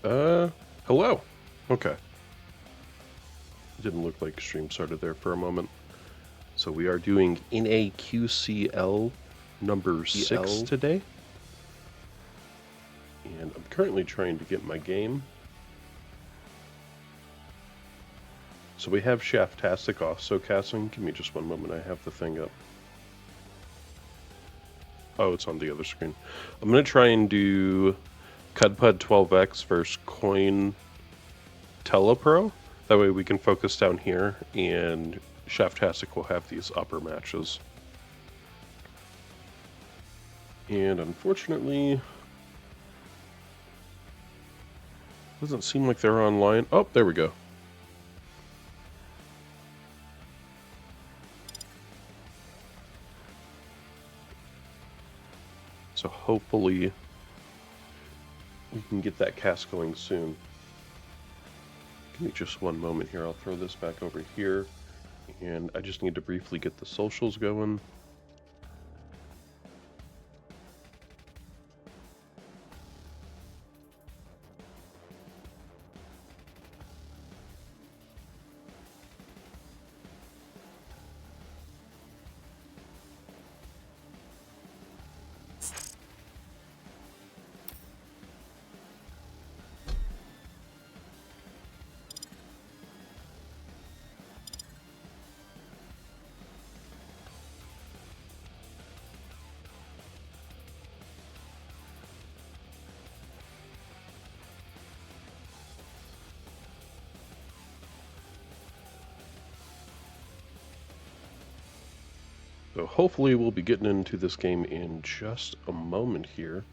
Hello. Okay. Didn't look like stream started there for a moment. So we are doing NAQCL number 6 today. And I'm currently trying to get my game. So we have Shaftastic also casting. Give me just one moment, I have the thing up. Oh, it's on the other screen. I'm going to try and do Cudpud 12X versus Coin Telepro. That way we can focus down here, and Shaftastic will have these upper matches. And unfortunately, doesn't seem like they're online. Oh, there we go. So hopefully we can get that cast going soon. Give me just one moment here. I'll throw this back over here. And I just need to briefly get the socials going. So hopefully we'll be getting into this game in just a moment here.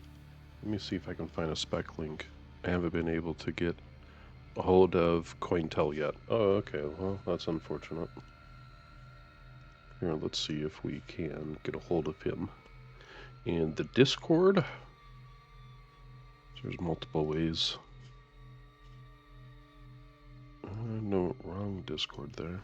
Let me see if I can find a spec link. I haven't been able to get a hold of Cointel yet. Oh, okay. Well, that's unfortunate. Here, let's see if we can get a hold of him. In the Discord, there's multiple ways. No, wrong Discord there.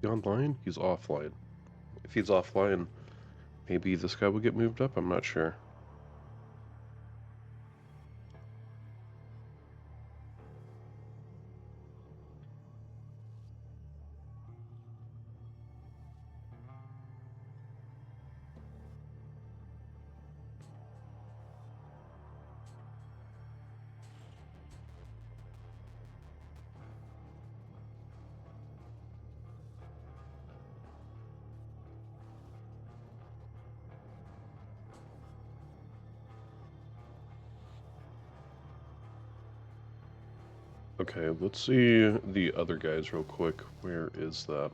Is he online? He's offline. If he's offline, maybe this guy will get moved up? I'm not sure. Okay, let's see the other guys real quick. Where is that?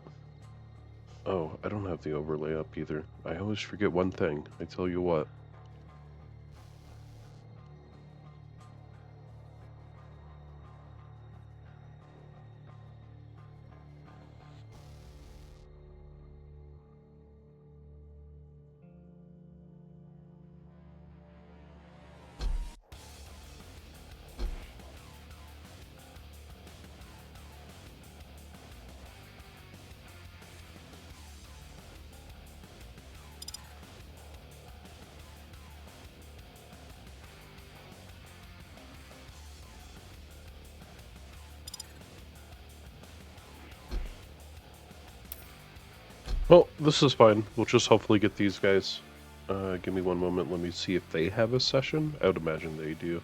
Oh, I don't have the overlay up either. I always forget one thing. I tell you what. Well, this is fine. We'll just hopefully get these guys. Give me one moment. Let me see if they have a session. I would imagine they do.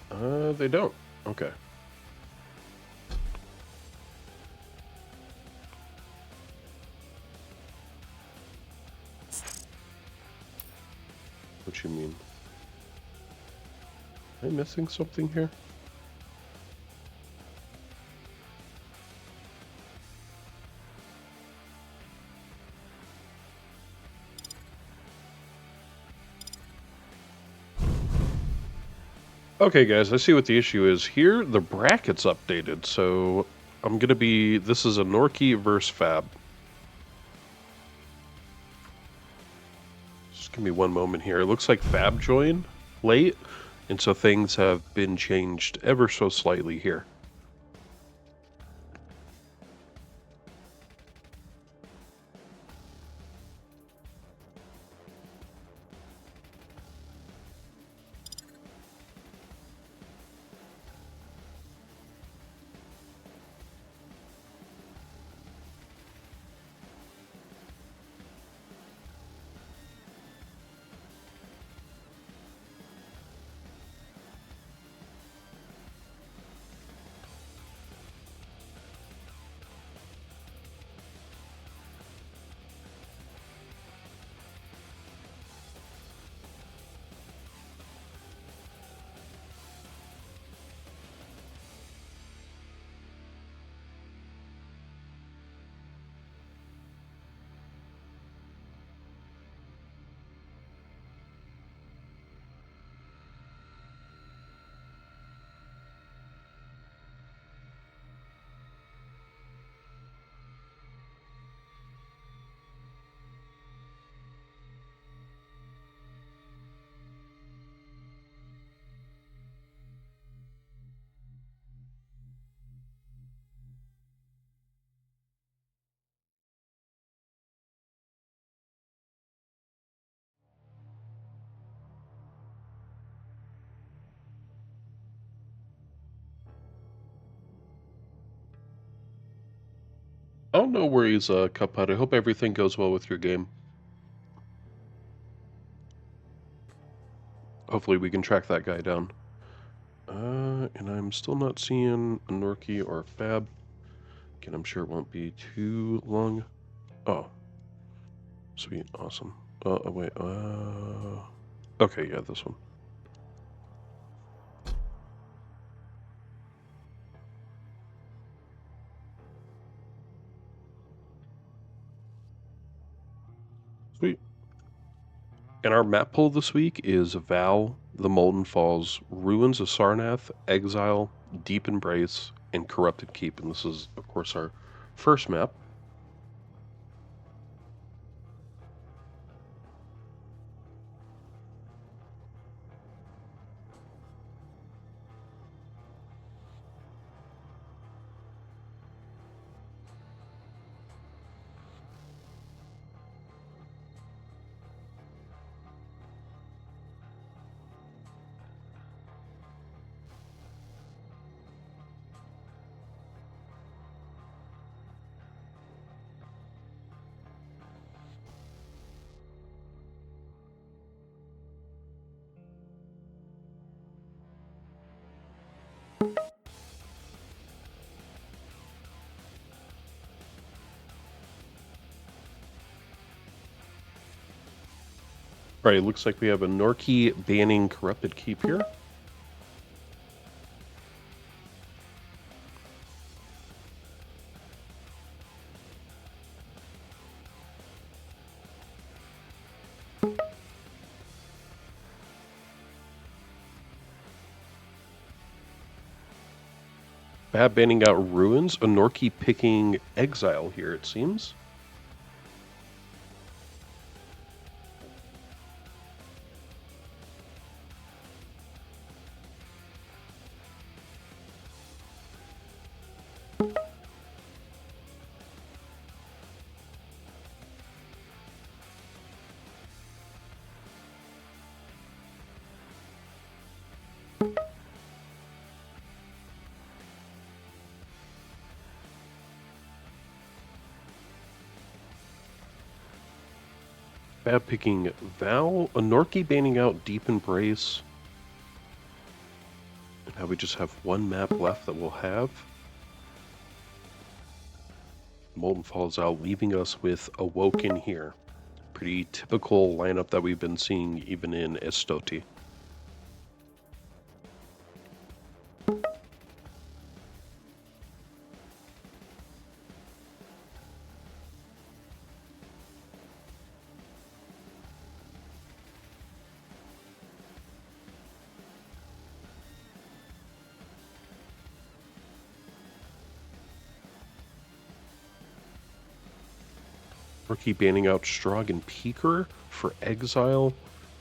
They don't. Okay. What you mean? Am I missing something here? Okay, guys, I see what the issue is here. The bracket's updated, so I'm gonna be. This is a Norky versus Fab. Just give me one moment here. It looks like Fab joined late, and so things have been changed ever so slightly here. Oh, no worries, Cuphead. I hope everything goes well with your game. Hopefully we can track that guy down. And I'm still not seeing a Norky or a Fab. Again, I'm sure it won't be too long. Oh. Sweet. Awesome. Oh, wait. Okay, yeah, this one. Sweet. And our map pull this week is Val, the Molten Falls, Ruins of Sarnath, Exile, Deep Embrace, and Corrupted Keep. And this is, of course, our first map. All right, it looks like we have a Norky banning Corrupted Keep here. Bad banning out Ruins, a Norky picking Exile here, it seems. Bad picking Val, a Norky banning out Deep Embrace. And now we just have one map left that we'll have. Molten Falls out, leaving us with Awoken here. Pretty typical lineup that we've been seeing even in Estoti. Rookie banning out Strog and Peaker for Exile.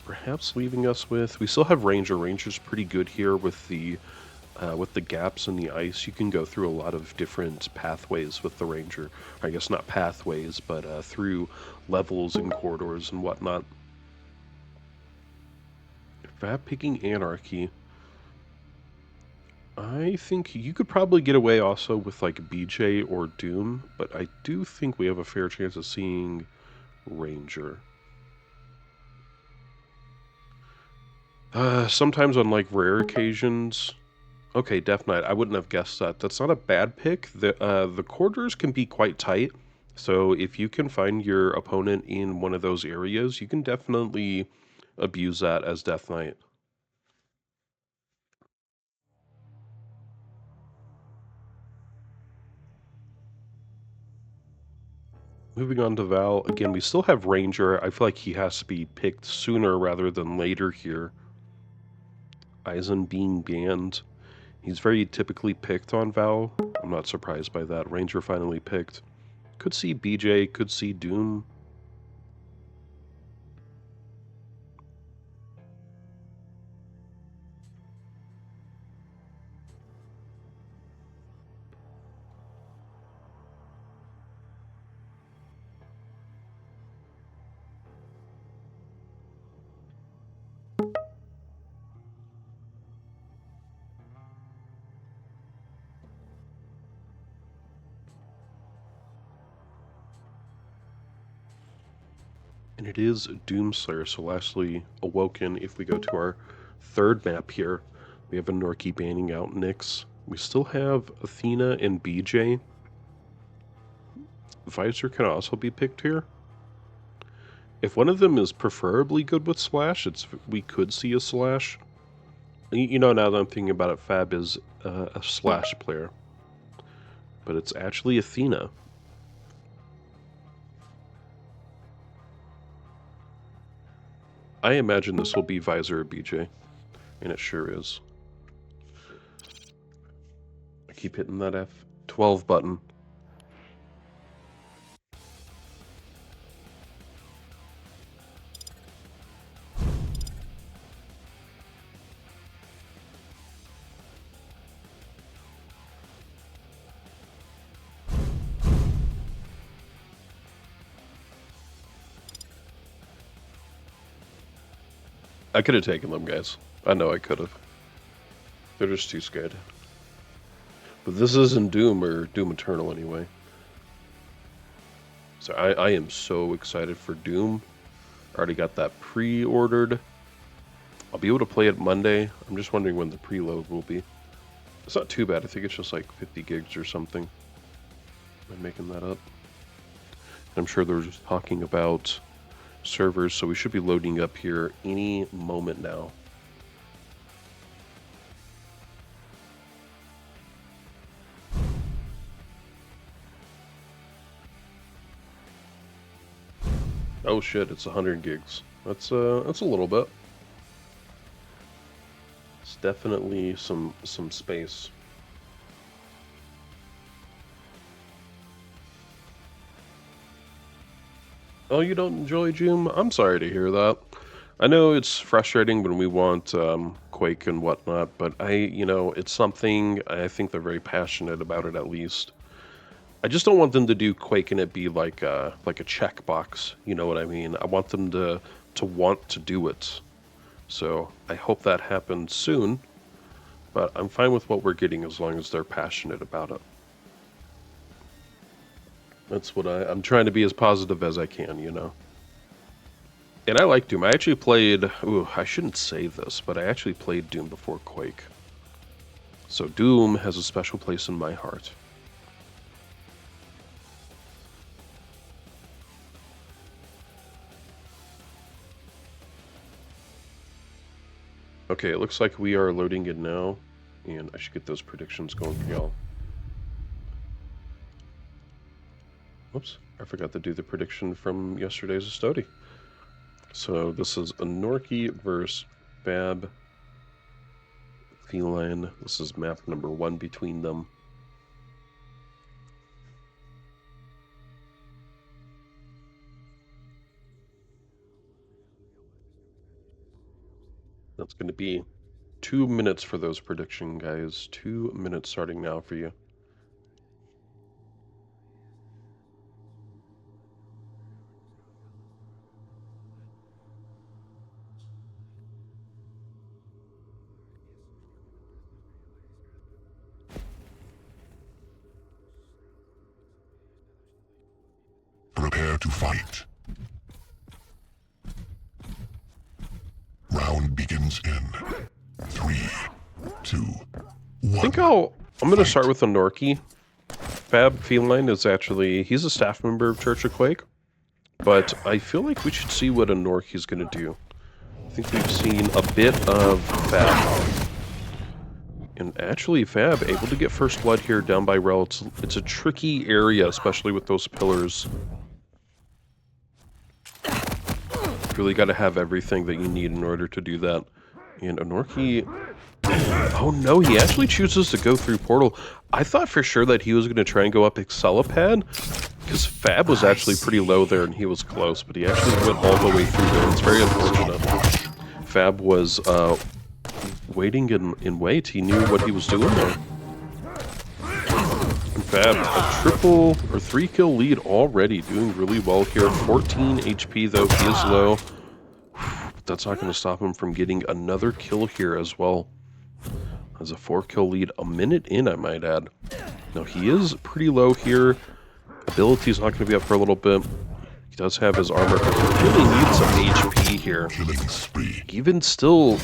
Perhaps leaving us with... We still have Ranger. Ranger's pretty good here with the gaps in the ice. You can go through a lot of different pathways with the Ranger. I guess not pathways, but through levels and corridors and whatnot. Fab picking Anarchy. I think you could probably get away also with like BJ or Doom, but I do think we have a fair chance of seeing Ranger. Sometimes on like rare occasions. Okay, Death Knight. I wouldn't have guessed that. That's not a bad pick. The quarters can be quite tight, so if you can find your opponent in one of those areas, you can definitely abuse that as Death Knight. Moving on to Val, again, we still have Ranger. I feel like he has to be picked sooner rather than later here. Eisen being banned. He's very typically picked on Val. I'm not surprised by that. Ranger finally picked. Could see BJ, could see Doom. And it is Doomslayer, so lastly, Awoken. If we go to our third map here, we have a Norky banning out Nyx. We still have Athena and BJ. Visor can also be picked here. If one of them is preferably good with Slash, we could see a Slash. You know, now that I'm thinking about it, Fab is a Slash player. But it's actually Athena. I imagine this will be Visor or BJ, and it sure is. I keep hitting that F12 button. I could have taken them, guys. I know I could have. They're just too scared. But this isn't Doom or Doom Eternal anyway. So I am so excited for Doom. I already got that pre-ordered. I'll be able to play it Monday. I'm just wondering when the preload will be. It's not too bad. I think it's just like 50 gigs or something. Am I making that up? I'm sure they're just talking about servers, so we should be loading up here any moment now. Oh shit, it's 100 gigs. That's a little bit. It's definitely some space. Oh, you don't enjoy Doom? I'm sorry to hear that. I know it's frustrating when we want Quake and whatnot, but it's something. I think they're very passionate about it, at least. I just don't want them to do Quake and it be like a checkbox. You know what I mean? I want them to want to do it. So I hope that happens soon. But I'm fine with what we're getting as long as they're passionate about it. That's what I'm trying to be as positive as I can, you know. And I like Doom. I actually played... Ooh, I shouldn't say this, but I actually played Doom before Quake. So Doom has a special place in my heart. Okay, it looks like we are loading in now, and I should get those predictions going for y'all. Whoops, I forgot to do the prediction from yesterday's Astodi. So this is Anorki versus Fab Feline. This is map number 1 between them. That's going to be 2 minutes for those prediction guys. 2 minutes starting now for you. Prepare to fight. Round begins in 3, 2, 1. I think I'm going to start with a Norky. Fab Feline is actually, he's a staff member of Church of Quake, but I feel like we should see what a Norky's going to do. I think we've seen a bit of Fab. And actually, Fab able to get first blood here down by Rel. It's a tricky area, especially with those pillars. Really got to have everything that you need in order to do that. And Anorki... Oh no, he actually chooses to go through Portal. I thought for sure that he was going to try and go up Excelipad, because Fab was actually pretty low there and he was close, but he actually went all the way through there. It's very unfortunate. Fab was waiting in wait. He knew what he was doing there. And Fab, a triple or 3 kill lead already, doing really well here. 14 HP though, he is low. But that's not going to stop him from getting another kill here as well. Has a 4 kill lead, a minute in, I might add. Now he is pretty low here. Ability's not going to be up for a little bit. He does have his armor, but he really needs some HP here. Even still,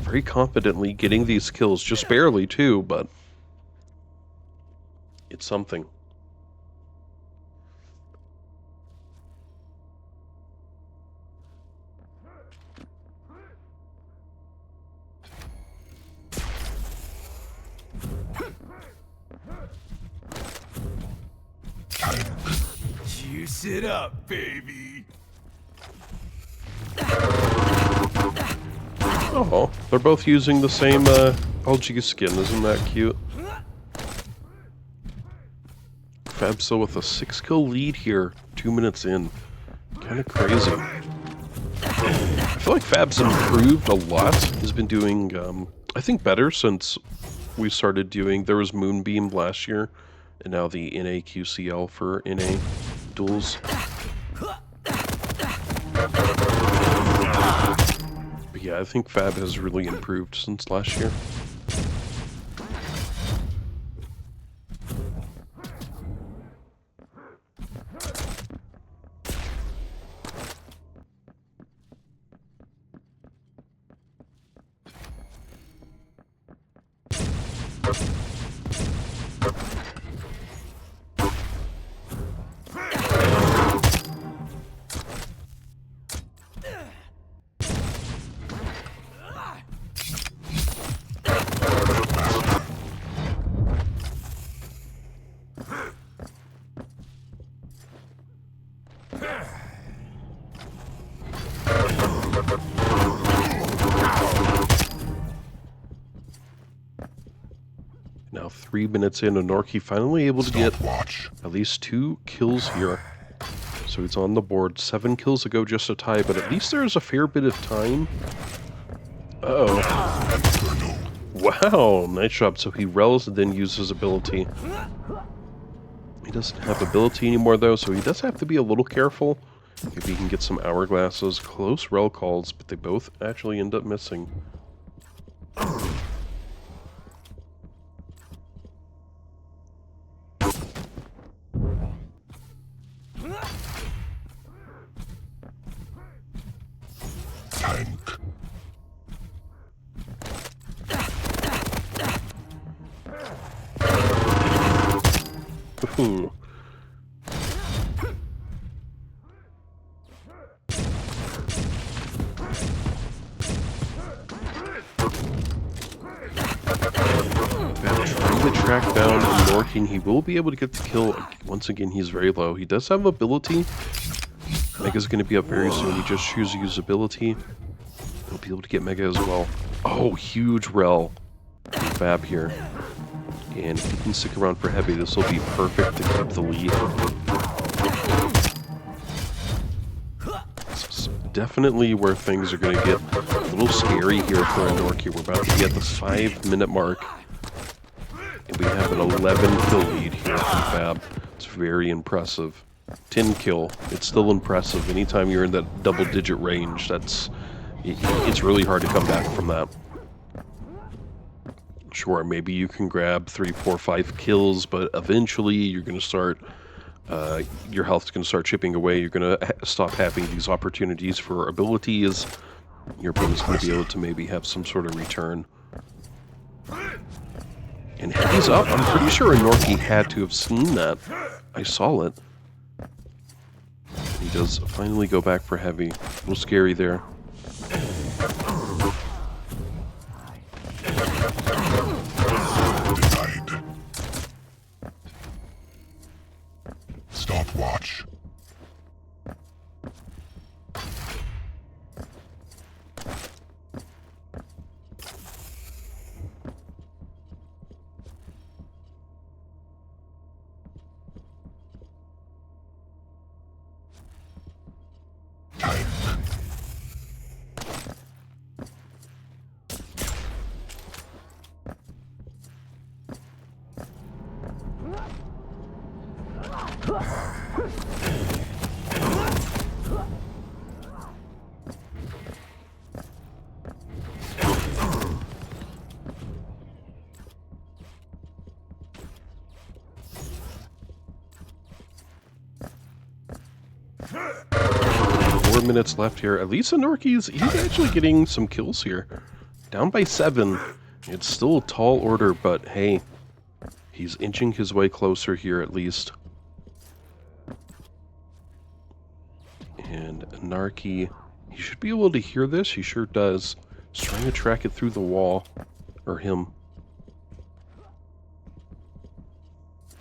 very confidently getting these kills, just barely too, but it's something. Juice it up, baby. Oh, they're both using the same LG skin. Isn't that cute? Fab still with a 6 kill lead here, 2 minutes in. Kind of crazy. I feel like Fab's improved a lot. He's been doing, I think, better since we started doing. There was Moonbeam last year, and now the NAQCL for NA duels. But yeah, I think Fab has really improved since last year. Now 3 minutes in, Anorki finally able to get at least 2 kills here. So he's on the board. 7 kills ago, just a tie, but at least there's a fair bit of time. Uh-oh. Wow, nice job. So he rels and then uses ability. He doesn't have ability anymore though, so he does have to be a little careful. Maybe he can get some hourglasses. Close rel calls, but they both actually end up missing. Ooh. Trying to track down Norkin. He will be able to get the kill. Once again, he's very low. He does have ability. Mega's going to be up very soon. He just chooses usability. He'll be able to get Mega as well. Oh, huge rel from Fab here. And if he can stick around for heavy, this will be perfect to keep the lead. definitely where things are going to get a little scary here for Anorki. We're about to be at the 5-minute mark. And we have an 11 kill lead here from Fab. It's very impressive. 10 kill. It's still impressive. Anytime you're in that double-digit range, it's really hard to come back from that. Sure, maybe you can grab 3, 4, 5 kills, but eventually you're going to start, your health's going to start chipping away. You're going to stop having these opportunities for abilities. Your opponent's going to be able to maybe have some sort of return. And Heavy's up. I'm pretty sure Anorki had to have seen that. I saw it. He does finally go back for Heavy. A little scary there. Denied. Stopwatch. Time. 4 minutes left here. At least Anorki's, he's actually getting some kills here. Down by 7. It's still a tall order, but hey, he's inching his way closer here at least. And Anorki, he should be able to hear this. He sure does. He's trying to track it through the wall. Or him.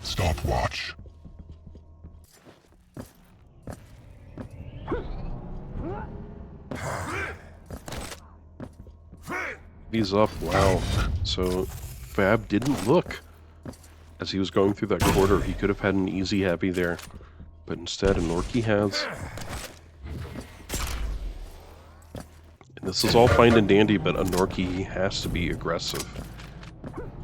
Stopwatch. He's up. Wow. So Fab didn't look as he was going through that quarter. He could have had an easy Heavy there. But instead, Anorki has. And this is all fine and dandy, but Anorki has to be aggressive.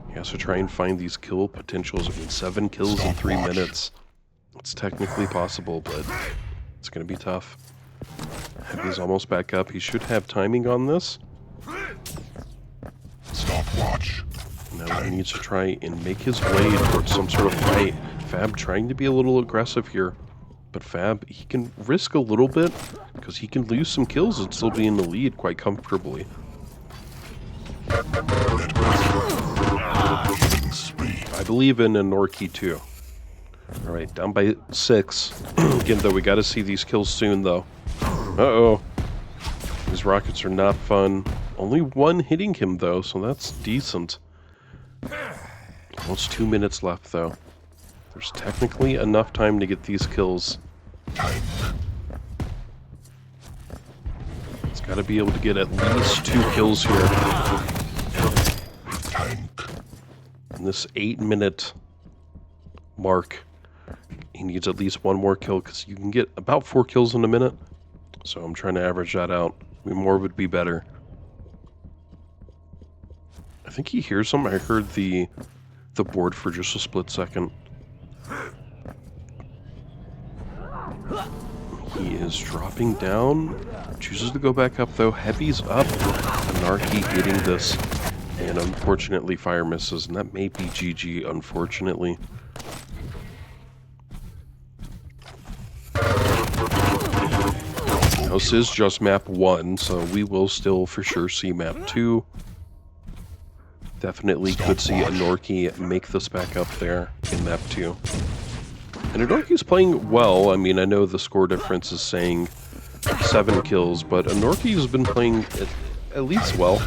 He has to try and find these kill potentials. I mean, 7 kills in 3 minutes. It's technically possible, but it's going to be tough. Heavy's almost back up. He should have timing on this. Stopwatch. Now he needs to try and make his way towards some sort of fight. Fab trying to be a little aggressive here. But Fab, he can risk a little bit because he can lose some kills and still be in the lead quite comfortably. I believe in Anorki too. Alright, down by 6. Again, though, we gotta see these kills soon, though. Uh-oh. These rockets are not fun. Only 1 hitting him, though, so that's decent. Almost 2 minutes left, though. There's technically enough time to get these kills. He's got to be able to get at least 2 kills here. In this 8-minute mark, he needs at least 1 more kill, because you can get about 4 kills in a minute. So I'm trying to average that out. I mean, more would be better. I think he hears him. I heard the board for just a split second. He is dropping down. Chooses to go back up, though. Heavy's up. Anorki getting this. And unfortunately, fire misses. And that may be GG, unfortunately. Now, this is just map 1, so we will still for sure see map 2. Definitely could see Anorki make this back up there in map 2. And Anorki's playing well. I mean, I know the score difference is saying 7 kills, but Anorki's been playing at least well.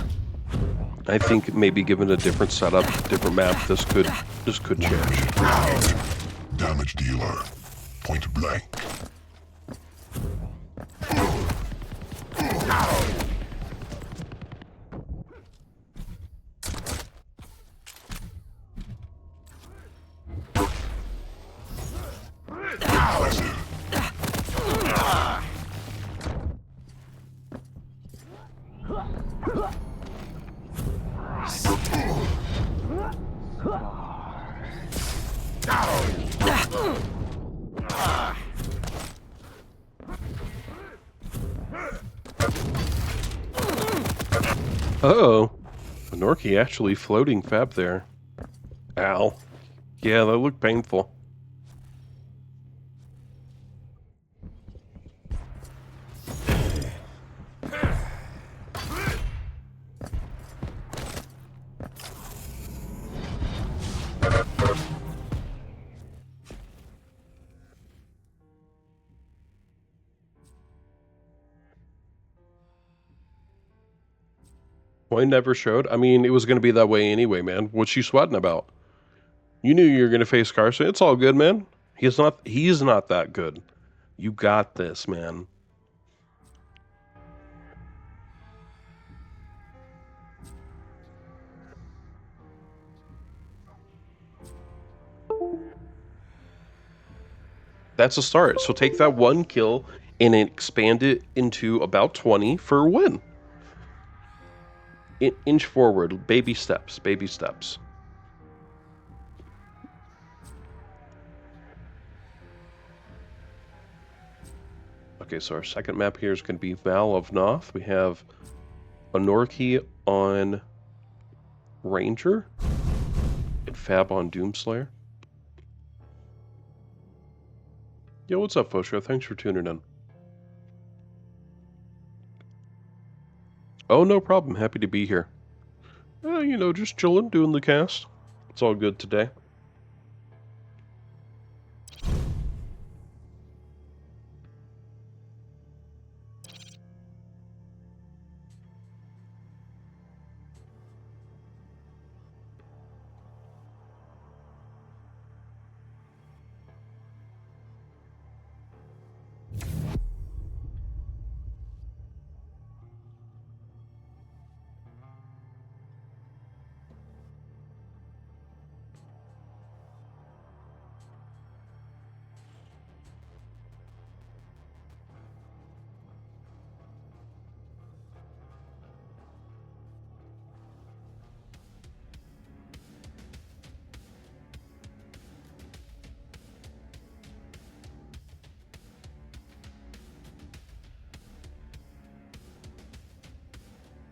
I think maybe given a different setup, different map, this could change. Damage dealer. Point blank. Oh, Anorki actually floating Fab there. Ow. Yeah, that looked painful. Point never showed. I mean, it was going to be that way anyway, man. What's she sweating about? You knew you were going to face Carson. It's all good, man. He's not that good. You got this, man. That's a start. So take that one kill and expand it into about 20 for a win. Inch forward, baby steps, baby steps. Okay, so our second map here is going to be Val of Noth. We have Anorki on Ranger and Fab on Doomslayer. Yo, what's up, Fosho? Thanks for tuning in. Oh, no problem. Happy to be here. You know, just chilling, doing the cast. It's all good today.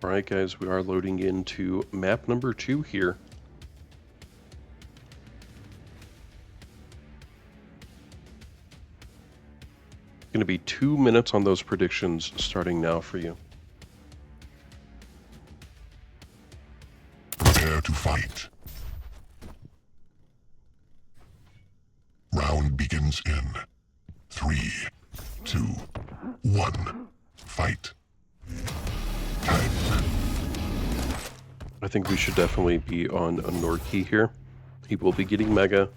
Alright guys, we are loading into map number 2 here. Going to be 2 minutes on those predictions starting now for you. Prepare to fight. Round begins in 3, 2, 1. Fight. Time. I think we should definitely be on Anorki here. He will be getting Mega.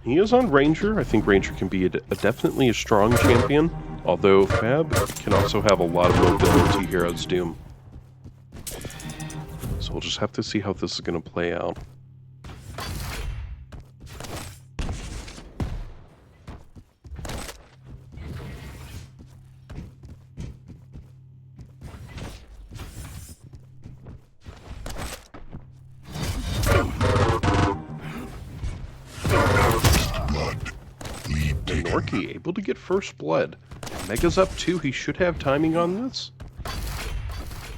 He is on Ranger. I think Ranger can be definitely a strong champion, although Fab can also have a lot of mobility here as Doom. So we'll just have to see how this is going to play out. Anorki able to get first blood. Mega's up 2. He should have timing on this.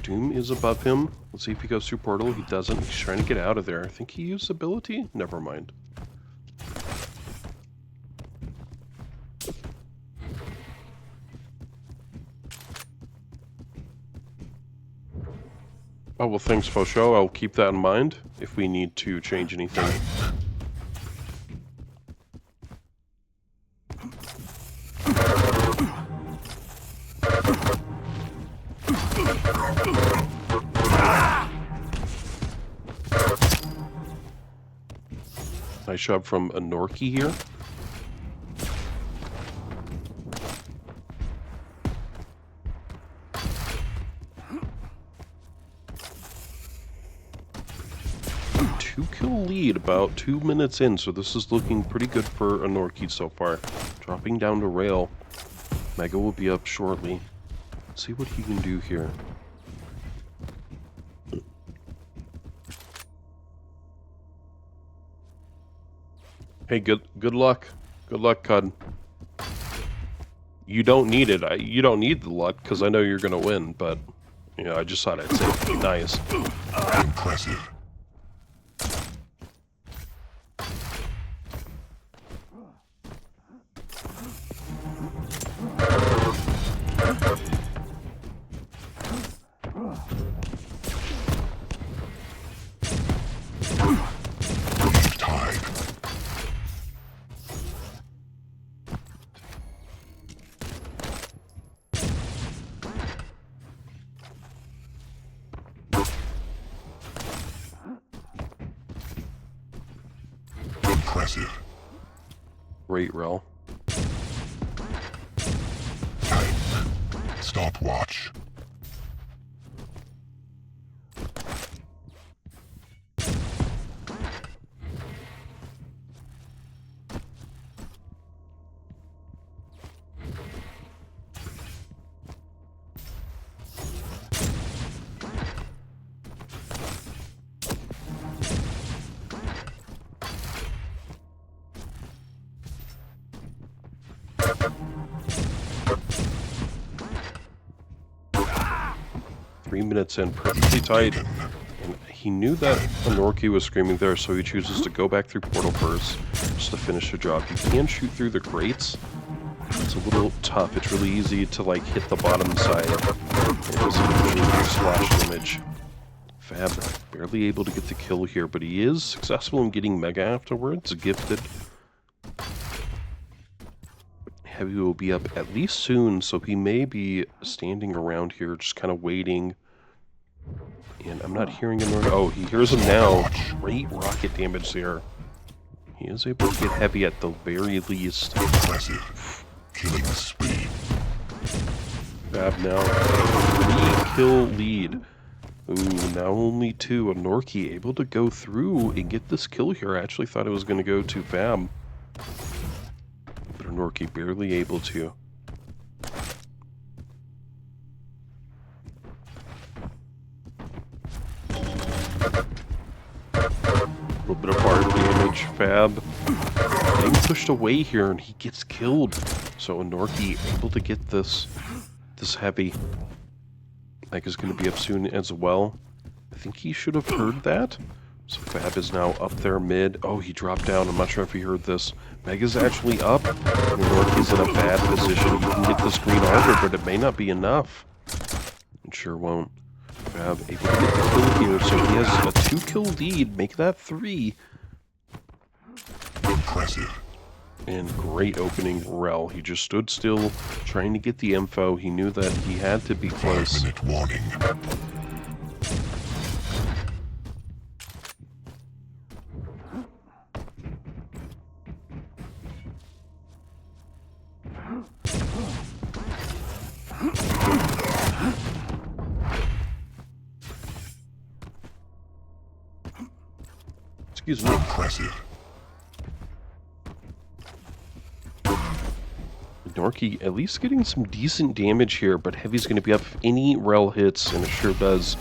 Doom is above him. Let's see if he goes through portal. He doesn't. He's trying to get out of there. I think he used ability. Never mind. Oh, well, thanks, Fosho. I'll keep that in mind if we need to change anything. Nice job from Anorki here. Two-kill lead about 2 minutes in, so this is looking pretty good for Anorki so far. Dropping down to rail. Mega will be up shortly. Let's see what he can do here. Hey, good luck. Good luck, Cud. You don't need it. You don't need the luck, because I know you're going to win, but Yeah, I just thought I'd say nice. Impressive. We've tied. Impressive. Great rel. Time. Stopwatch. Minutes in, perfectly tight. And he knew that Anorki was screaming there, so he chooses to go back through portal first, just to finish the job. You can shoot through the grates. It's a little tough. It's really easy to like hit the bottom side. It doesn't usually do splash damage. Fab barely able to get the kill here, but he is successful in getting Mega afterwards. Gifted. Heavy will be up at least soon, so he may be standing around here, just kind of waiting. And I'm not hearing him. Oh, he hears him now. Great rocket damage there. He is able to get Heavy at the very least. Impressive. Killing speed. Fab now. 3-kill lead. Ooh, now only 2. Anorki able to go through and get this kill here. I actually thought it was going to go to Fab. But Anorki barely able to. A little bit of bar damage. Fab getting pushed away here, and he gets killed. So Anorki able to get this Heavy. Meg is going to be up soon as well. I think he should have heard that. So Fab is now up there mid. Oh, he dropped down. I'm not sure if he heard this. Meg is actually up. And Anorki's in a bad position. You can get this green armor, but it may not be enough. It sure won't. Fab able to get the kill here, so he has a 2-kill lead. Make that 3. Impressive. And great opening rel. He just stood still, trying to get the info. He knew that he had to be close. 5-minute warning. Excuse me. Impressive. Anorki at least getting some decent damage here, but Heavy's going to be up if any rel hits, and it sure does.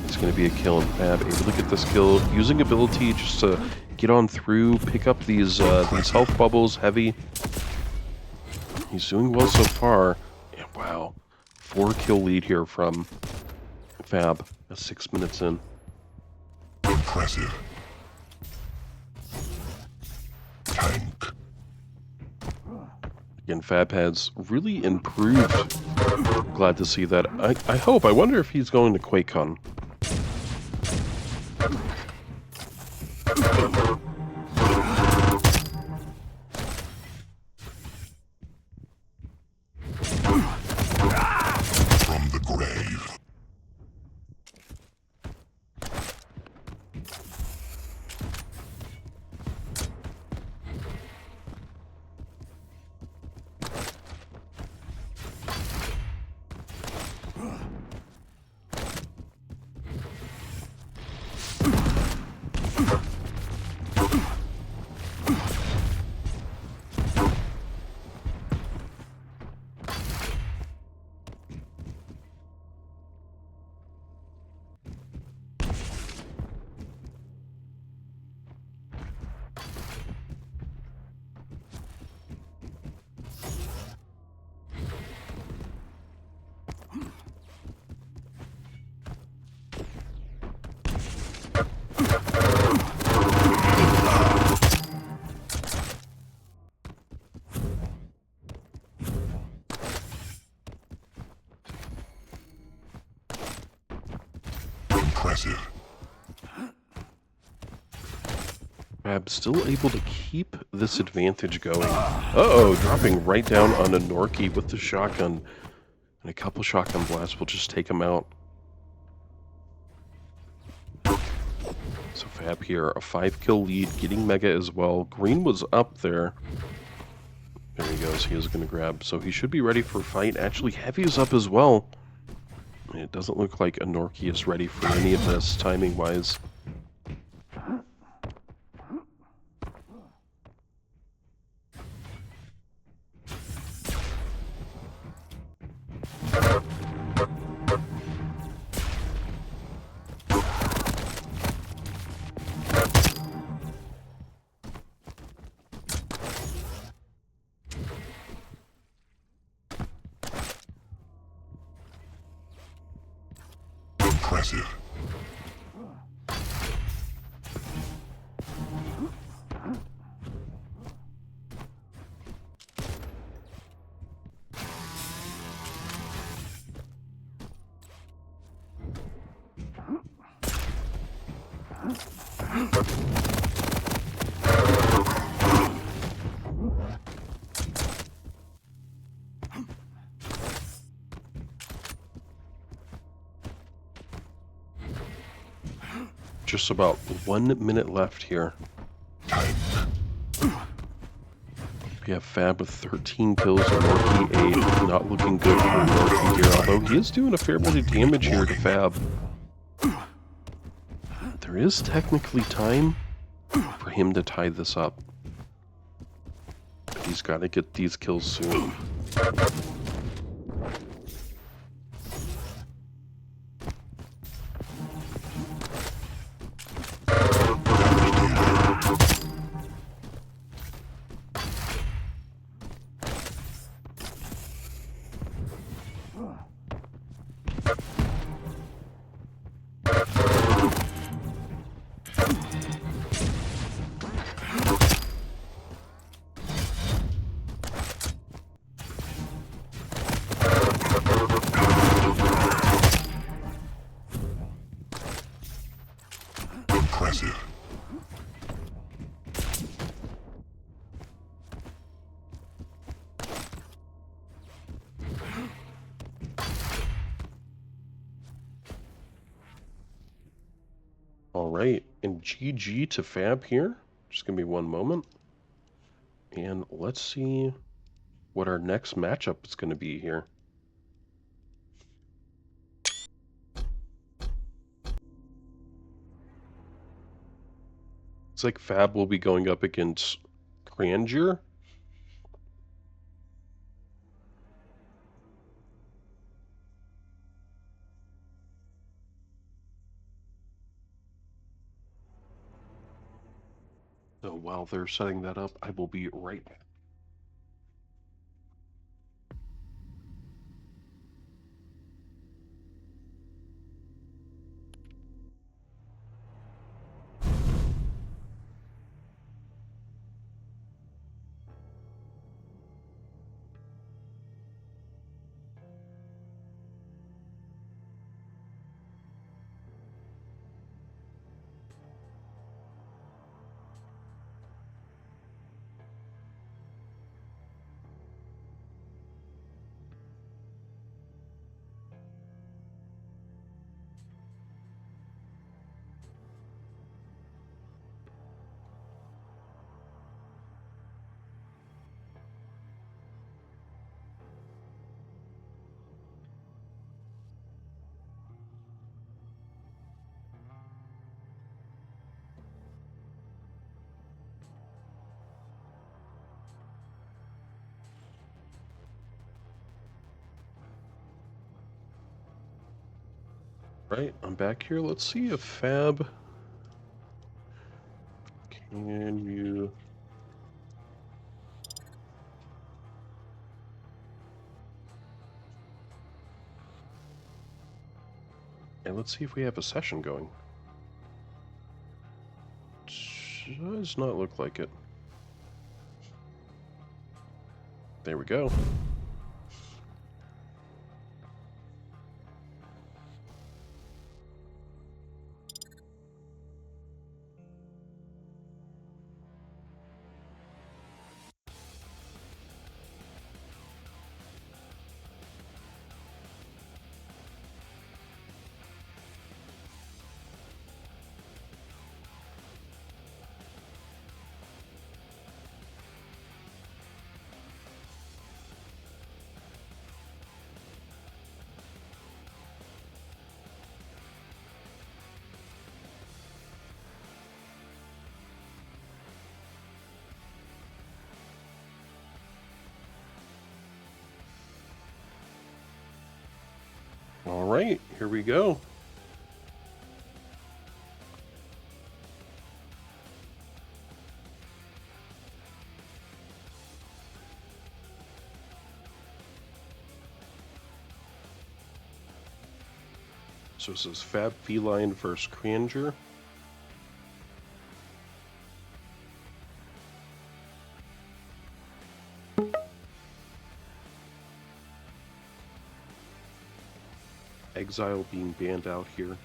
It's going to be a kill, and Fab able to get this kill, using ability just to get on through, pick up these health bubbles. Heavy. He's doing well so far. And wow, 4-kill lead here from Fab at 6 minutes in. Impressive. Tank. Again, Fab has really improved. Glad to see that. I hope. I wonder if he's going to QuakeCon. From the grave. Impressive. Fab still able to keep this advantage going. Uh-oh, dropping right down on a Norky with the shotgun. And a couple shotgun blasts will just take him out. So Fab here, a 5-kill lead, getting Mega as well. Green was up there. There he goes, he is going to grab. So he should be ready for a fight. Actually, Heavy is up as well. And it doesn't look like a Norky is ready for any of this, timing-wise. Impressive. Just about 1 minute left here. Time. We have Fab with 13 kills and Norky 8. Not looking good for Norky here, although he is doing a fair bit of damage here to Fab. There is technically time for him to tie this up. But he's got to get these kills soon. Impressive. All right, and GG to Fab here. Just gonna be 1 moment. And let's see what our next matchup is gonna be here. It's like Fab will be going up against Grandeur. So while they're setting that up, I will be right back. Right, I'm back here. Let's see if Fab... Can you... And let's see if we have a session going. Does not look like it. There we go. All right, here we go. So this is Fab Feline versus Cranger. Exile being banned out here.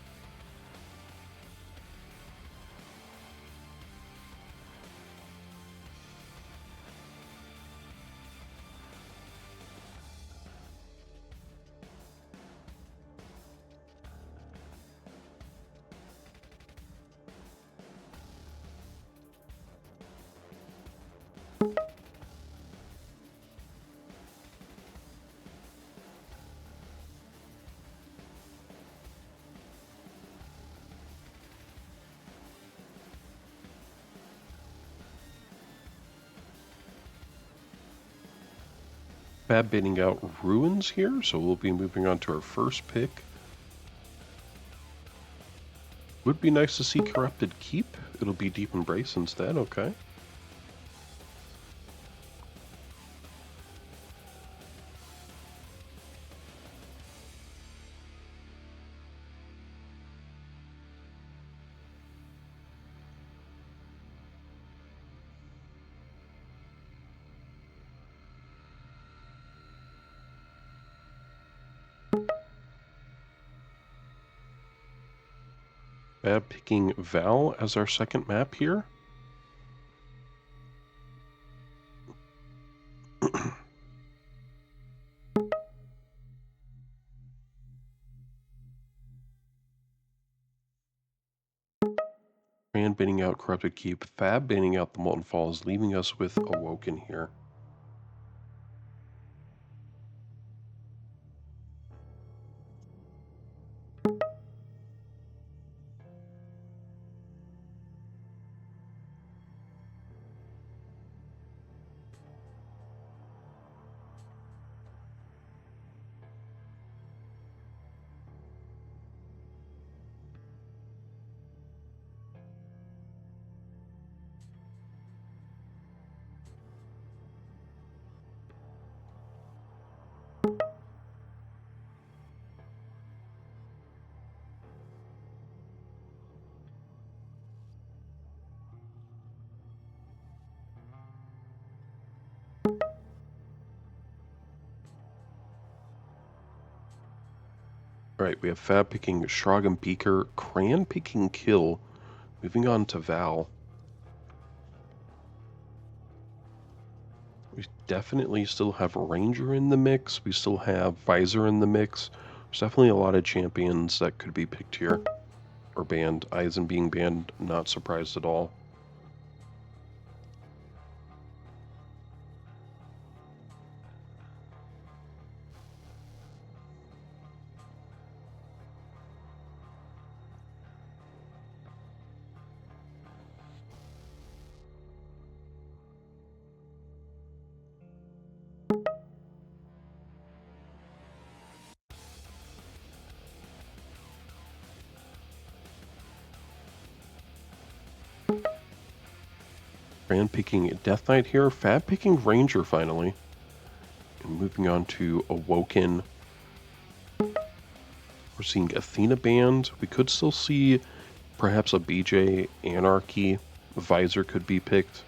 Fab banning out Ruins here, so we'll be moving on to our first pick. Would be nice to see Corrupted Keep. It'll be Deep Embrace instead, okay. Fab picking Val as our second map here. Rand banning out Corrupted Keep, Fab banning out the Molten Falls, leaving us with Awoken here. Alright, we have Fab picking Shrog and Beaker, Cran picking Kill, moving on to Val. We definitely still have Ranger in the mix, we still have Visor in the mix. There's definitely a lot of champions that could be picked here, or banned. Eisen being banned, not surprised at all. Rand picking Death Knight here, Fab picking Ranger finally. And moving on to Awoken. We're seeing Athena banned. We could still see perhaps a BJ Anarchy. Visor could be picked.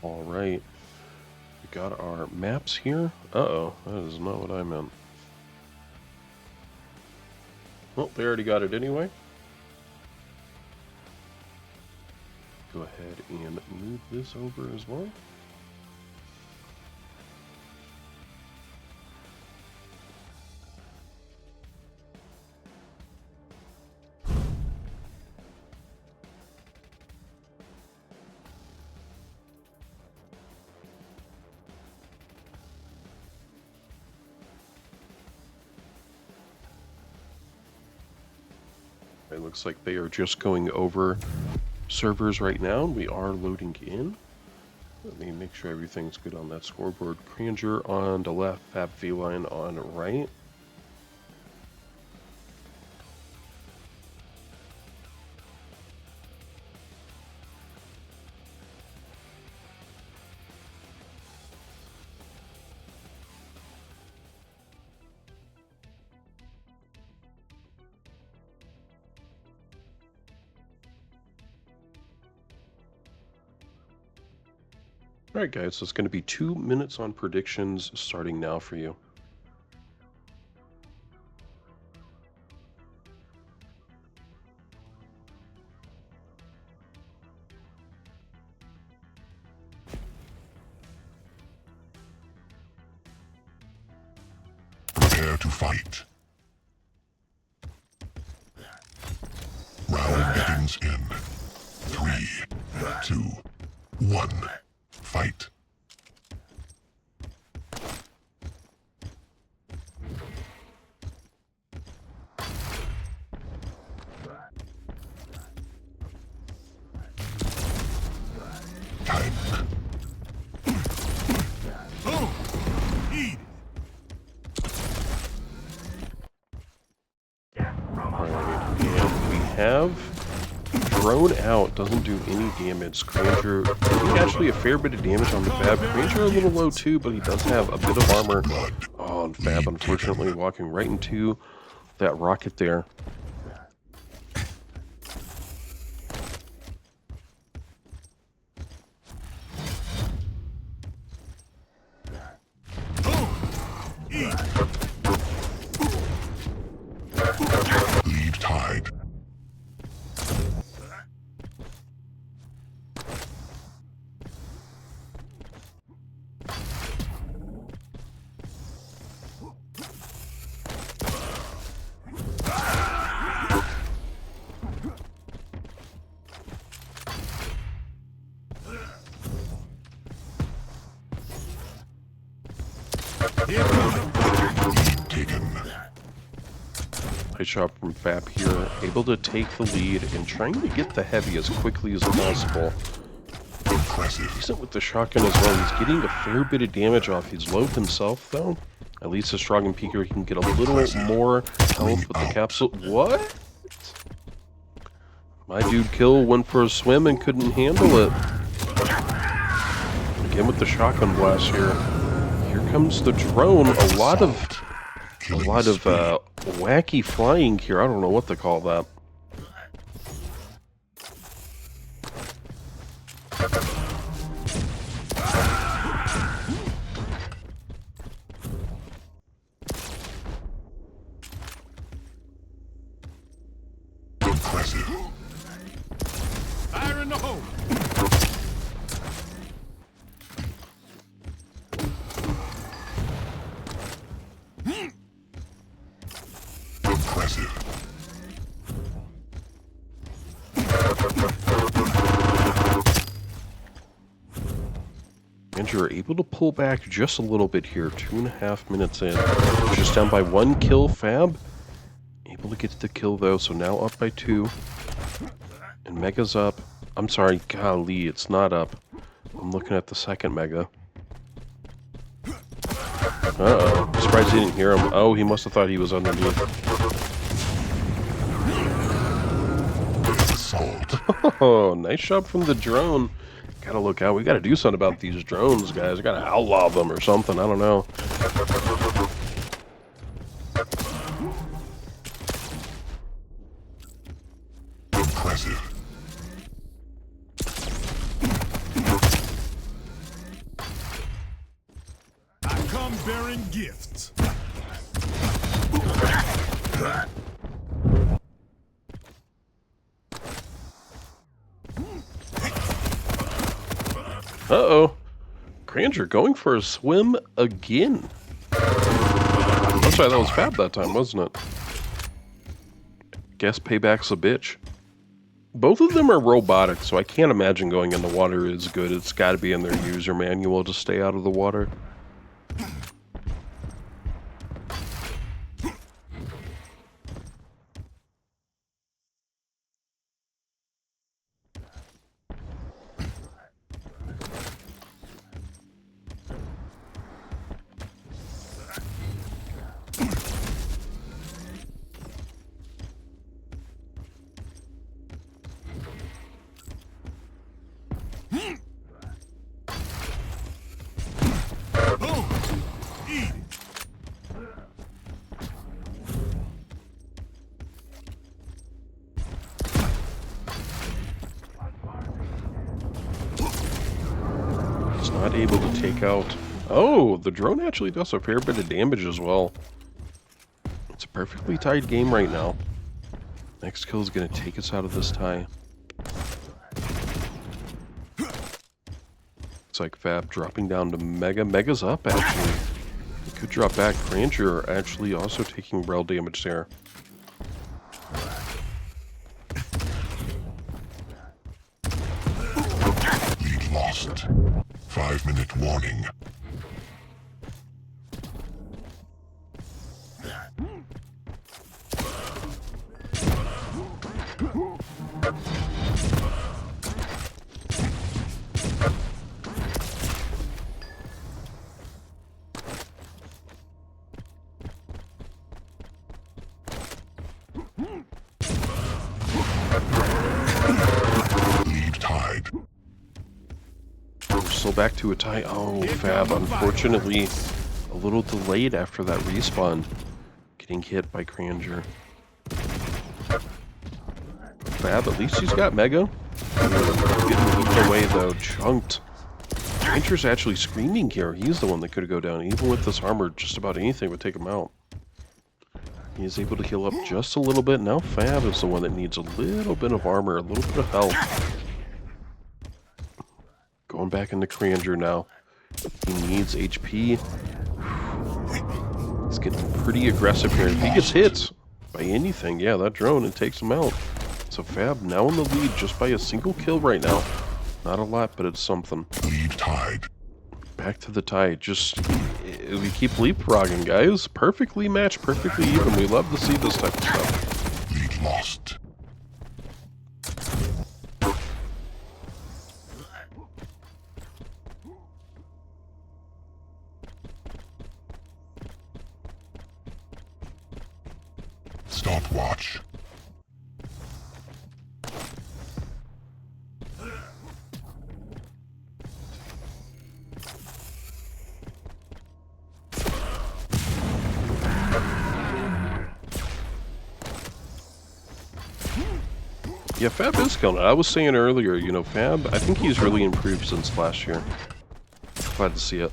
All right, we got our maps here. Uh-oh, that is not what I meant. Well, they already got it anyway. Go ahead and move this over as well. It looks like they are just going over servers right now, and we are loading in. Let me make sure everything's good on that scoreboard. Granger on the left, Fab V-Line on right. Alright guys, so it's going to be 2 minutes on predictions starting now for you. Prepare to fight. Round begins in 3, 2, 1. Fight. Time. Oh, eat. Alright, and we have Drone out, doesn't do any damage. Granger doing actually a fair bit of damage on the Fab. Granger a little low too, but he does have a bit of armor. Oh, and Fab unfortunately walking right into that rocket there. Lead tied. Lead taken. Nice shot from Fab here, able to take the lead and trying to get the heavy as quickly as possible. Impressive. Decent with the shotgun as well. He's getting a fair bit of damage off. He's low himself though. At least a strong and peaker, he can get a little more health with the capsule. What? My dude Kill went for a swim and couldn't handle it. Again with the shotgun blast here. Here comes the drone. A lot of wacky flying here. I don't know what to call that. Impressive. Fire in the hole. Impressive. And you're able to pull back just a little bit here. 2.5 minutes in. Just down by 1 kill, Fab. Able to get the kill though, so now up by 2. And Mega's up. I'm sorry, golly, it's not up. I'm looking at the second Mega. Uh-oh. Surprised he didn't hear him. Oh, he must have thought he was underneath. Assault. Oh, nice shot from the drone. Gotta look out. We gotta do something about these drones, guys. We gotta outlaw them or something. I don't know. Impressive. I come bearing gifts. Uh-oh. Granger going for a swim again. That's why that was Fab that time, wasn't it? Guess payback's a bitch. Both of them are robotic, so I can't imagine going in the water is good. It's got to be in their user manual to stay out of the water. Is not able to take out... Oh, the drone actually does a fair bit of damage as well. It's a perfectly tied game right now. NAQCL is going to take us out of this tie. It's like Fab dropping down to Mega. Mega's up, actually. He could drop back. Ranger actually also taking rel damage there. Lead lost. 5-minute warning. Lead tied. We're still back to a tie. Oh, Fab, unfortunately, a little delayed after that respawn. Getting hit by Ranger. Fab, at least he's got Mega. Getting eaten away, though. Chunked. Ranger's actually screaming here. He's the one that could go down. Even with this armor, just about anything would take him out. He is able to heal up just a little bit. Now Fab is the one that needs a little bit of armor, a little bit of health. Going back into Ranger now. He needs HP. He's getting pretty aggressive here. If he gets hit by anything, yeah, that drone, it takes him out. So Fab now in the lead just by a single kill right now. Not a lot, but it's something. Lead tied. Back to the tie. Just, we keep leapfrogging, guys. Perfectly matched, perfectly even. We love to see this type of stuff. Lead lost. Stopwatch. Yeah, Fab is killing it. I was saying earlier, you know, Fab, I think he's really improved since last year. Glad to see it.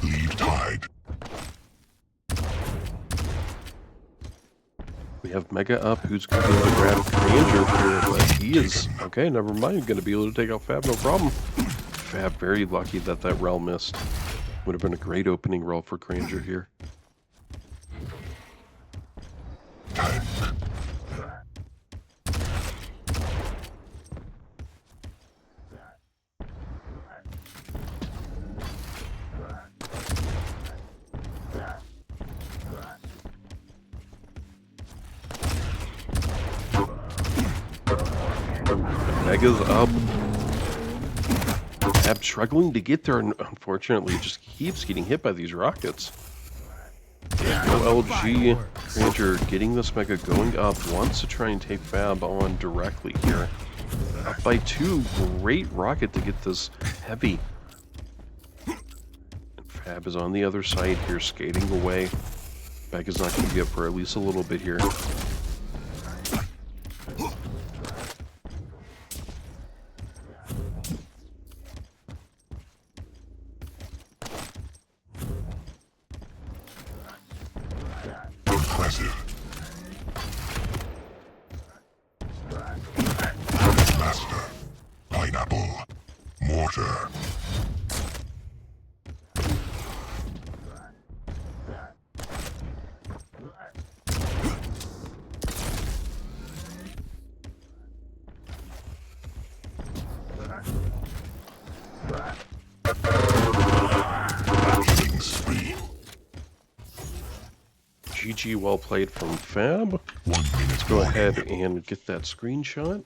Lead tied. We have Mega up, who's going to be able to grab Ranger here, but he is, okay, never mind, going to be able to take out Fab, no problem. Fab, very lucky that that rel missed. Would have been a great opening rel for Ranger here. Mega's up. Fab struggling to get there, and unfortunately just keeps getting hit by these rockets. No LG. Ranger getting this Mega going up, wants to try and take Fab on directly here. Up by 2, great rocket to get this heavy. And Fab is on the other side here, skating away. Mega's not going to be up for at least a little bit here. Impressive. Master. Pineapple. Mortar. Killing spree. GG, well played from Fab. 1 minute. Let's go ahead and get that screenshot.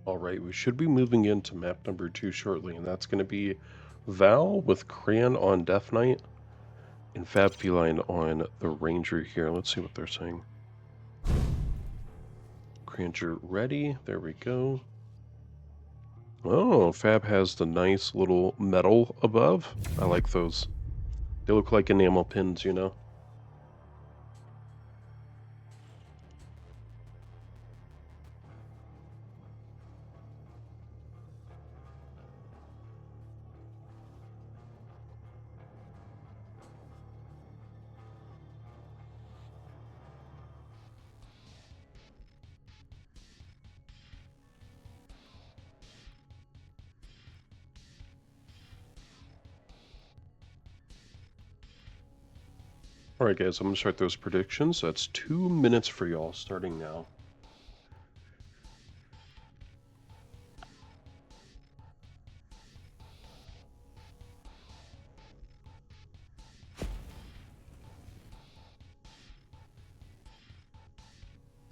Alright, we should be moving into map number 2 shortly, and that's going to be Val with Cran on Death Knight and Fab Feline on the Ranger here. Let's see what they're saying. Ranger ready. There we go. Oh, Fab has the nice little medal above. I like those. They look like enamel pins, you know. Alright guys, I'm going to start those predictions. That's 2 minutes for y'all, starting now.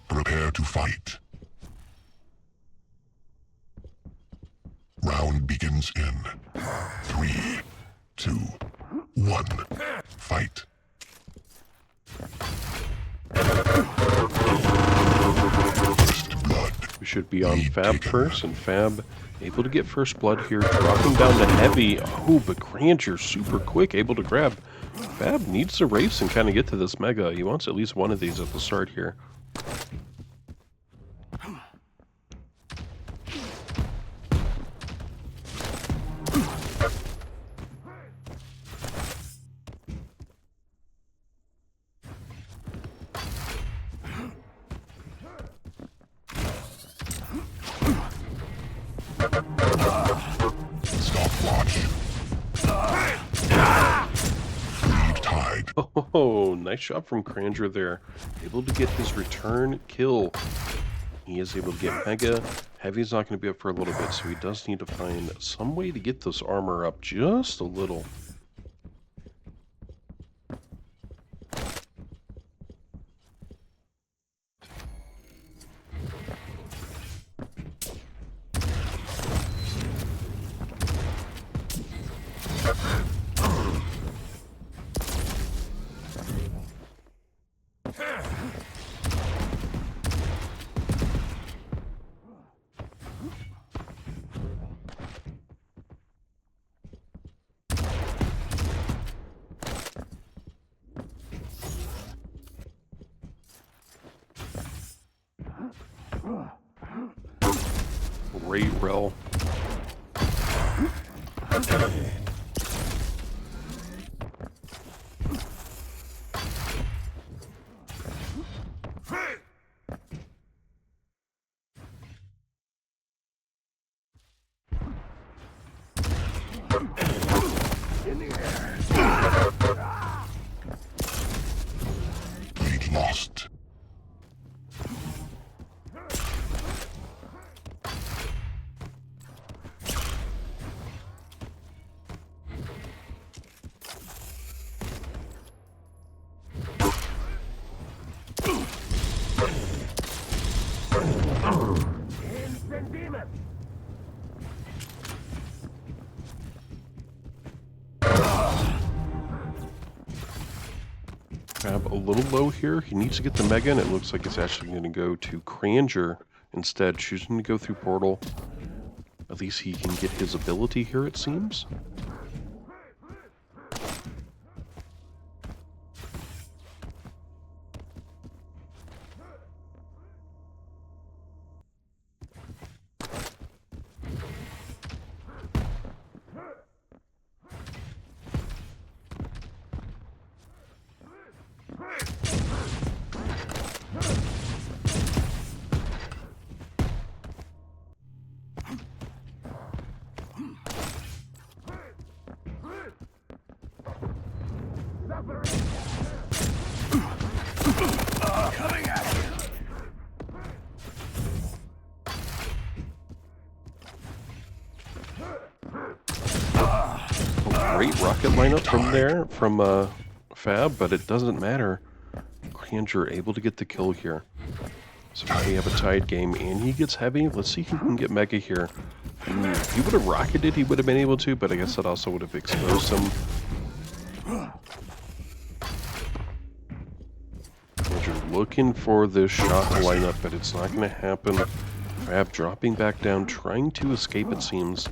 Prepare to fight. Round begins in 3, 2, 1. Fight. First blood. We should be on Fab first, and Fab able to get first blood here, dropping down to heavy. Oh, but Granger's super quick, able to grab. Fab needs to race and kind of get to this mega. He wants at least one of these at the start here. Oh, nice shot from Granger there. Able to get his return kill. He is able to get Mega. Heavy's not going to be up for a little bit, so he does need to find some way to get this armor up just a little. Great rel. Lead lost. Crab a little low here. He needs to get the Mega, and it looks like it's actually going to go to Granger instead, choosing to go through Portal. At least he can get his ability here, it seems. Coming at you. Great rocket lineup from there, from Fab, but it doesn't matter. Granger able to get the kill here. So now we have a tied game, and he gets heavy. Let's see who can get mega here. If he would have rocketed, he would have been able to, but I guess that also would have exposed him. You're looking for this shot to line up, but it's not going to happen. Fab dropping back down, trying to escape, it seems.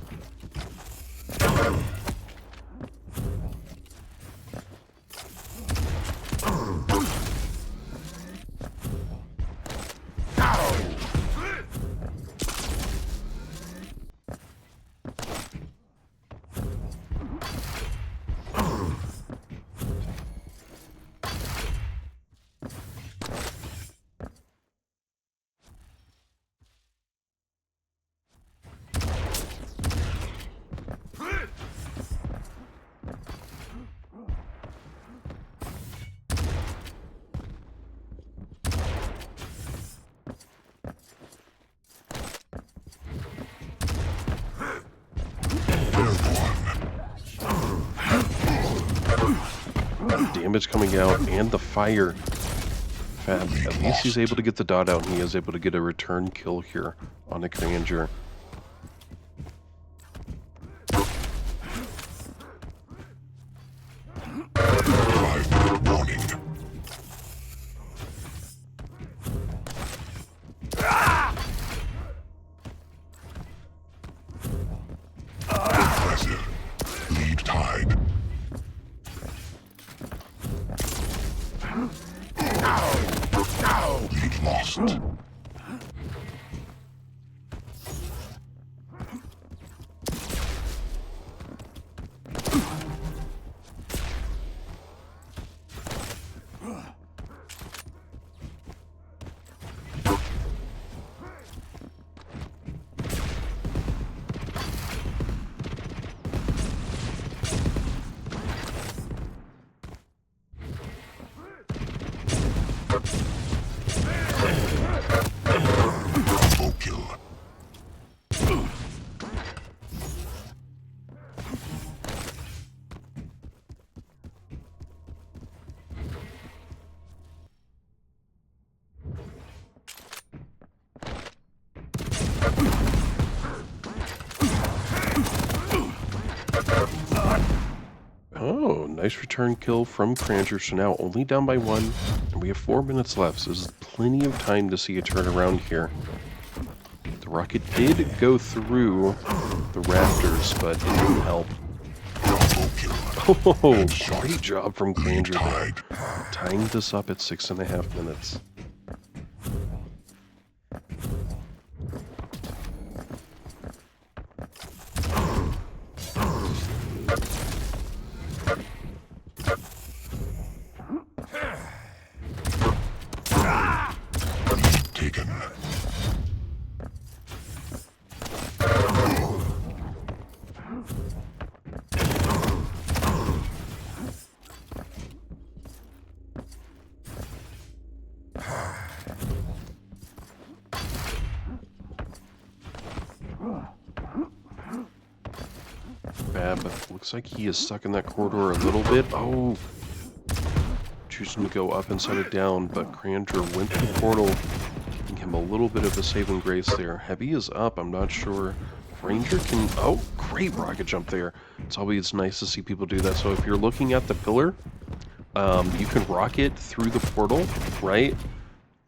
Damage coming out, and the fire. Fab, at least he's able to get the dot out, and he is able to get a return kill here on a Granger. Impressive. Lead tied. Lead lost. Combo kill. Oh, nice return kill from Granger. So now only down by 1, and we have 4 minutes left, so this is plenty of time to see a turnaround here. The rocket did go through the rafters, but it didn't help. Combo kill. Oh, great job from Granger there, tying this up at 6.5 minutes. Lead taken. Bad, but it looks like he is stuck in that corridor a little bit. Oh, choosing to go up instead of down, but Granger went through the portal, giving him a little bit of a saving grace there. Heavy is up. I'm not sure Granger can... Oh, great rocket jump there. It's always nice to see people do that. So if you're looking at the pillar, you can rocket through the portal, right?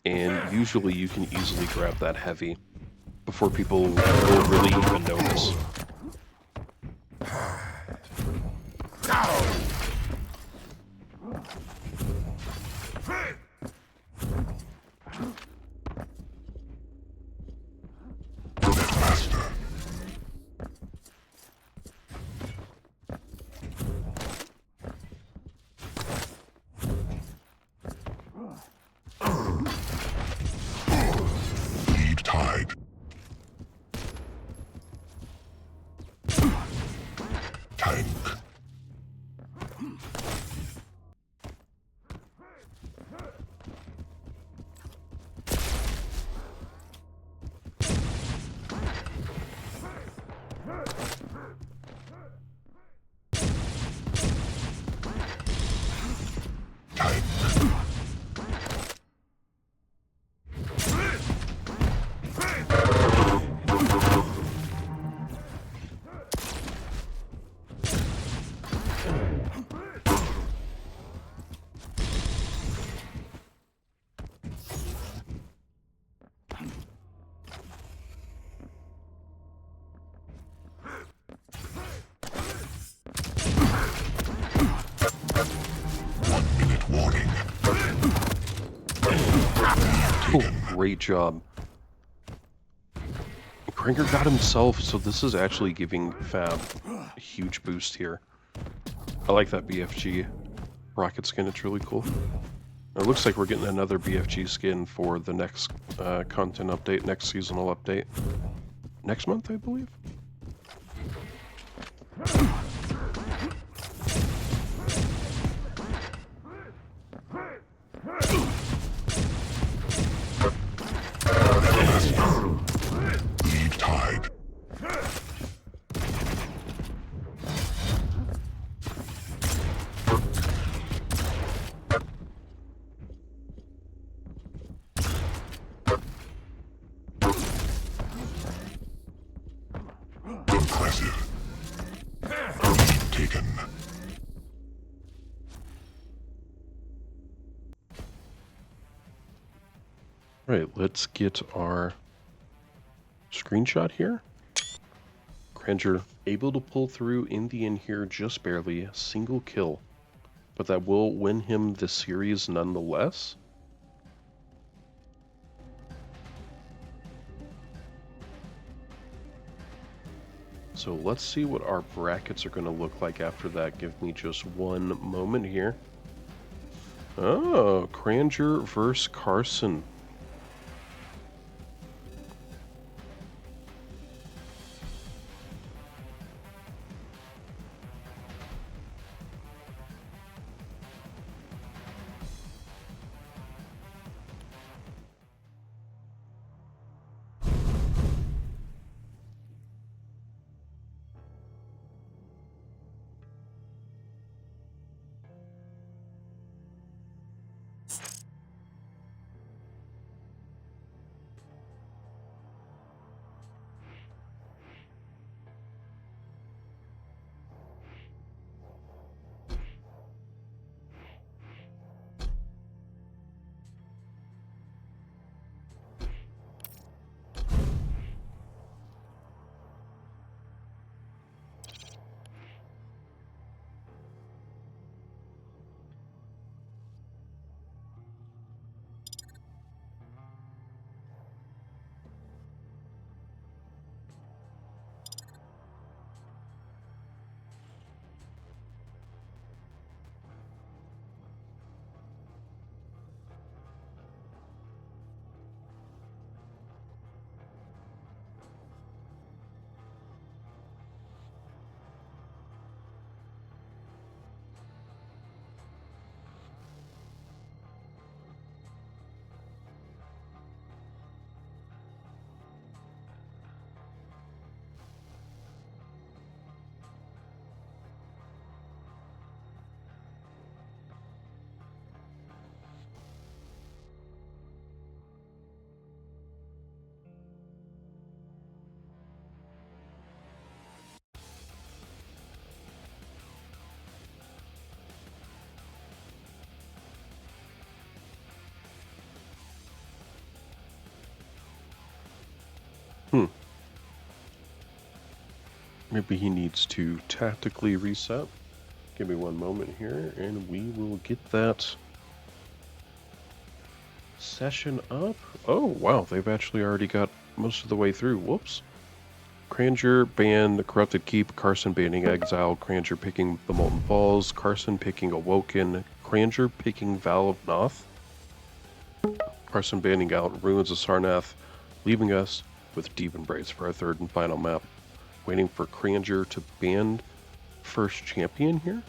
And usually you can easily grab that heavy before people will really even notice. Master. Lead tied. Tank. Tank. great job. Quaker got himself, so this is actually giving Fab a huge boost here. I like that BFG rocket skin, it's really cool. It looks like we're getting another BFG skin for the next content update, next seasonal update. Next month, I believe? Lead tied. Impressive. Lead taken. Right, let's get our screenshot here. Granger able to pull through in the end here just barely, single kill. But that will win him the series nonetheless. So let's see what our brackets are going to look like after that. Give me just one moment here. Oh, Granger versus Carson. Maybe he needs to tactically reset. Give me one moment here, and we will get that session up. Oh, wow, they've actually already got most of the way through. Whoops. Granger banned the Corrupted Keep, Carson banning Exile, Granger picking the Molten Falls, Carson picking Awoken, Granger picking Val of Noth, Carson banning out Ruins of Sarnath, leaving us with Deep Embrace for our third and final map. Waiting for Granger to ban first champion here.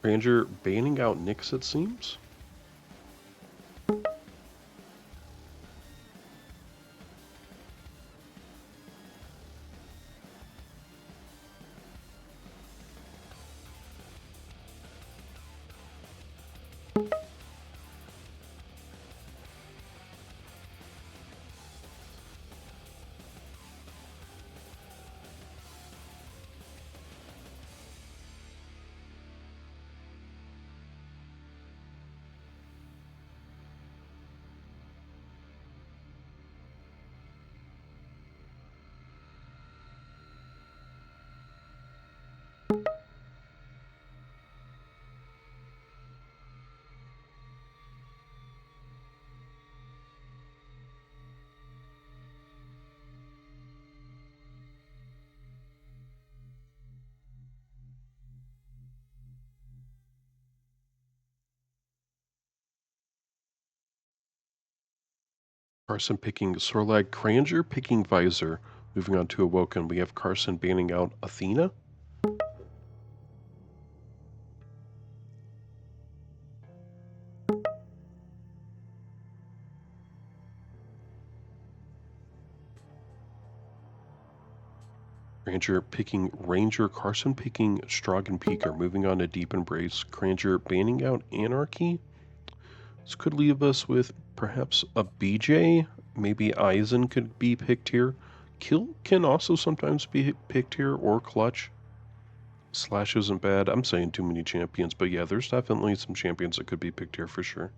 Granger banning out Nyx, it seems. Carson picking Sorlag, Cranger picking Visor. Moving on to Awoken, we have Carson banning out Athena. Cranger picking Ranger, Carson picking Strog and Peaker. Moving on to Deep Embrace, Cranger banning out Anarchy. This could leave us with perhaps a BJ. Maybe Eisen could be picked here. Kill can also sometimes be picked here, or Clutch. Slash isn't bad. I'm saying too many champions, but yeah, there's definitely some champions that could be picked here for sure.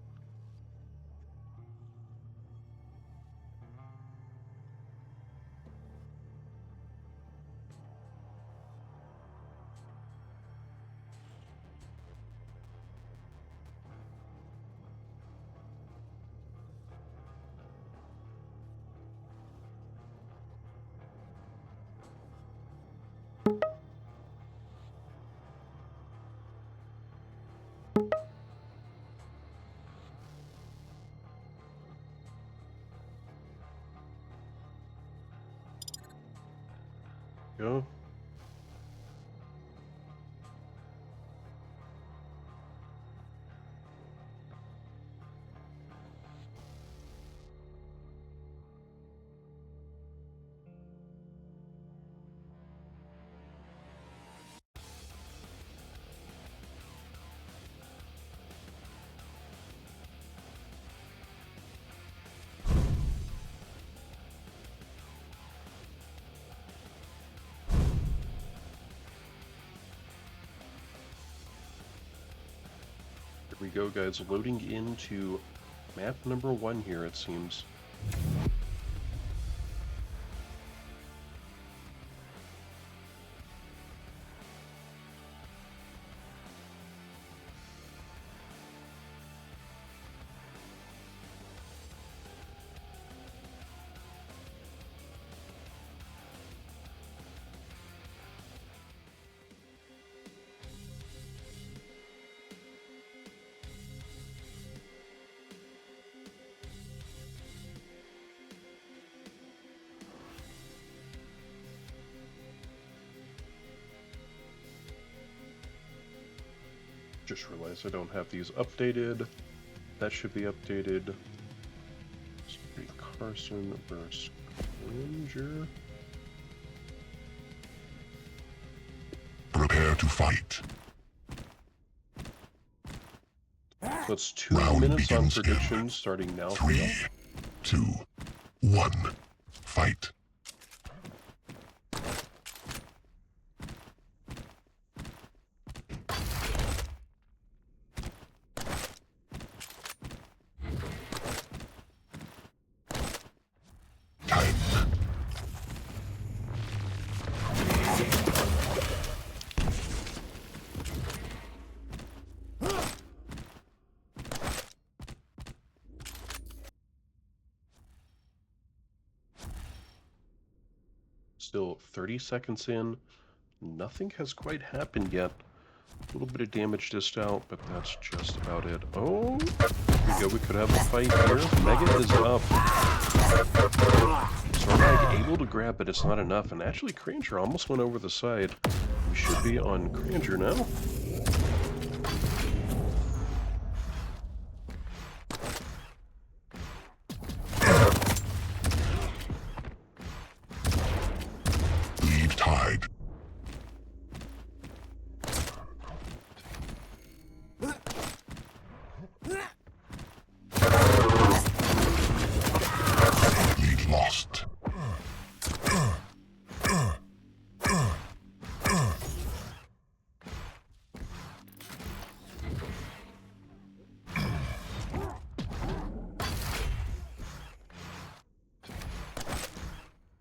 Go. Here we go, guys. Loading into map number 1 here, it seems. Just realized I don't have these updated. That should be updated. This will be Carson versus Ranger. Prepare to fight. So it's 2 Round minutes on begins in predictions starting now. 3, 2, 1. Fight. Time. Still 30 seconds in. Nothing has quite happened yet. A little bit of damage dished out, but that's just about it. Oh, here we go. We could have a fight here. Mega is up. Sorag able to grab, but it's not enough. And actually, Cranger almost went over the side. We should be on Cranger now. Lead tied. Lead lost.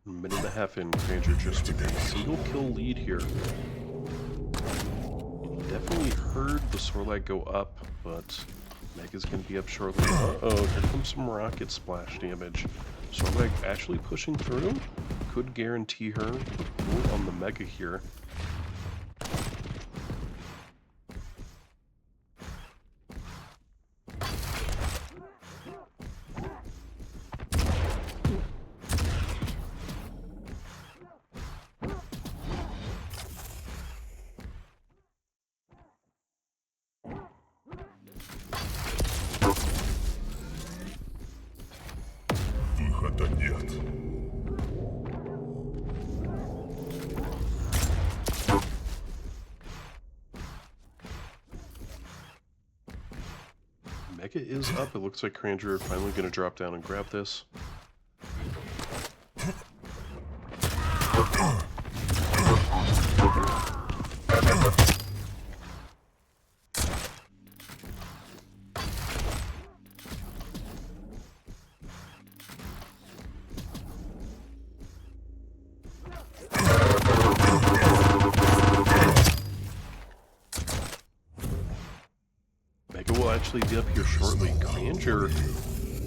Minute and a half in, Cranger just with a single kill lead here. Definitely heard the Sorlag go up, but Mega's gonna be up shortly. Uh-oh, here comes some rocket splash damage. Sorlag actually pushing through. Could guarantee her the pull on the Mega here. Mega is up. It looks like Cranger finally going to drop down and grab this. Mega will actually be up here shortly. Cranger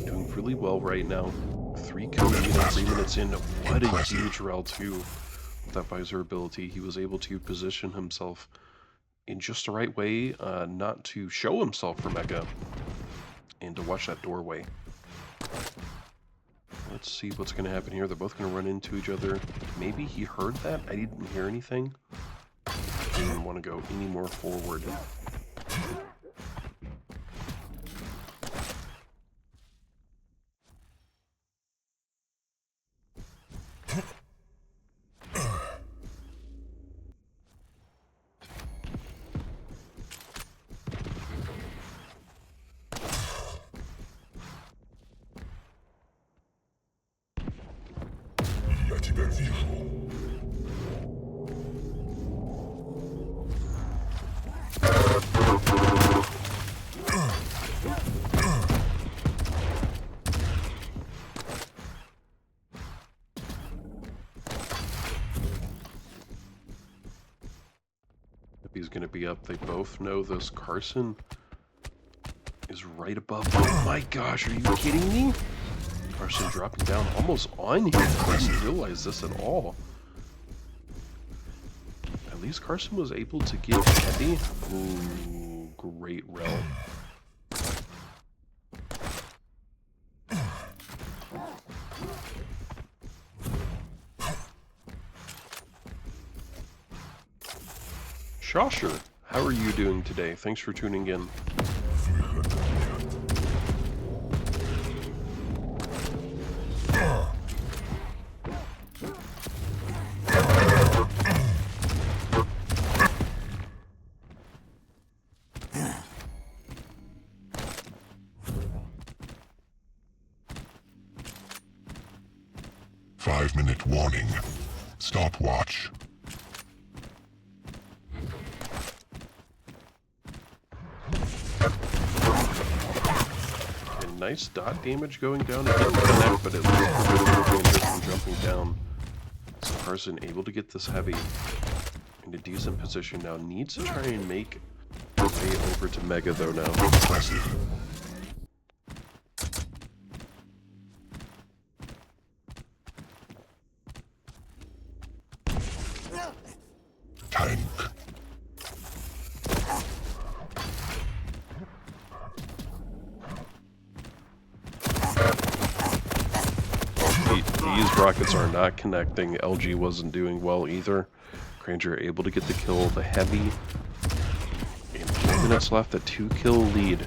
doing really well right now. 3 kills in 3 minutes in. What a huge rel too. With that visor ability, he was able to position himself in just the right way, not to show himself for Mega, and to watch that doorway. Let's see what's going to happen here. They're both going to run into each other. Maybe he heard that? I didn't hear anything. I didn't even want to go any more forward. Я тебя вижу. If he's going to be up, they both know this. Carson is right above. Oh my gosh, are you kidding me? Carson dropping down almost on him. I didn't realize this at all. At least Carson was able to get heavy. Ooh, great rel. Shosher, how are you doing today? Thanks for tuning in. Five-minute warning. Stopwatch. And nice dot damage going down. It didn't connect, but it was good damage from jumping down. So Carson able to get this heavy in a decent position now. Needs to try and make the way over to Mega though now. Impressive. Tank. These rockets are not connecting. LG wasn't doing well either. Cranger able to get the kill, the heavy. And 4 minutes left, a 2-kill lead.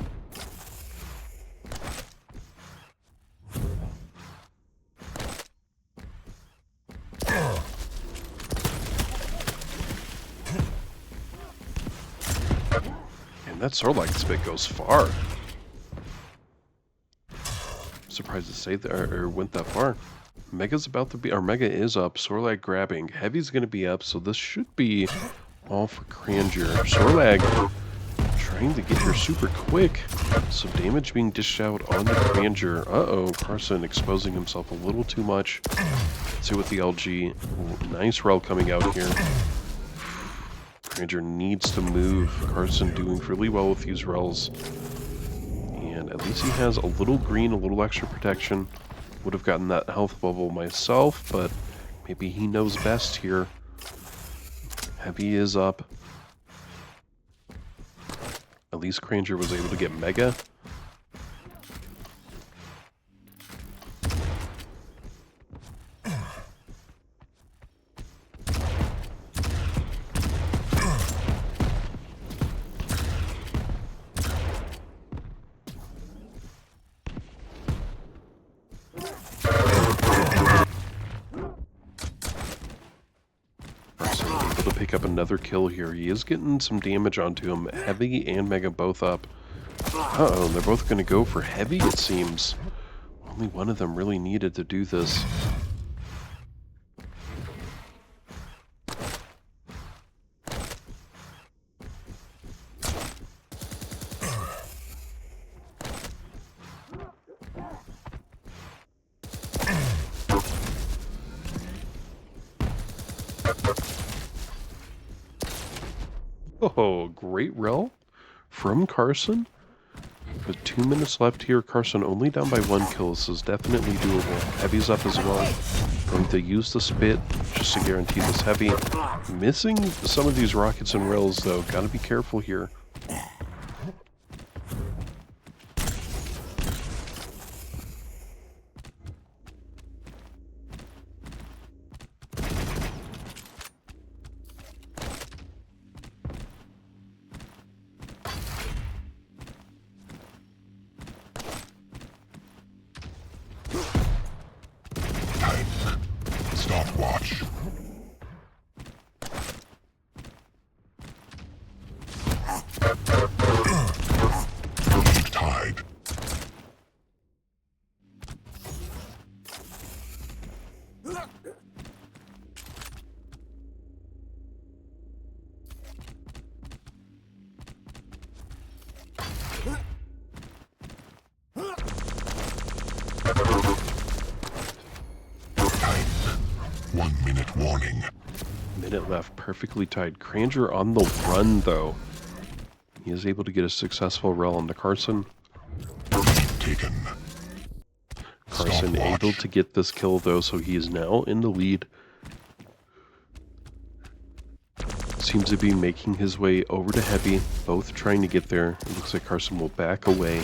And that Sorlag spit goes far. Surprised to say that, or went that far. Mega's about to be, or Mega is up. Sorlag grabbing. Heavy's going to be up, so this should be all for Cranger. Sorlag trying to get here super quick. Some damage being dished out on the Cranger. Uh-oh, Carson exposing himself a little too much. Let's see with the LG. Ooh, nice rel coming out here. Cranger needs to move. Carson doing really well with these rels. And at least he has a little green, a little extra protection. Would have gotten that health bubble myself, but maybe he knows best here. Heavy is up. At least Cranger was able to get Mega. Pick up another kill here. He is getting some damage onto him. Heavy and Mega both up. Uh-oh, they're both going to go for heavy, it seems. Only one of them really needed to do this. Oh, great rel from Carson. With 2 minutes left here, Carson only down by 1 kill. This is definitely doable. Heavy's up as well. Going to use the spit just to guarantee this heavy. Missing some of these rockets and rails though. Gotta be careful here. Stopwatch. Tied. Tied. 1 minute warning. Minute left, perfectly tied. Cranger on the run though. He is able to get a successful rel onto Carson. Taken. Carson Stopwatch. able to get this kill though, so he is now in the lead. Seems to be making his way over to heavy, both trying to get there. It looks like Carson will back away.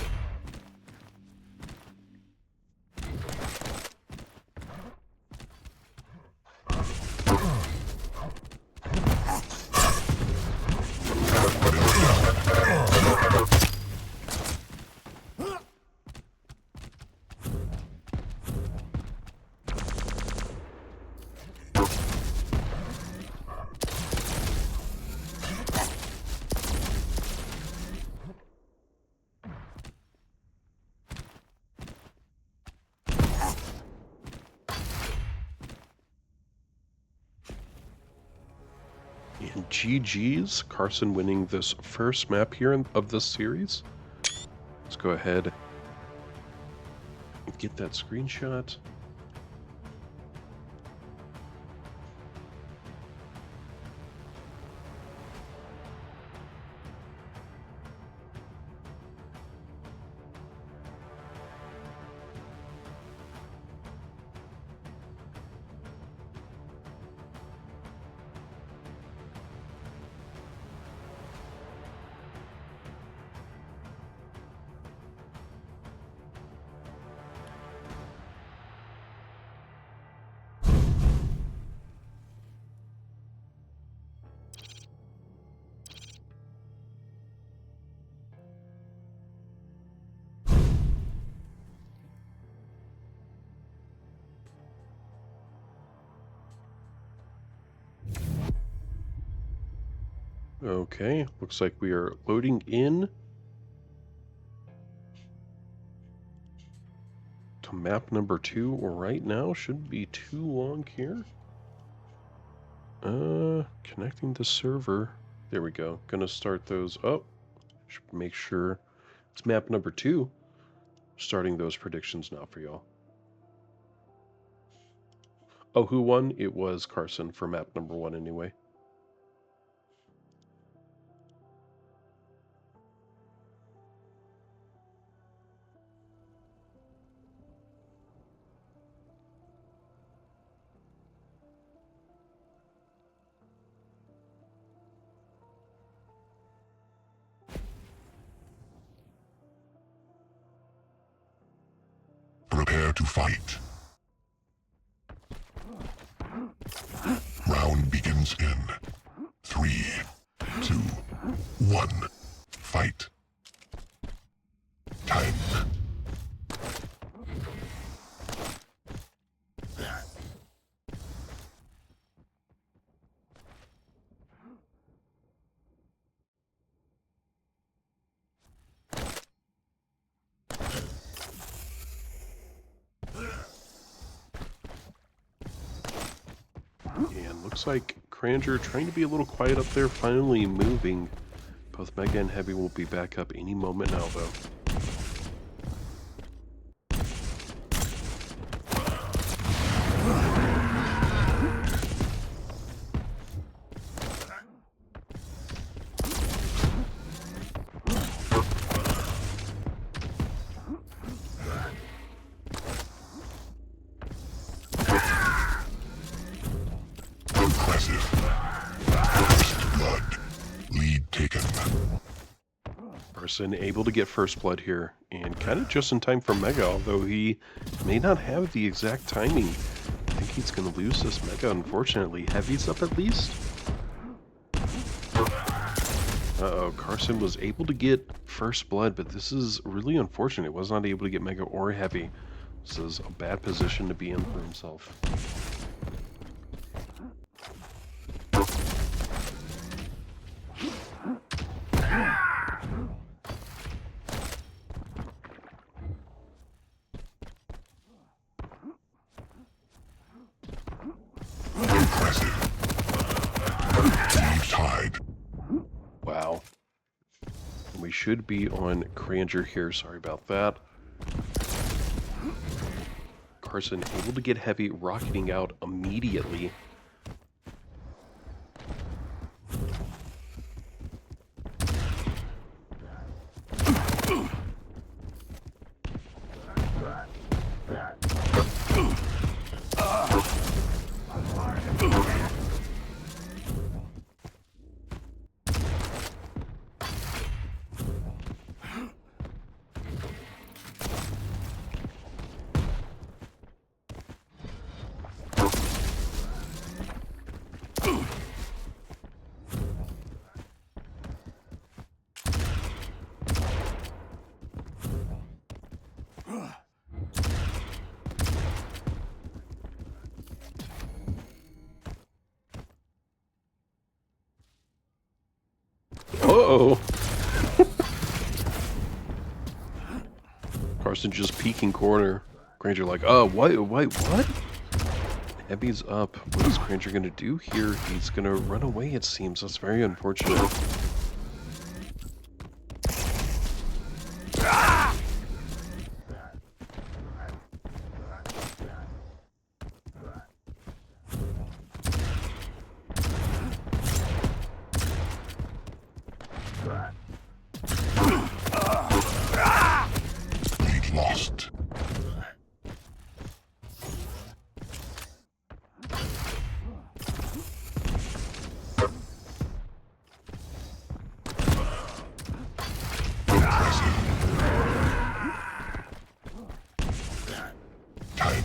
And GG's, Carson winning this first map here of this series. Let's go ahead and get that screenshot. Okay, looks like we are loading in to map number 2 right now. Shouldn't be too long here. Connecting the server. There we go. Gonna start those up. Should make sure it's map number 2. Starting those predictions now for y'all. Oh, who won? It was Carson for map number 1 anyway. Prepare to fight. Round begins in 3, 2, 1. Fight. Time. And looks like Cranger trying to be a little quiet up there, finally moving. Both Mega and Heavy will be back up any moment now, though. Impressive. First blood. Lead taken. Carson able to get first blood here, and kind of just in time for Mega, although he may not have the exact timing. I think he's going to lose this Mega, unfortunately. Heavy's up at least. Uh-oh, Carson was able to get first blood, but this is really unfortunate. Was not able to get Mega or Heavy. This is a bad position to be in for himself. Impressive. Lead tied. Wow. We should be on Cranger here. Sorry about that. Carson able to get Heavy, rocketing out immediately. Uh-oh. Carson just peeking corner. Cranger like, oh, what? Heavy's up. What is Cranger going to do here? He's going to run away, it seems. That's very unfortunate. Lead lost. Time.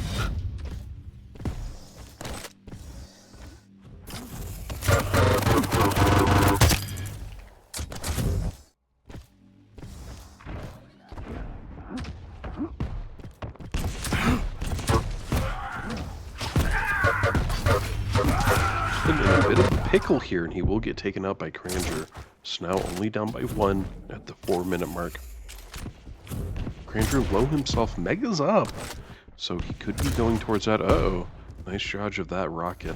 In a bit of a pickle here, and he will get taken out by Cranger. So now only down by 1 at the 4-minute mark. Cranger low himself. Mega's up. So he could be going towards that. Uh-oh. Nice dodge of that rocket.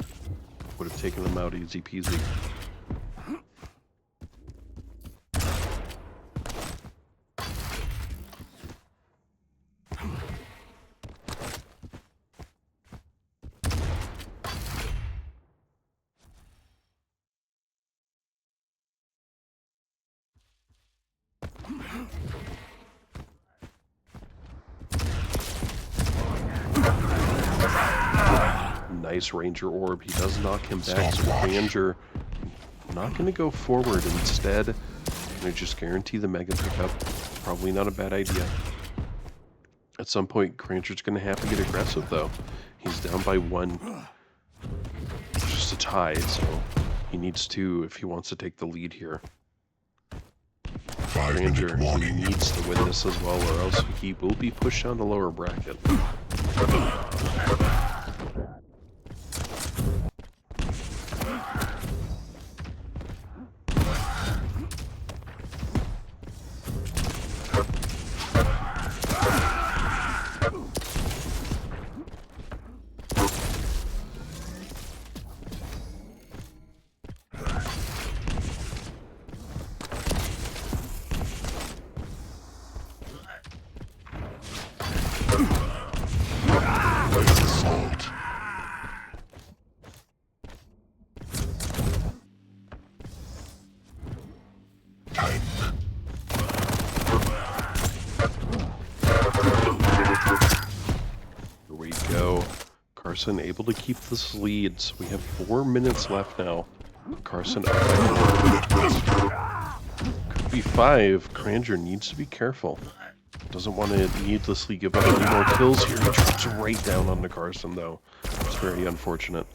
Would have taken him out easy peasy. Nice Ranger Orb. He does knock him back, so Cranger not going to go forward. Instead, going to just guarantee the Mega pickup. Probably not a bad idea. At some point, Cranger's going to have to get aggressive, though. He's down by 1. Just a tie, so he needs 2 if he wants to take the lead here. 5-minute warning. Needs to win this as well, or else he will be pushed down the lower bracket. Carson able to keep this lead. So we have 4 minutes left now. Carson up by 4. Could be 5. Cranger needs to be careful. Doesn't want to needlessly give up any more kills here. He drops right down onto Carson, though. It's very unfortunate.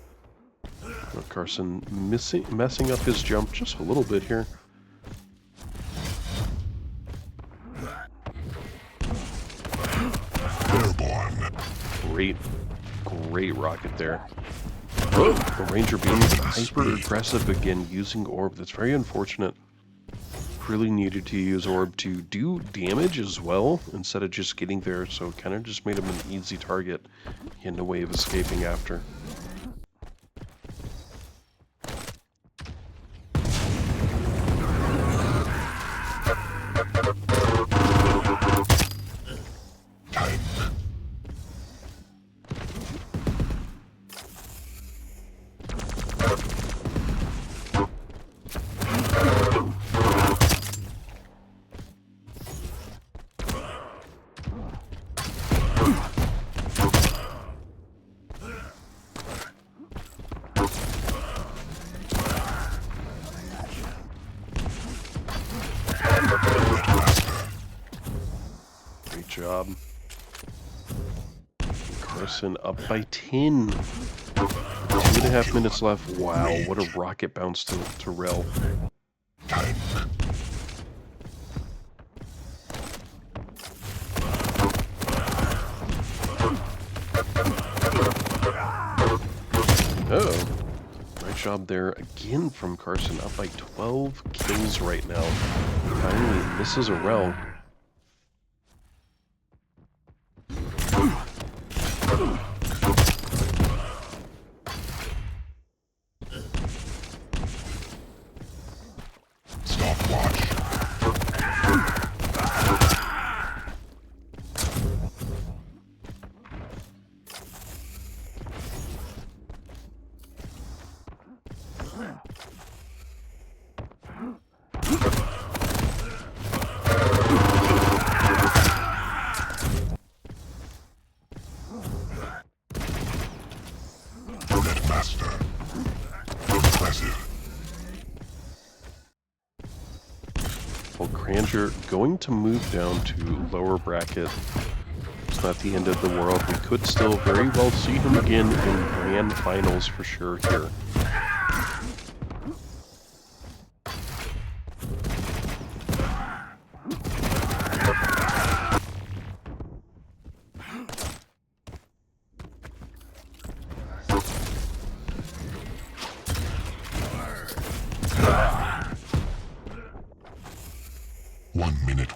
Carson messing up his jump just a little bit here. Great rocket there. Oh, the Ranger being hyper aggressive again, using orb. That's very unfortunate. Really needed to use orb to do damage as well instead of just getting there, so it kind of just made him an easy target. He had no way of escaping after. Job. Carson up by 10. 2.5 minutes left. Wow, what a rocket bounce to Rel. Oh, nice job there again from Carson, up by 12 kills right now. Finally misses a Rel. Cranger going to move down to lower bracket. It's not the end of the world. We could still very well see him again in grand finals for sure here.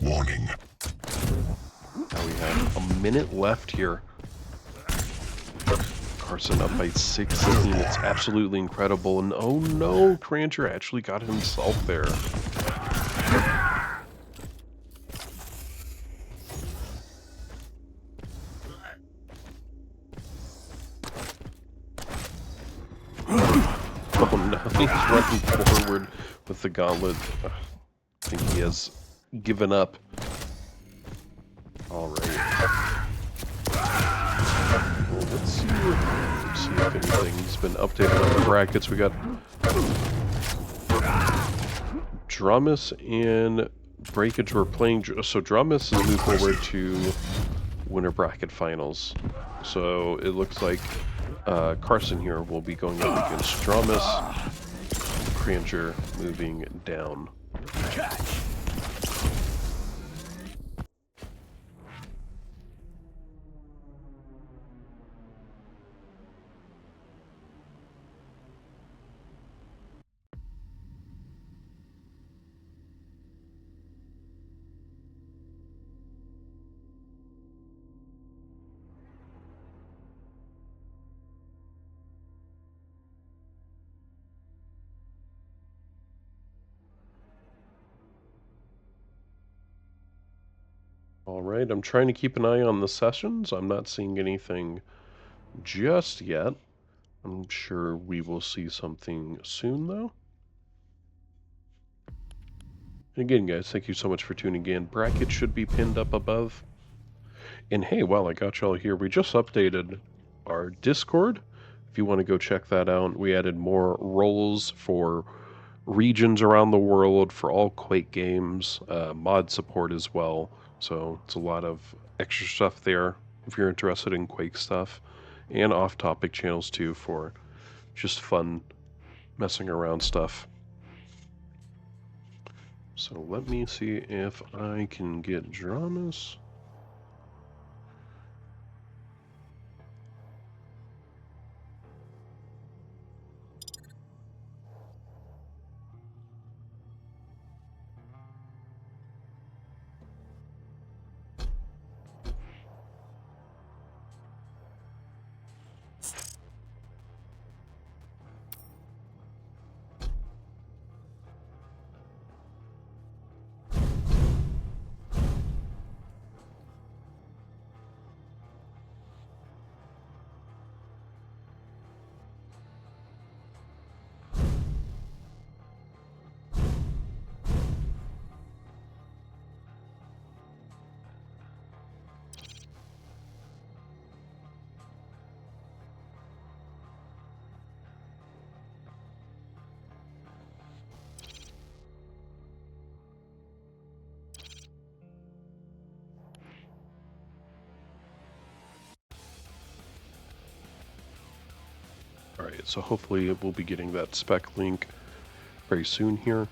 Warning. Now we have a minute left here. Carson up by 16. It's absolutely incredible. And oh no, Cranger actually got himself there. Oh no, he's running forward with the gauntlet. I think he has given up. All right. Well, let's see if anything's been updated on the brackets. We got Dramus and Breakage were playing. So Dramus has moved forward to winter bracket finals. So it looks like Carson here will be going up against Dramus. Cranger moving down. Alright, I'm trying to keep an eye on the sessions. I'm not seeing anything just yet. I'm sure we will see something soon, though. Again, guys, thank you so much for tuning in. Bracket should be pinned up above. And hey, while I got y'all here, we just updated our Discord. If you want to go check that out, we added more roles for regions around the world for all Quake games, mod support as well. So it's a lot of extra stuff there if you're interested in Quake stuff, and off-topic channels too for just fun messing around stuff. So let me see if I can get dramas. Alright, so hopefully we'll be getting that spec link very soon here.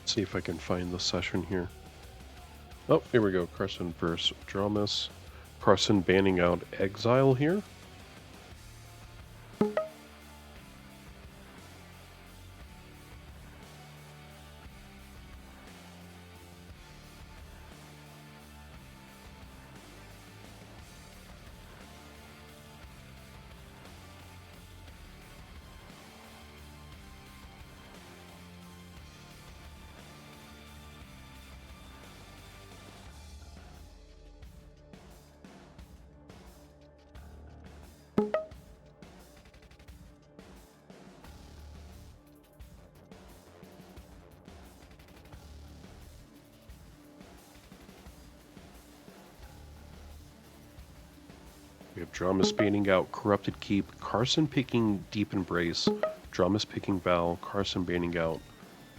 See if I can find the session here. Oh, here we go. Carson versus Dramas. Carson banning out Exile here. We have Dramas banning out Corrupted Keep, Carson picking Deep Embrace, Dramas picking Val, Carson banning out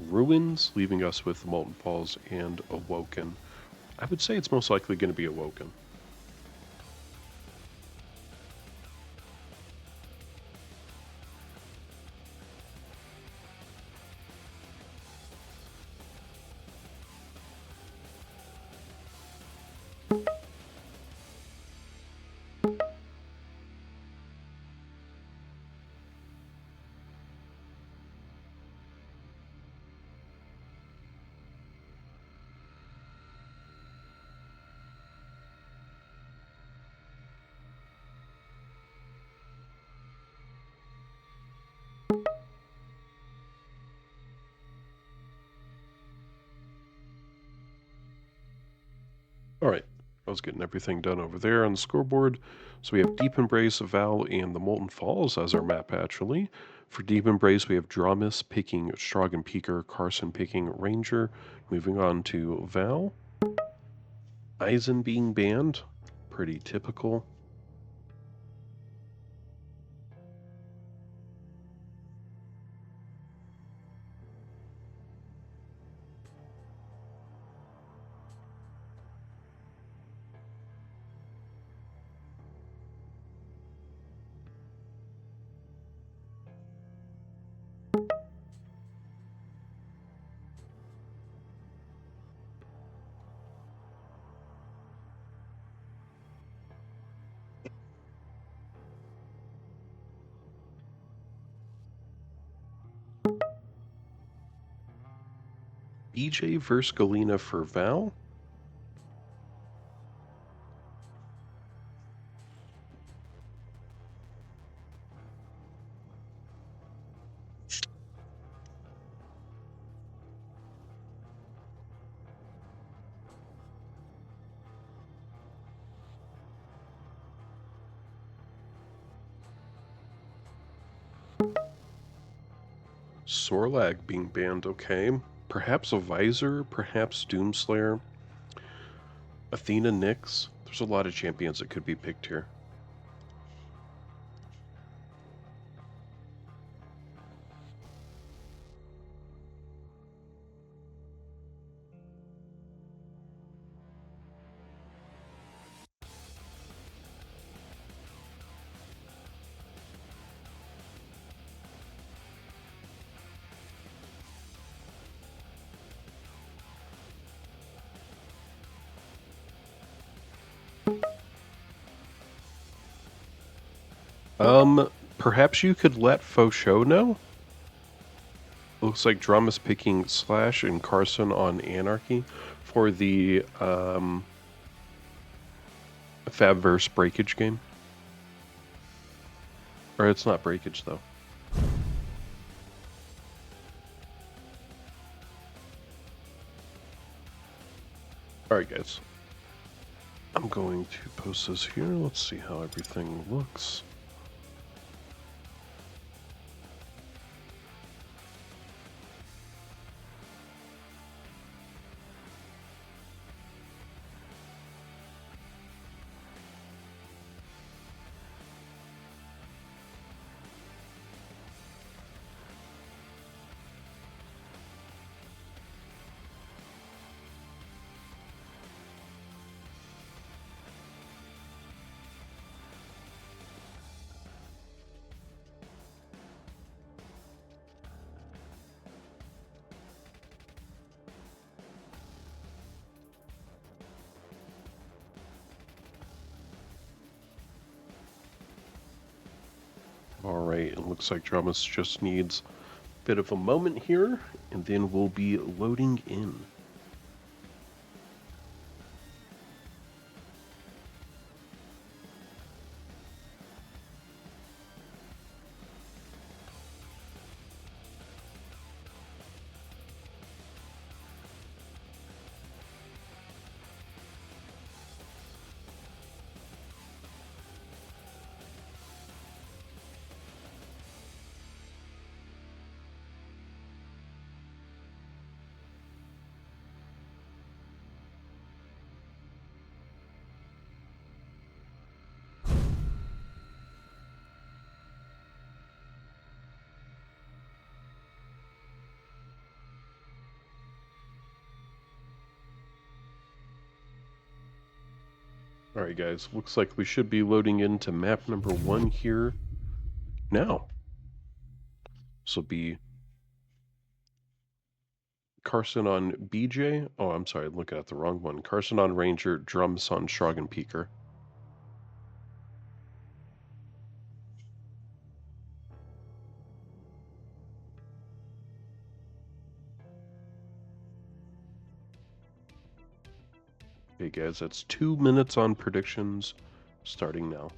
Ruins, leaving us with Molten Falls and Awoken. I would say it's most likely going to be Awoken. Alright, I was getting everything done over there on the scoreboard. So we have Deep Embrace, Val, and the Molten Falls as our map, actually. For Deep Embrace, we have Dramas picking Stragan Peaker, Carson picking Ranger. Moving on to Val. Eisen being banned. Pretty typical. BJ versus Galena for Val. Sorlag being banned, okay. Perhaps a Visor, perhaps Doomslayer. Athena Nyx. There's a lot of champions that could be picked here. Perhaps you could let Faux know? Looks like Drum is picking Slash and Carson on Anarchy for the Fabverse Breakage game. Or it's not Breakage, though. Alright, guys. I'm going to post this here. Let's see how everything looks. Alright, it looks like Dramas just needs a bit of a moment here, and then we'll be loading in. Alright guys, looks like we should be loading into map number 1 here now. This will be Carson on BJ. Oh, I'm sorry, I'm looking at the wrong one. Carson on Ranger, Drums on Shrog and Peaker. Okay guys, that's 2 minutes on predictions, starting now.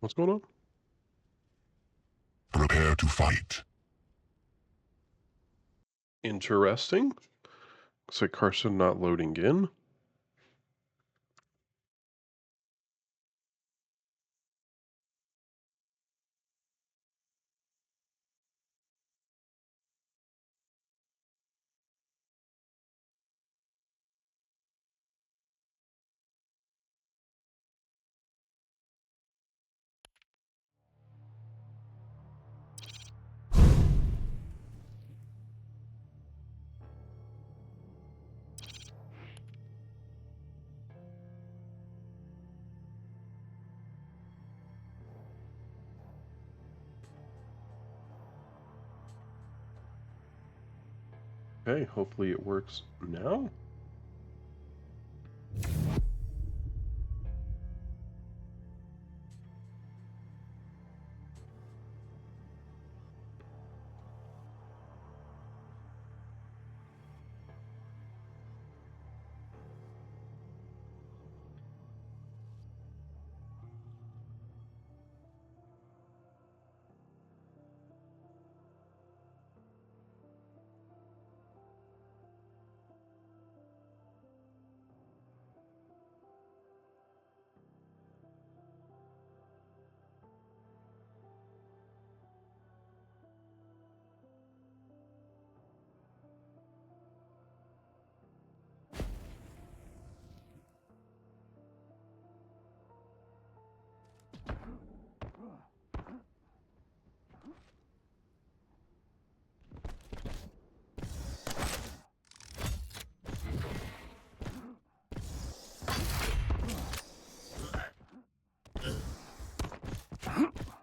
What's going on? Prepare to fight. Interesting. Looks like Carson not loading in. Okay, hopefully it works now.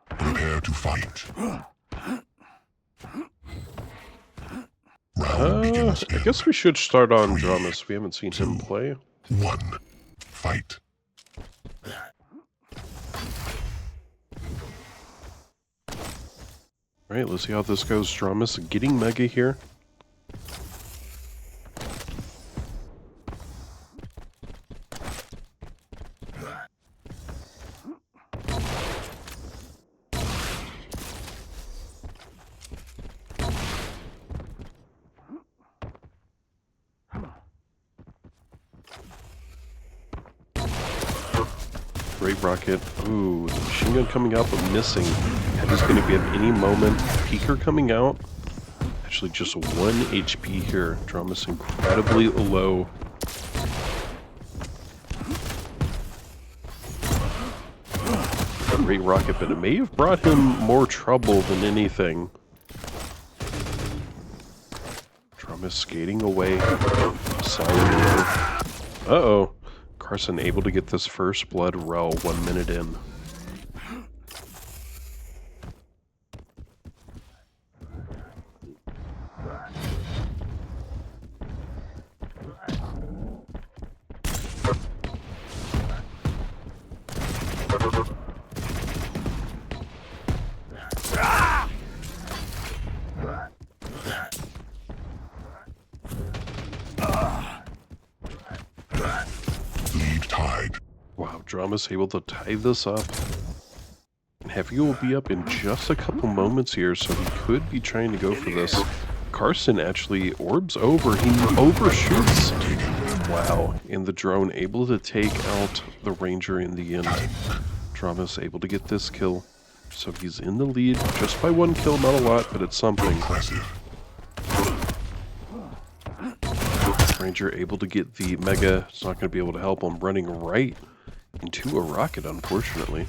Prepare to fight. Round begins I in guess we should start on 3, Dramas. We haven't seen him 2, play. 1. Fight. Alright, let's see how this goes. Dramas getting Mega here. Great rocket. Ooh, the machine gun coming out, but missing. Heavy's going to be at any moment. Peeker coming out. Actually, just 1 HP here. Drama's incredibly low. Great rocket, but it may have brought him more trouble than anything. Drama's skating away. Uh-oh. Carson able to get this first blood rel 1 minute in. Lead tied. Wow, Drama's able to tie this up. And Heavy will be up in just a couple moments here, so he could be trying to go for this. Carson actually orbs over. He overshoots. Wow, and the drone able to take out the Ranger in the end. Drama's able to get this kill. So he's in the lead just by 1 kill, not a lot, but it's something. Impressive. Ranger able to get the Mega. It's not going to be able to help him, running right into a rocket, unfortunately.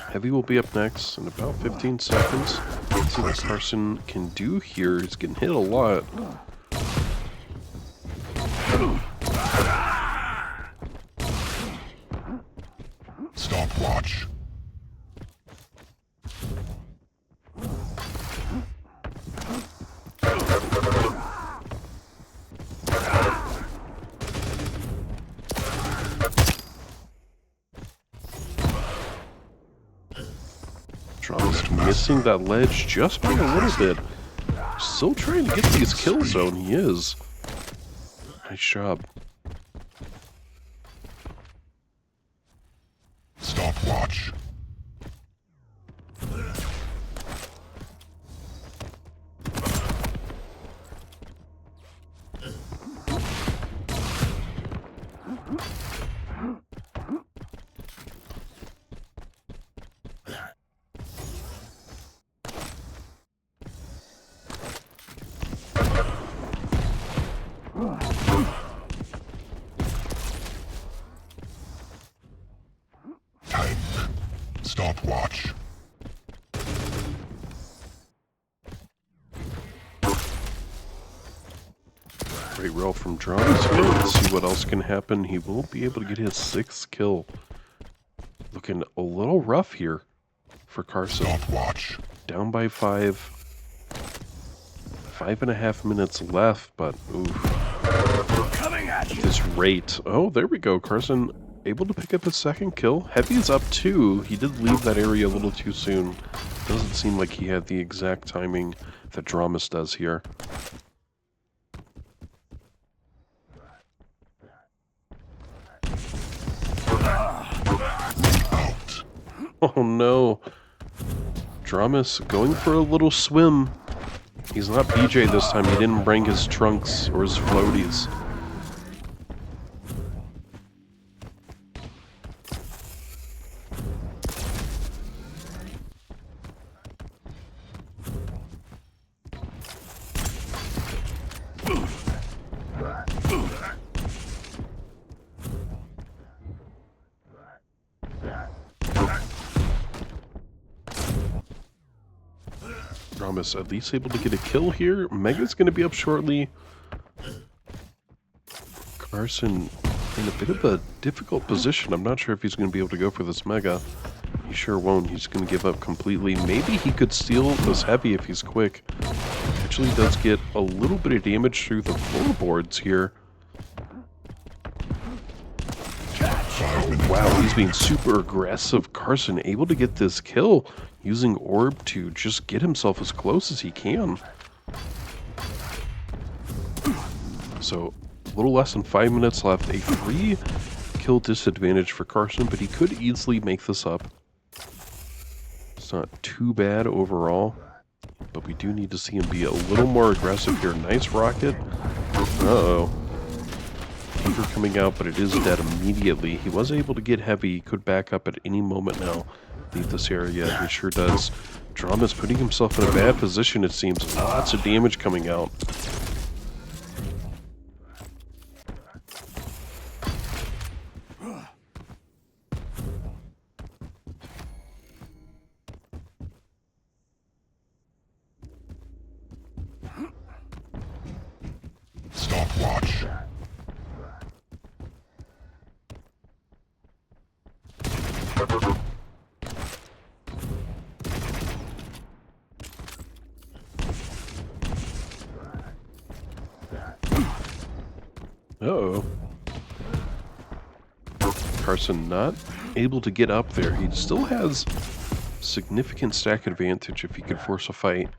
Heavy will be up next in about 15 seconds. Let's see what Carson can do here. He's getting hit a lot. Stopwatch. Drama's missing that ledge just by a little bit. Still trying to get these kills though, and he is. Nice job. Stopwatch. Time. Stopwatch. Great roll from Dramas here. Let's see what else can happen. He will be able to get his 6th kill. Looking a little rough here for Carson. Stopwatch. Down by 5. 5.5 minutes left, but oof. Coming at you. This rate. Oh, there we go. Carson able to pick up his second kill. Heavy's up 2. He did leave that area a little too soon. Doesn't seem like he had the exact timing that Dramas does here. Oh no. Dramas going for a little swim. He's not BJ this time. He didn't bring his trunks or his floaties. Dramas at least able to get a kill here. Mega's going to be up shortly. Carson in a bit of a difficult position. I'm not sure if he's going to be able to go for this Mega. He sure won't. He's going to give up completely. Maybe he could steal this Heavy if he's quick. Actually does get a little bit of damage through the floorboards here. Oh, wow, he's being super aggressive. Carson able to get this kill using Orb to just get himself as close as he can. So, a little less than 5 minutes left. A 3 kill disadvantage for Carson, but he could easily make this up. It's not too bad overall, but we do need to see him be a little more aggressive here. Nice rocket. Uh-oh. Quaker coming out, but it is dead immediately. He was able to get Heavy. He could back up at any moment now. Leave this area. He sure does. Drama's putting himself in a bad position, it seems. Lots of damage coming out. Stopwatch. Uh-oh. Carson not able to get up there. He still has significant stack advantage if he could force a fight.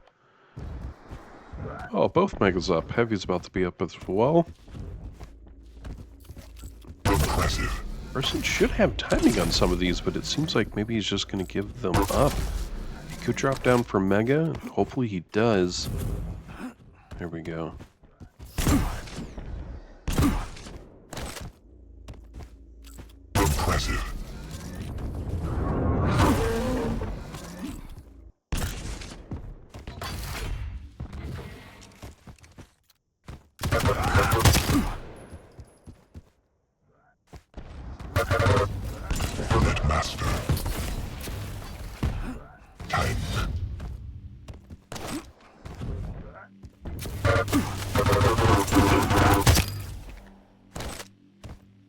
Oh, both Megas up. Heavy's about to be up as well. Impressive. Carson should have timing on some of these, but it seems like maybe he's just going to give them up. He could drop down for Mega. Hopefully he does. There we go. Impressive. Master. Tank.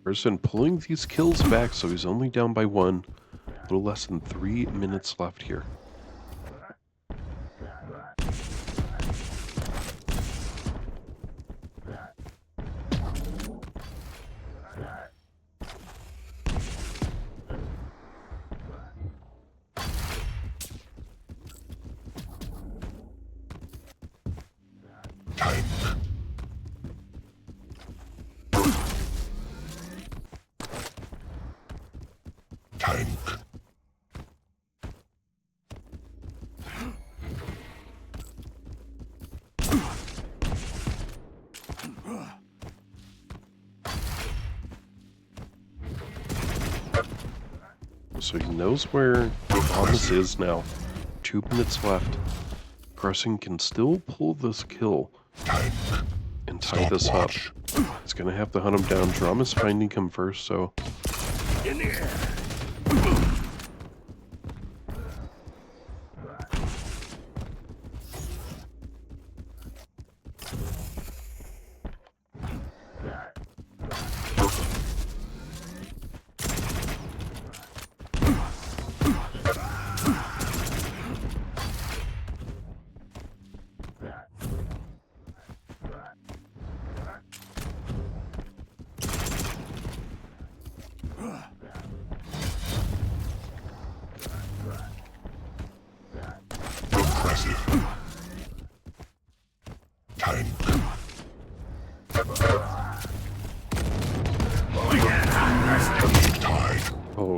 Carson pulling these kills back, so he's only down by 1. A little less than 3 minutes left here. Tank. Tank. So he knows where Thomas is now. 2 minutes left. Carson can still pull this kill Tank. and tie this up. He's gonna have to hunt him down. Drama's finding him first, so In the air.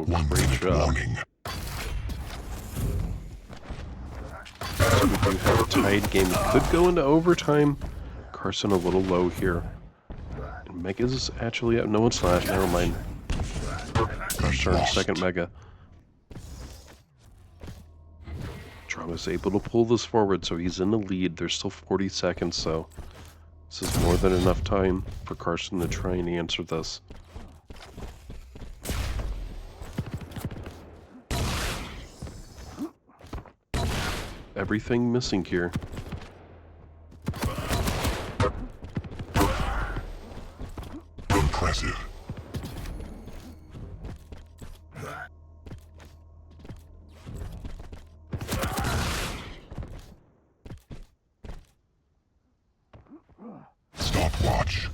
Oh, 1 great minute job. warning. So we do have a tied game. Could go into overtime. Carson a little low here. And Mega's actually up. No one slash. Never mind. Gosh darn, second Mega. Drama's able to pull this forward, so he's in the lead. There's still 40 seconds, so this is more than enough time for Carson to try and answer this. Everything missing here. Impressive. Stopwatch.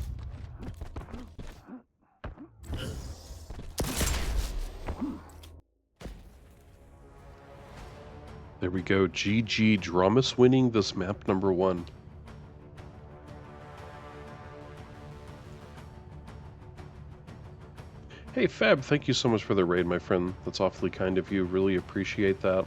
There we go. GG. Dramas winning this map number 1. Hey Fab, thank you so much for the raid, my friend. That's awfully kind of you. Really appreciate that.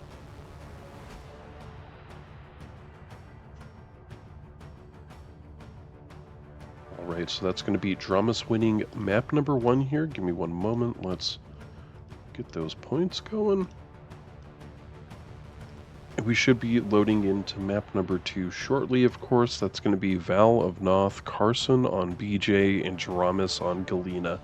Alright, so that's going to be Dramas winning map number 1 here. Give me one moment. Let's get those points going. We should be loading into map number 2 shortly, of course. That's going to be Val of Noth, Carson on BJ, and Dramas on Galena.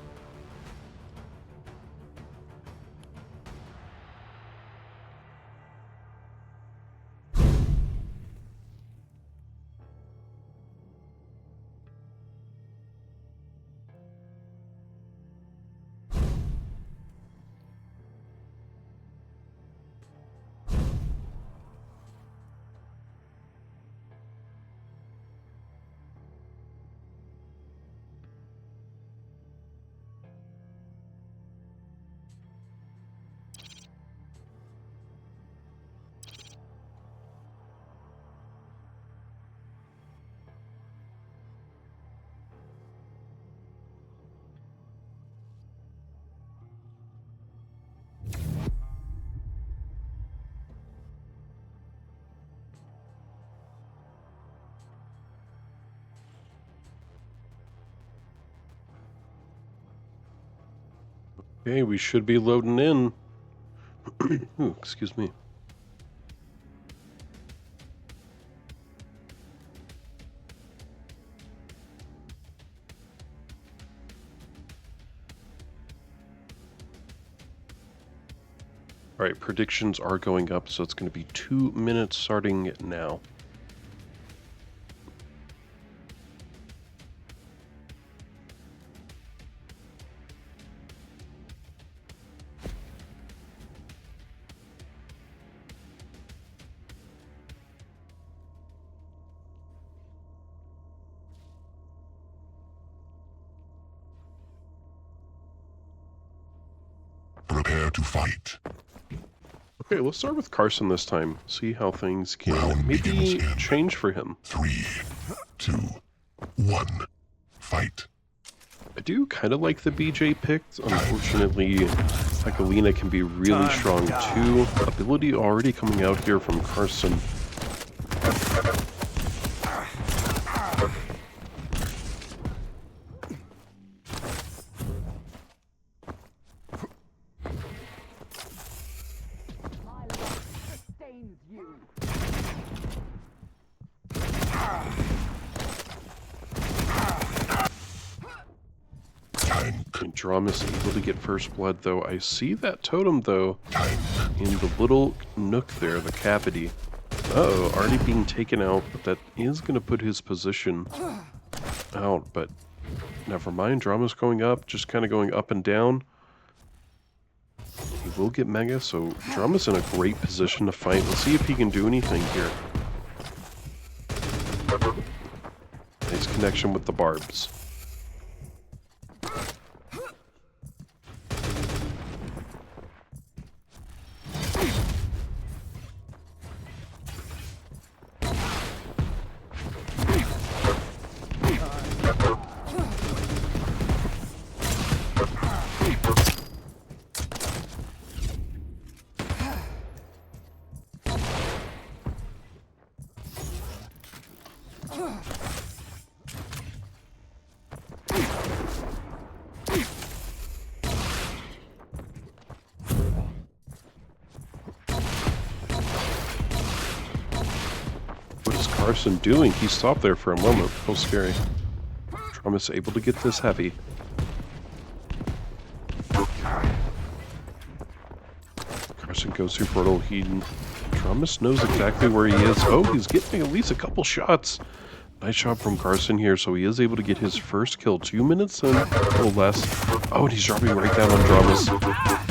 Okay, we should be loading in. Ooh, excuse me. Alright, predictions are going up, so it's going to be 2 minutes starting now. Prepare to fight. Okay, let's start with Carson this time. See how things can Round maybe begins in change for him. 3, 2, 1. Fight. I do kind of like the BJ picked. Unfortunately, Galena can be really strong too. Ability already coming out here from Carson. Dramas able to get first blood, though. I see that totem, though, in the little nook there, the cavity. Uh-oh, already being taken out, but that is going to put his position out, but never mind. Drama's going up, just kind of going up and down. He will get Mega, so Drama's in a great position to fight. Let's see if he can do anything here. Nice connection with the barbs. Carson doing? He stopped there for a moment. How scary. Dramus able to get this heavy. Carson goes through portal. Dramus knows exactly where he is. Oh, he's getting at least a couple shots. Nice shot from Carson here, so he is able to get his first kill. 2 minutes in, or less. Oh, and he's dropping right down on Dramus.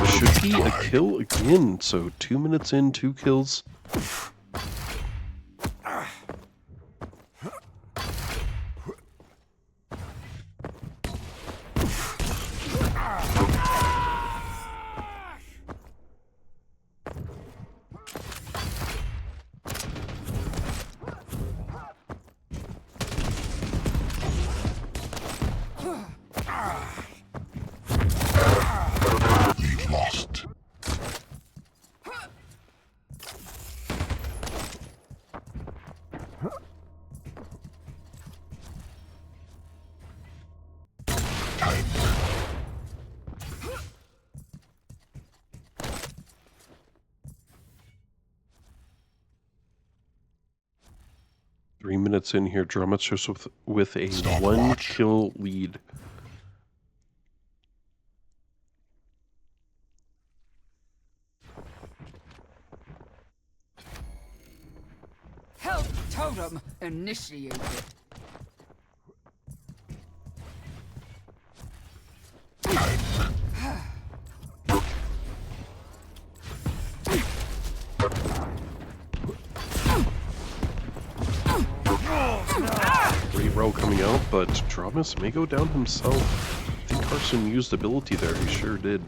Should be a kill again. So 2 minutes in, 2 kills. Lead lost. Time. 3 minutes in here, Dramus just with a Stop 1 watch. kill lead. Help totem initiated. Row coming out, but Dramus may go down himself. I think Carson used ability there. He sure did.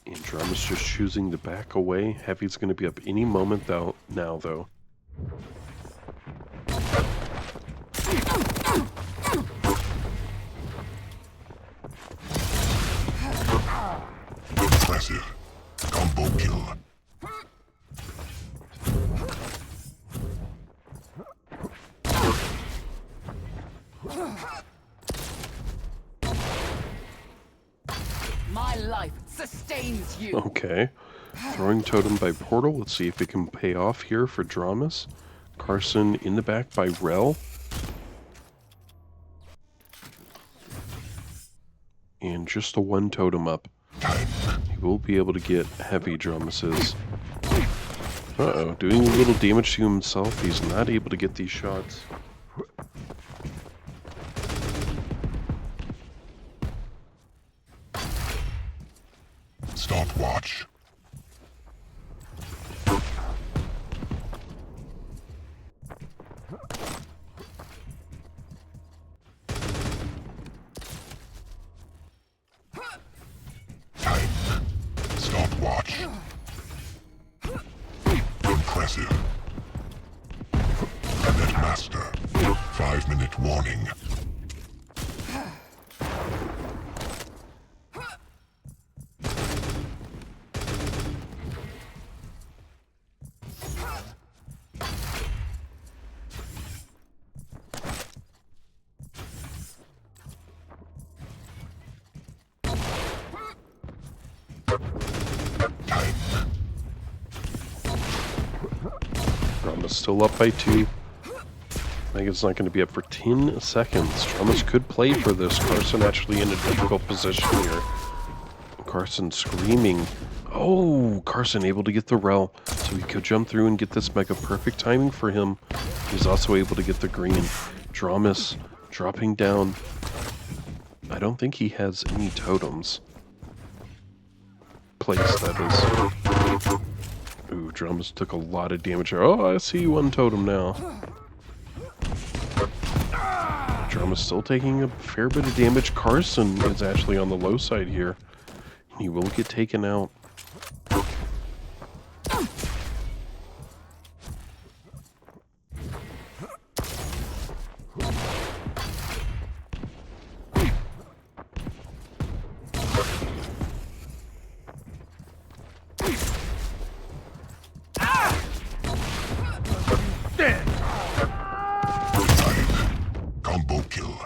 And Dramus just choosing to back away. Heavy's going to be up any moment now, though. Impressive. Combo kill. My life sustains you. Okay. Throwing totem by portal. Let's see if it can pay off here for Dramus. Carson in the back by Rel. And just the 1 totem up. He will be able to get heavy. Dramus's. Uh-oh. Doing a little damage to himself. He's not able to get these shots. Stopwatch. Time. Stopwatch. Impressive. Net master. 5-minute warning. Dramus still up by 2. I think it's not going to be up for 10 seconds. Dramus could play for this. Carson actually in a difficult position here. Carson screaming. Oh, Carson able to get the Rel. So he could jump through and get this mega. Perfect timing for him. He's also able to get the green. Dramus dropping down. I don't think he has any totems. Placed, that is. Ooh, Dramus took a lot of damage. Oh, I see 1 totem now. Dramus still taking a fair bit of damage. Carson is actually on the low side here. He will get taken out. Combo kill.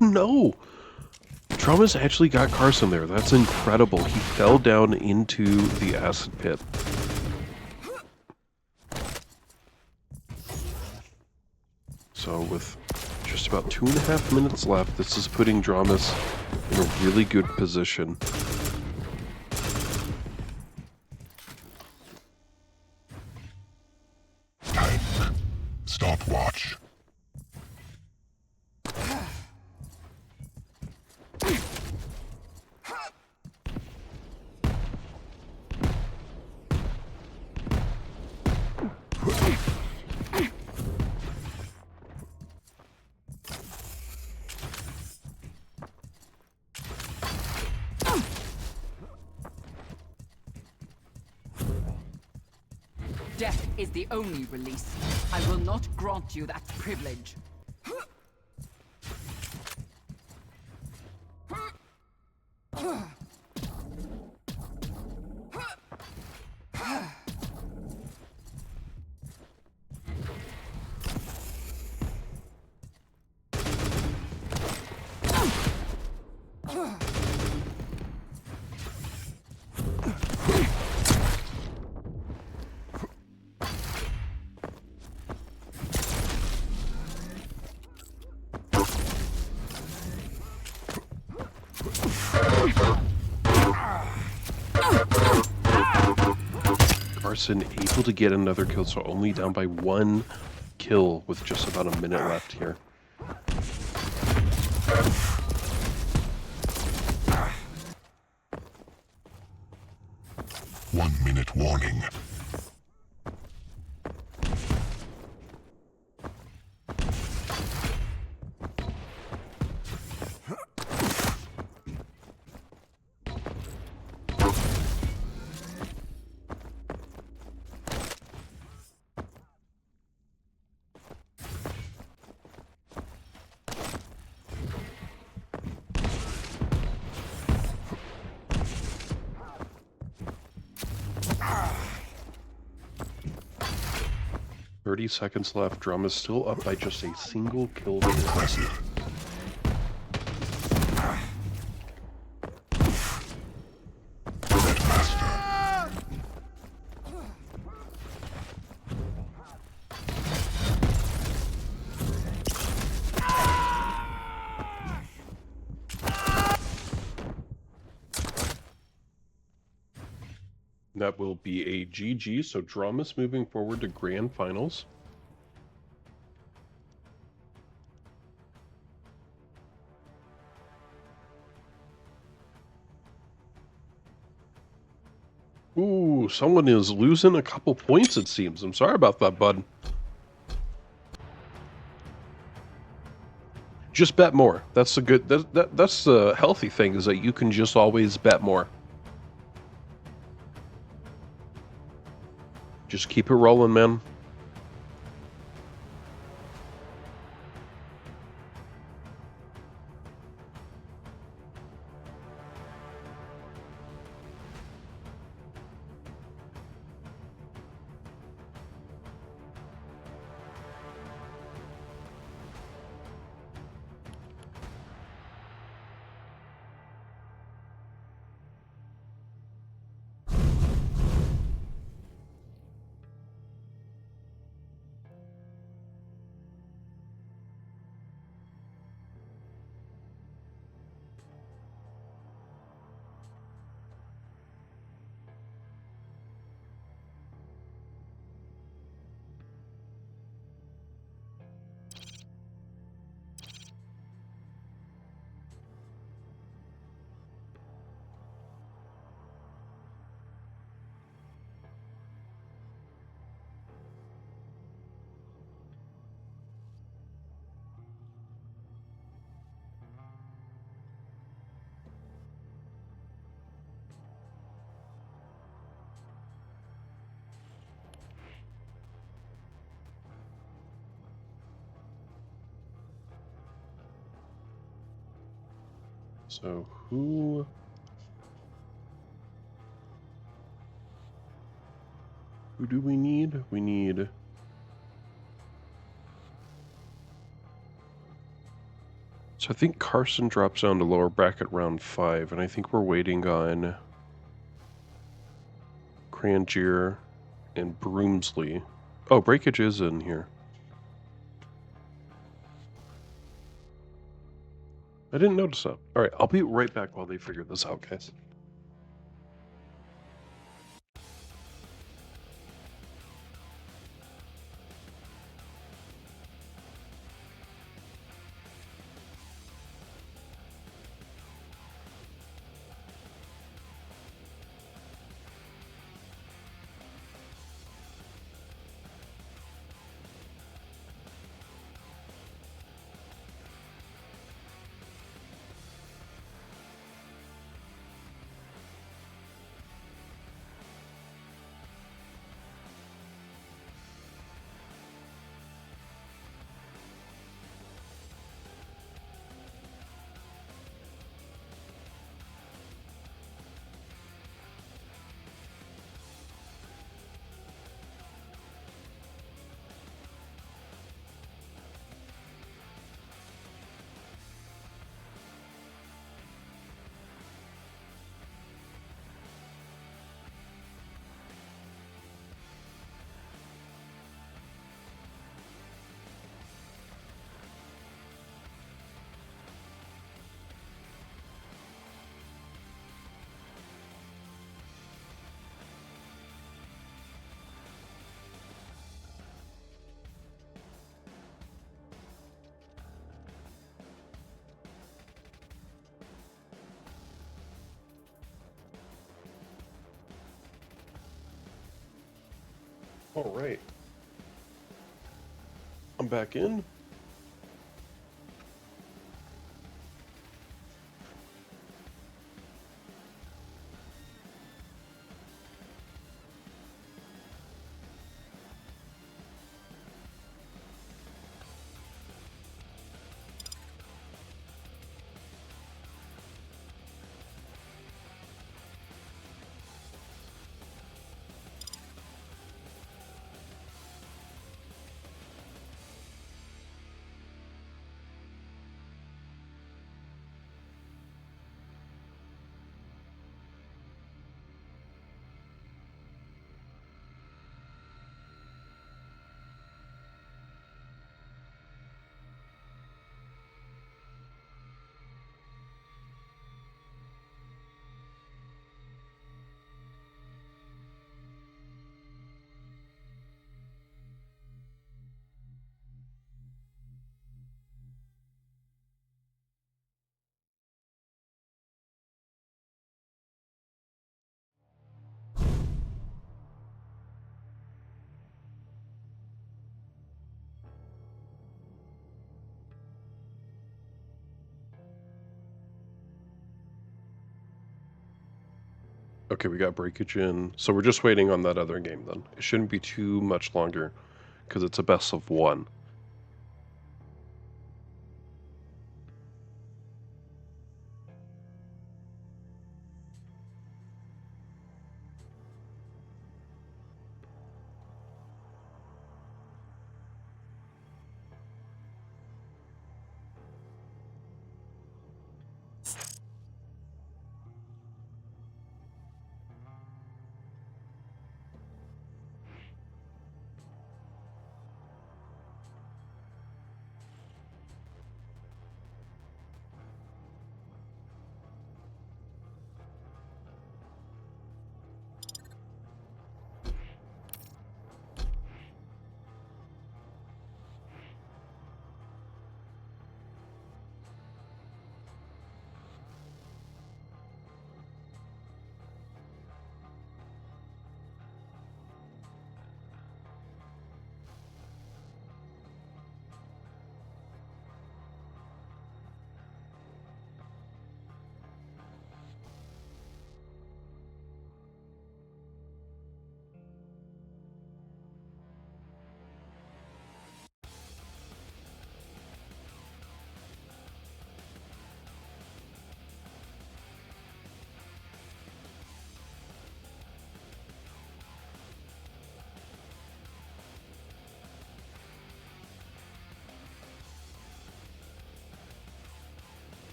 No! Traumas actually got Carson there. That's incredible. He fell down into the acid pit. So with just about 2.5 minutes left, this is putting Dramas in a really good position. Time. Stopwatch. Death is the only release. I will not grant you that privilege. Carson able to get another kill, so only down by 1 kill with just about a minute left here. One-minute warning. Seconds left. Drama's still up by just a single kill. Impressive. That will be a GG, so Drama's moving forward to Grand Finals. Ooh, someone is losing a couple points, it seems. I'm sorry about that, bud. Just bet more. That's the good. That's the healthy thing, is that you can just always bet more. Just keep it rolling, man. So who do we need? We need So I think Carson drops down to lower bracket round 5, and I think we're waiting on Crangier and Broomsley. Oh, Breakage is in here. I didn't notice that. Alright, I'll be right back while they figure this out, guys. Alright. I'm back in. Okay, we got Breakage in. So we're just waiting on that other game then. It shouldn't be too much longer because it's a best of 1.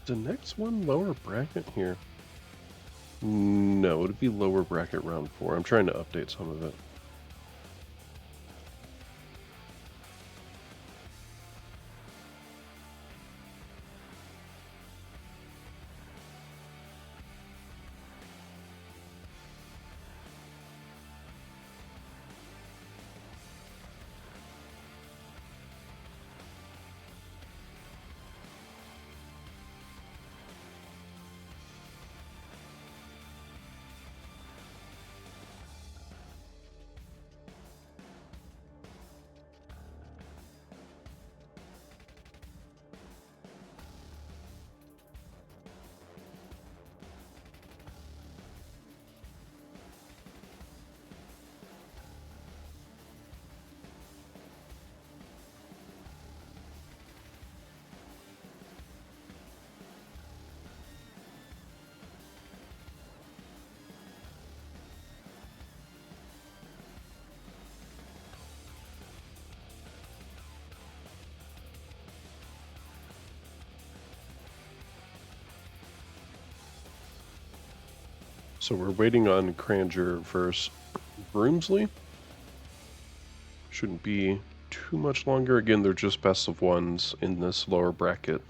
the next one lower bracket here? No, it'd be lower bracket round 4. I'm trying to update some of it. So we're waiting on Cranger versus Broomsley. Shouldn't be too much longer. Again, they're just best of ones in this lower bracket.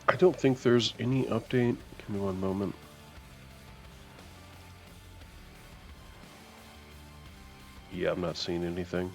I don't think there's any update. Give me one moment. Yeah, I'm not seeing anything.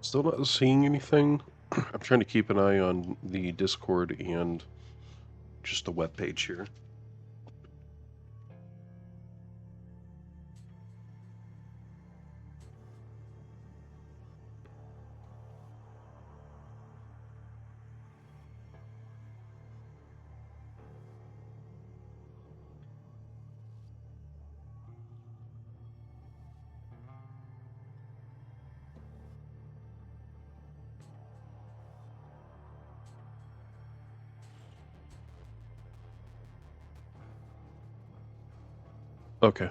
Still not seeing anything. I'm trying to keep an eye on the Discord and just the webpage here. Okay.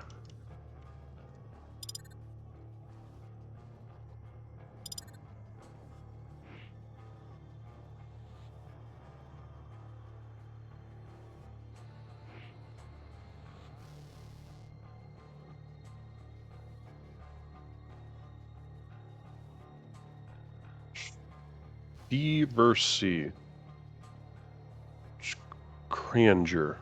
D versus C. Cranger.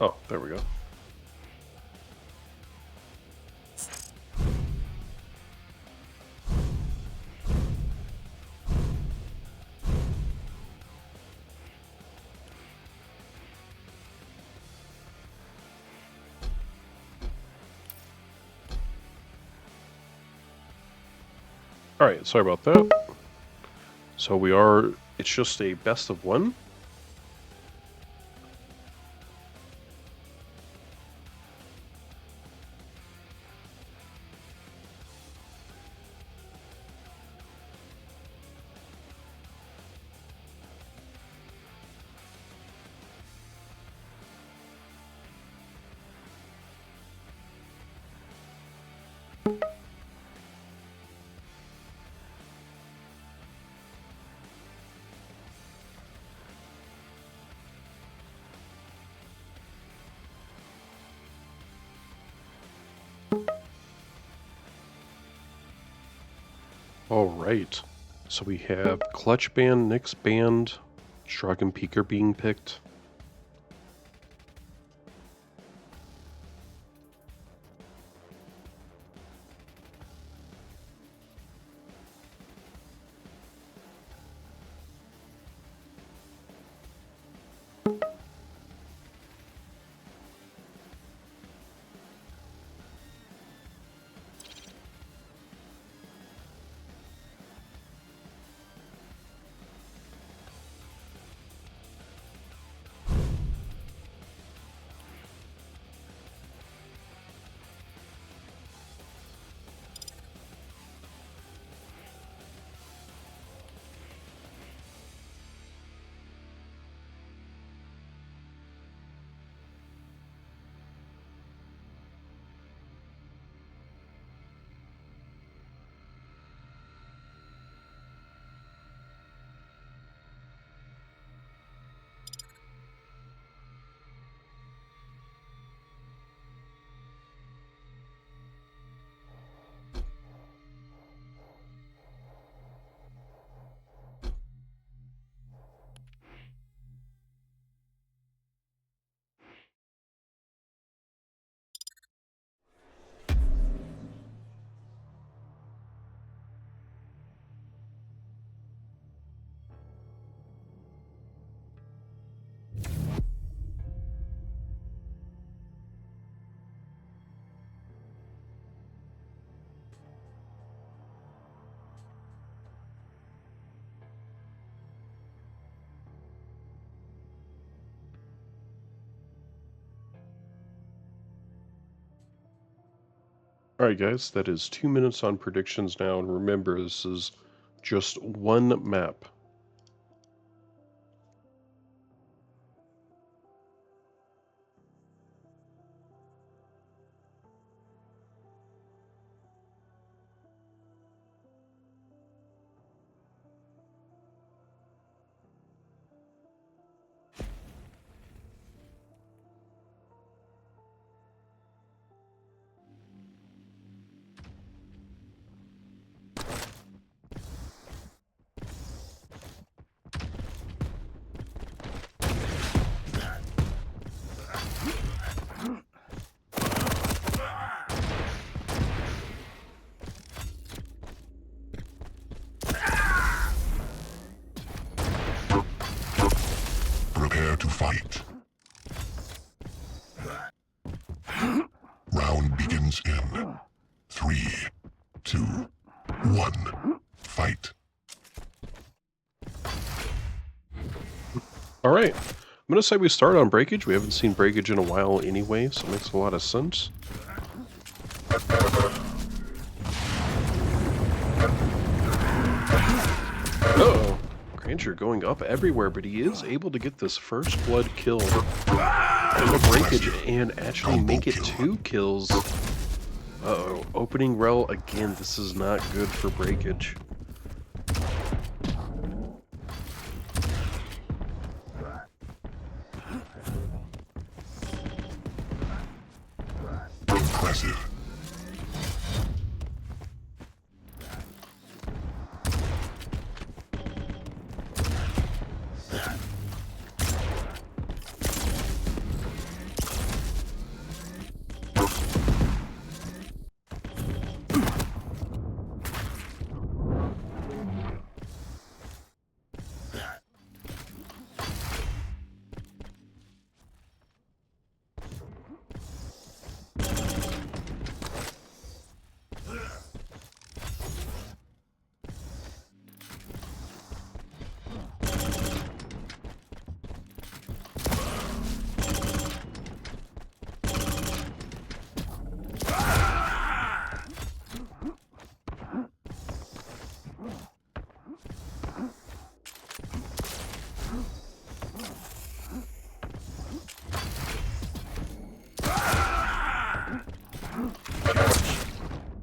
Oh, there we go. Alright, sorry about that. So it's just a best of one. Alright. So we have Clutch Band, Nick's Band, Shrug and Peeker being picked. Alright guys, that is 2 minutes on predictions now, and remember this is just one map. Prepare to fight. Round begins in 3, 2, 1. Fight. All right. I'm going to say we start on breakage. We haven't seen breakage in a while anyway, so it makes a lot of sense. Uh-oh. Granger going up everywhere, but he is able to get this first blood kill on the breakage and actually make it 2 kills. Uh-oh. Opening rel again. This is not good for breakage. Impressive.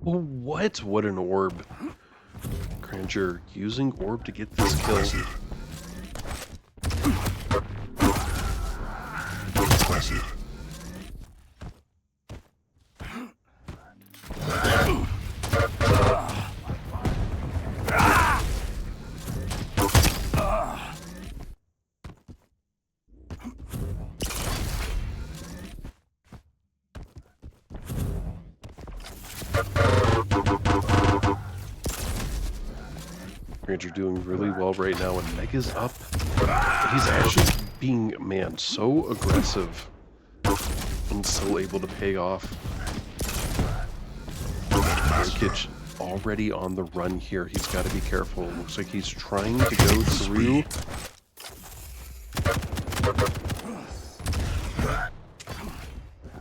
What? What an orb. Granger using orb to get this kill. Impressive. Granger doing really well right now, and Mega's up. But he's actually being, man, so aggressive and still able to pay off. Breakage already on the run here. He's got to be careful. Looks like he's trying to go through.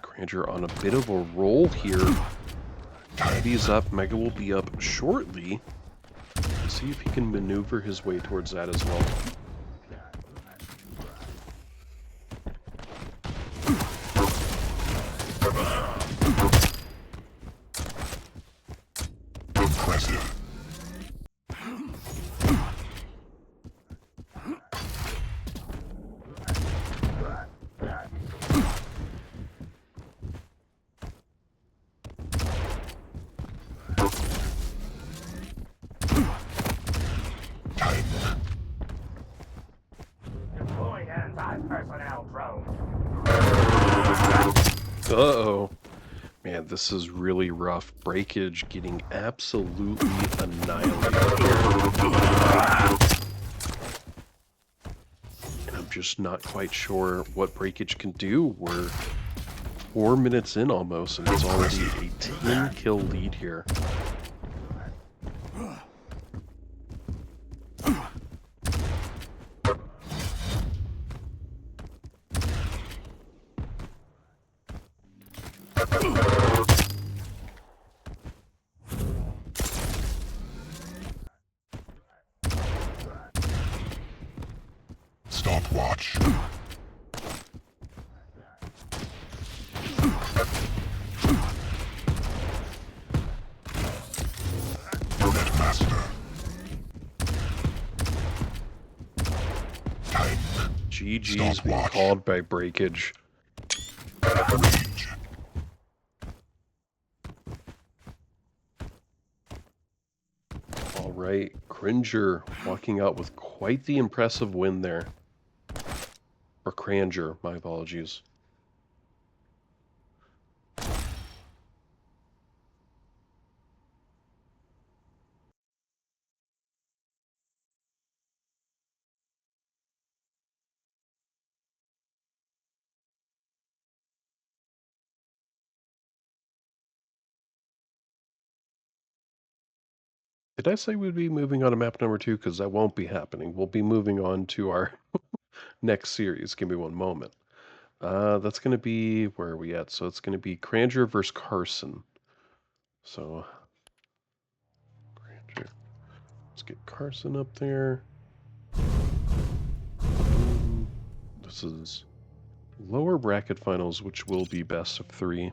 Granger on a bit of a roll here. He's up. Mega will be up shortly. Let's see if he can maneuver his way towards that as well. Impressive. Deploying anti-personnel drone. Uh-oh. Man, this is really rough. Breakage getting absolutely annihilated here. And I'm just not quite sure what Breakage can do. We're 4 minutes in almost, and it's already a 10-kill lead here. Stopwatch. Netmaster. Time. GG's being Stopwatch. called by Breakage. Rage. All right, Cringer walking out with quite the impressive win there. Or Cranger, my apologies. Did I say we'd be moving on to map number 2? Because that won't be happening. We'll be moving on to our next series. Give me one moment. That's going to be, where are we at? So it's going to be Cranger versus Carson. So, Cranger. Let's get Carson up there. This is lower bracket finals, which will be best of 3.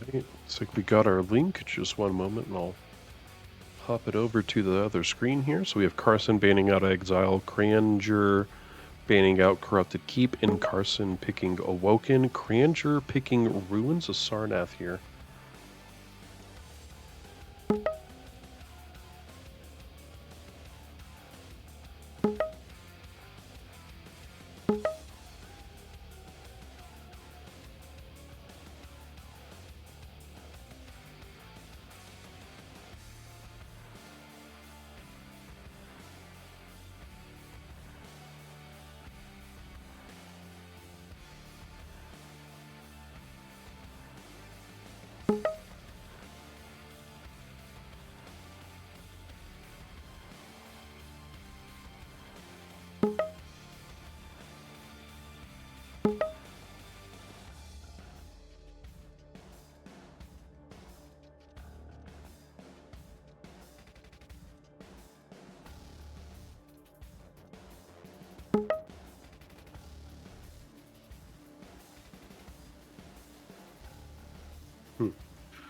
Okay, looks like we got our link. Just one moment and I'll hop it over to the other screen here. So we have Carson banning out Exile, Cranger banning out Corrupted Keep, and Carson picking Awoken. Cranger picking Ruins of Sarnath here.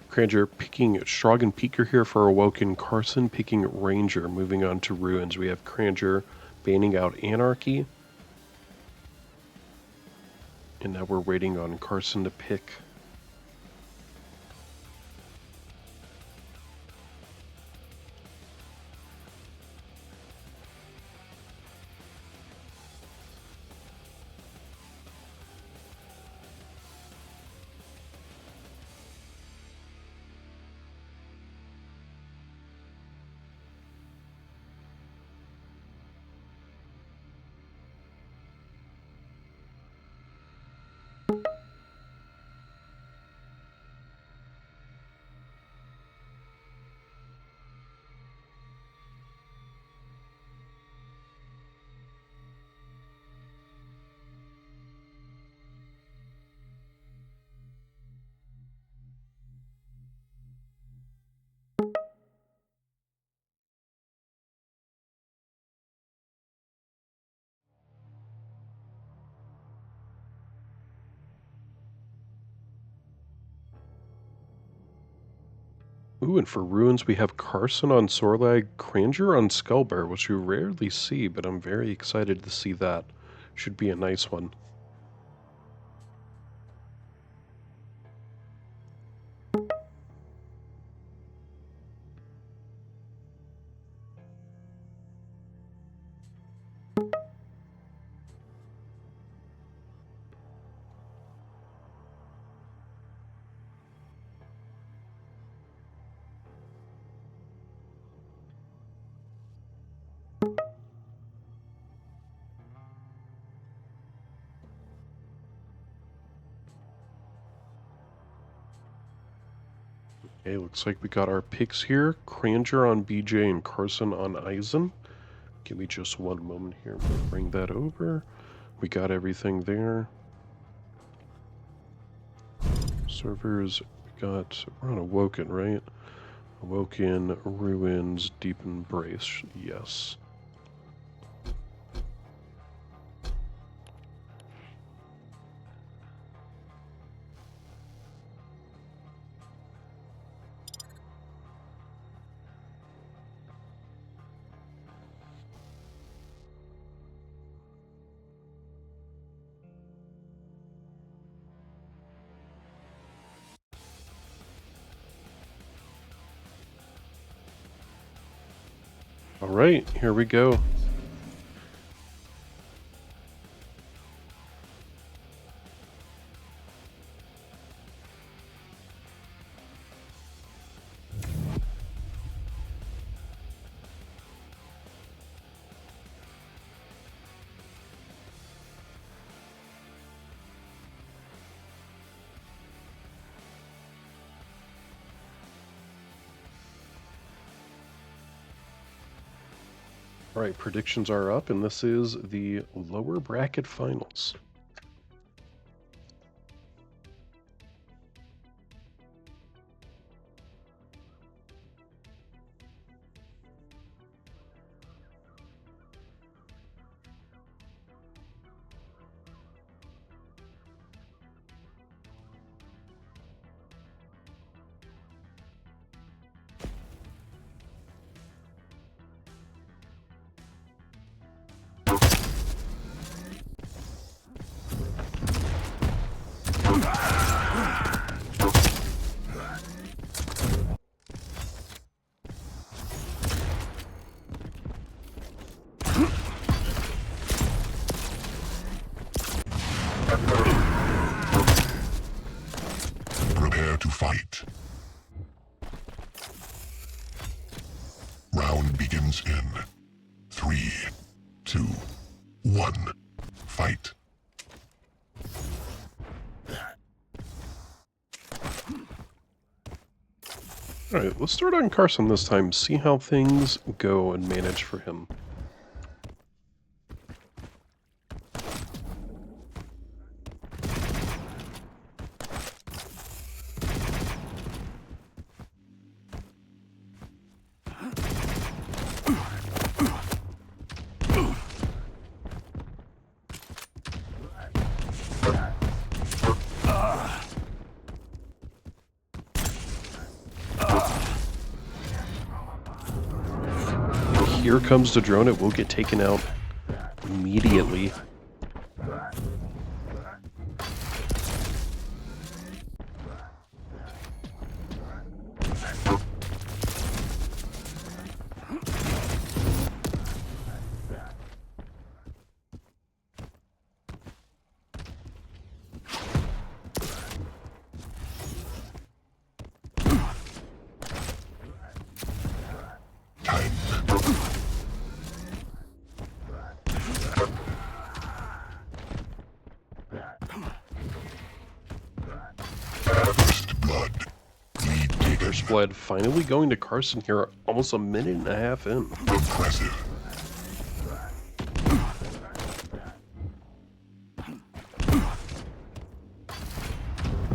Cranger picking Strog and Peeker here for Awoken. Carson picking Ranger. Moving on to Ruins. We have Cranger banning out Anarchy. And now we're waiting on Carson to pick. Ooh, and for Ruins, we have Carson on Sorlag, Cranger on Skullbear, which you rarely see, but I'm very excited to see that. Should be a nice one. Okay, looks like we got our picks here. Cranger on BJ and Carson on Eisen. Give me just one moment here. I'm going to bring that over. We got everything there. Servers, we're on Awoken, right? Awoken, Ruins, Deep Embrace, yes. All right, here we go. All right, predictions are up, and this is the lower bracket finals. Prepare to fight. Round begins in 3, 2, 1. Fight. All right, let's start on Carson this time, see how things go and manage for him. Here comes the drone. It will get taken out immediately. First blood finally going to Carson here, almost a minute and a half in. Impressive.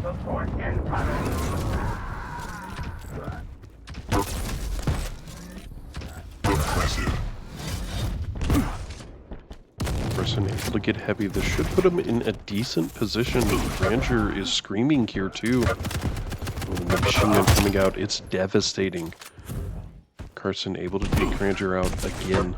Support incoming. Impressive. Carson able to get heavy. This should put him in a decent position. Ranger is screaming here too. When the machine gun coming out, it's devastating. Carson able to take Ranger out again.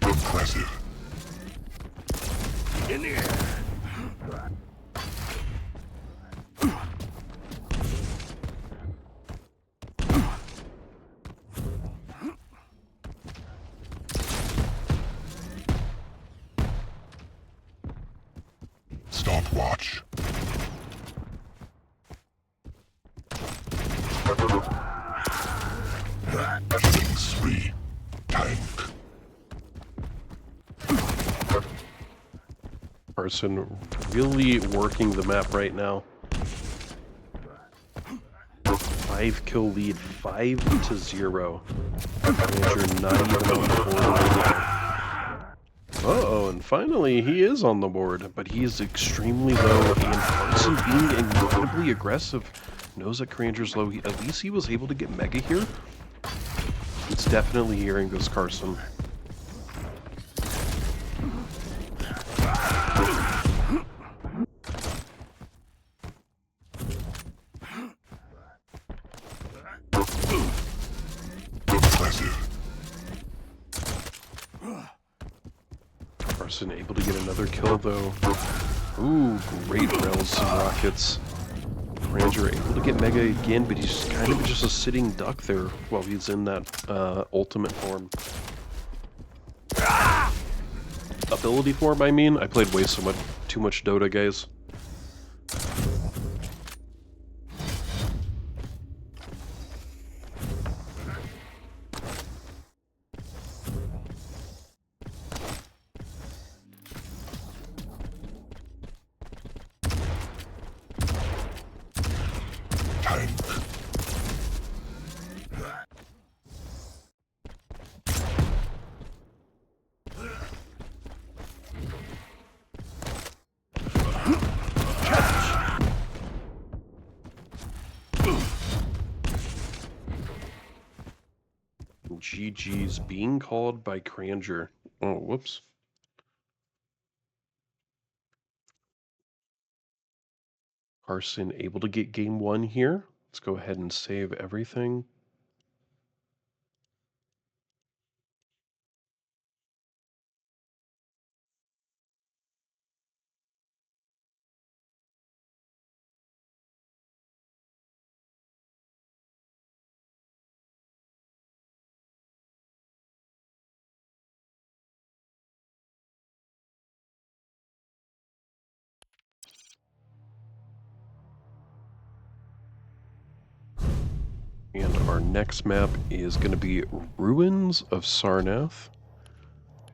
Impressive. In the air. Killing spree. Tank. Carson really working the map right now. 5-kill lead, 5-0. Manager not even on the board right now. Uh-oh, and finally he is on the board, but he is extremely low, and Carson being incredibly aggressive. Knows that Cranger's low. At least he was able to get Mega here. It's definitely hearing this Carson. Impressive. Carson able to get another kill though. Ooh, great rails and rockets. Ranger able to get Mega again, but he's kind of just a sitting duck there while he's in that ultimate form. Ability form, I mean. I played way too much Dota, guys. Tank. GG's being called by Cranger. Oh, whoops. Carson able to get game 1 here. Let's go ahead and save everything. And our next map is going to be Ruins of Sarnath.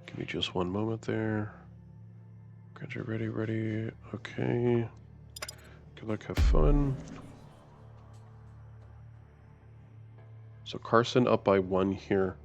Give me just one moment there. Get you ready. Okay. Good luck, have fun. So Carson up by 1 here.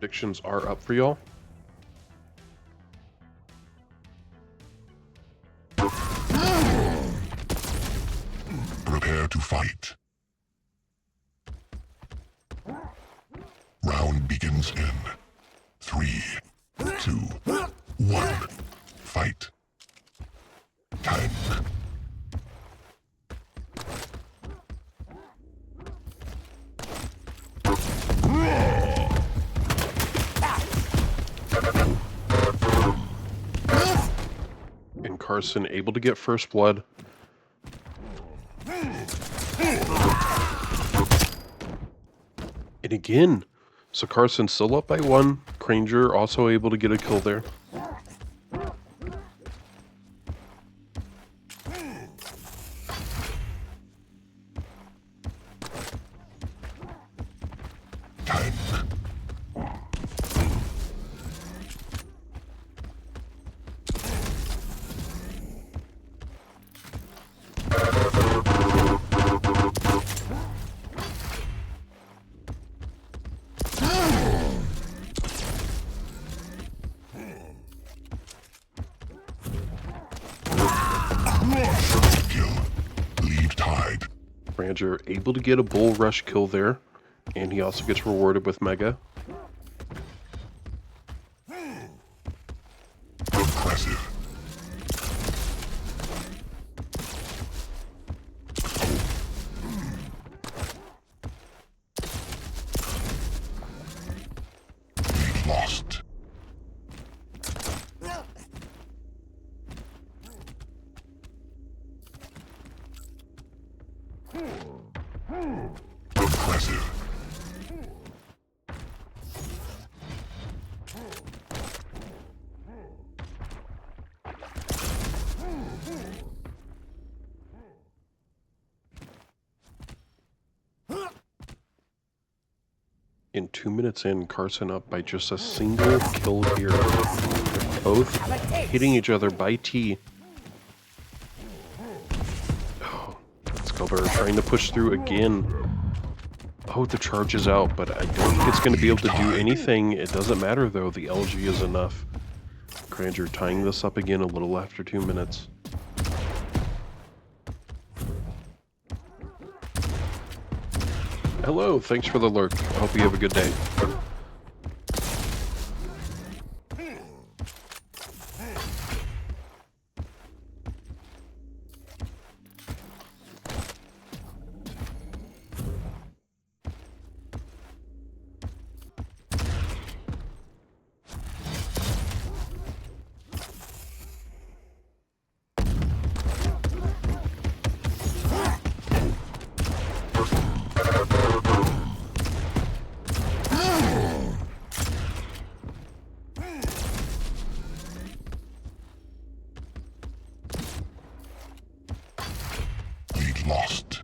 Predictions are up for y'all. Prepare to fight. Round begins in 3, 2, 1. Fight. Tank. And Carson able to get first blood. And again, so Carson still up by 1. Cranger also able to get a kill there. Tank. Kill. Lead tied. Ranger able to get a bull rush kill there, and he also gets rewarded with Mega. Impressive. Lead lost. Impressive. In 2 minutes in, Carson up by just a single kill here. They're both hitting each other by T. Oh, Skullbearer trying to push through again. Oh, the charge is out, but I don't think it's going to be able to do anything. It doesn't matter, though. The LG is enough. Granger tying this up again a little after 2 minutes. Hello, thanks for the lurk. I hope you have a good day. Lead lost.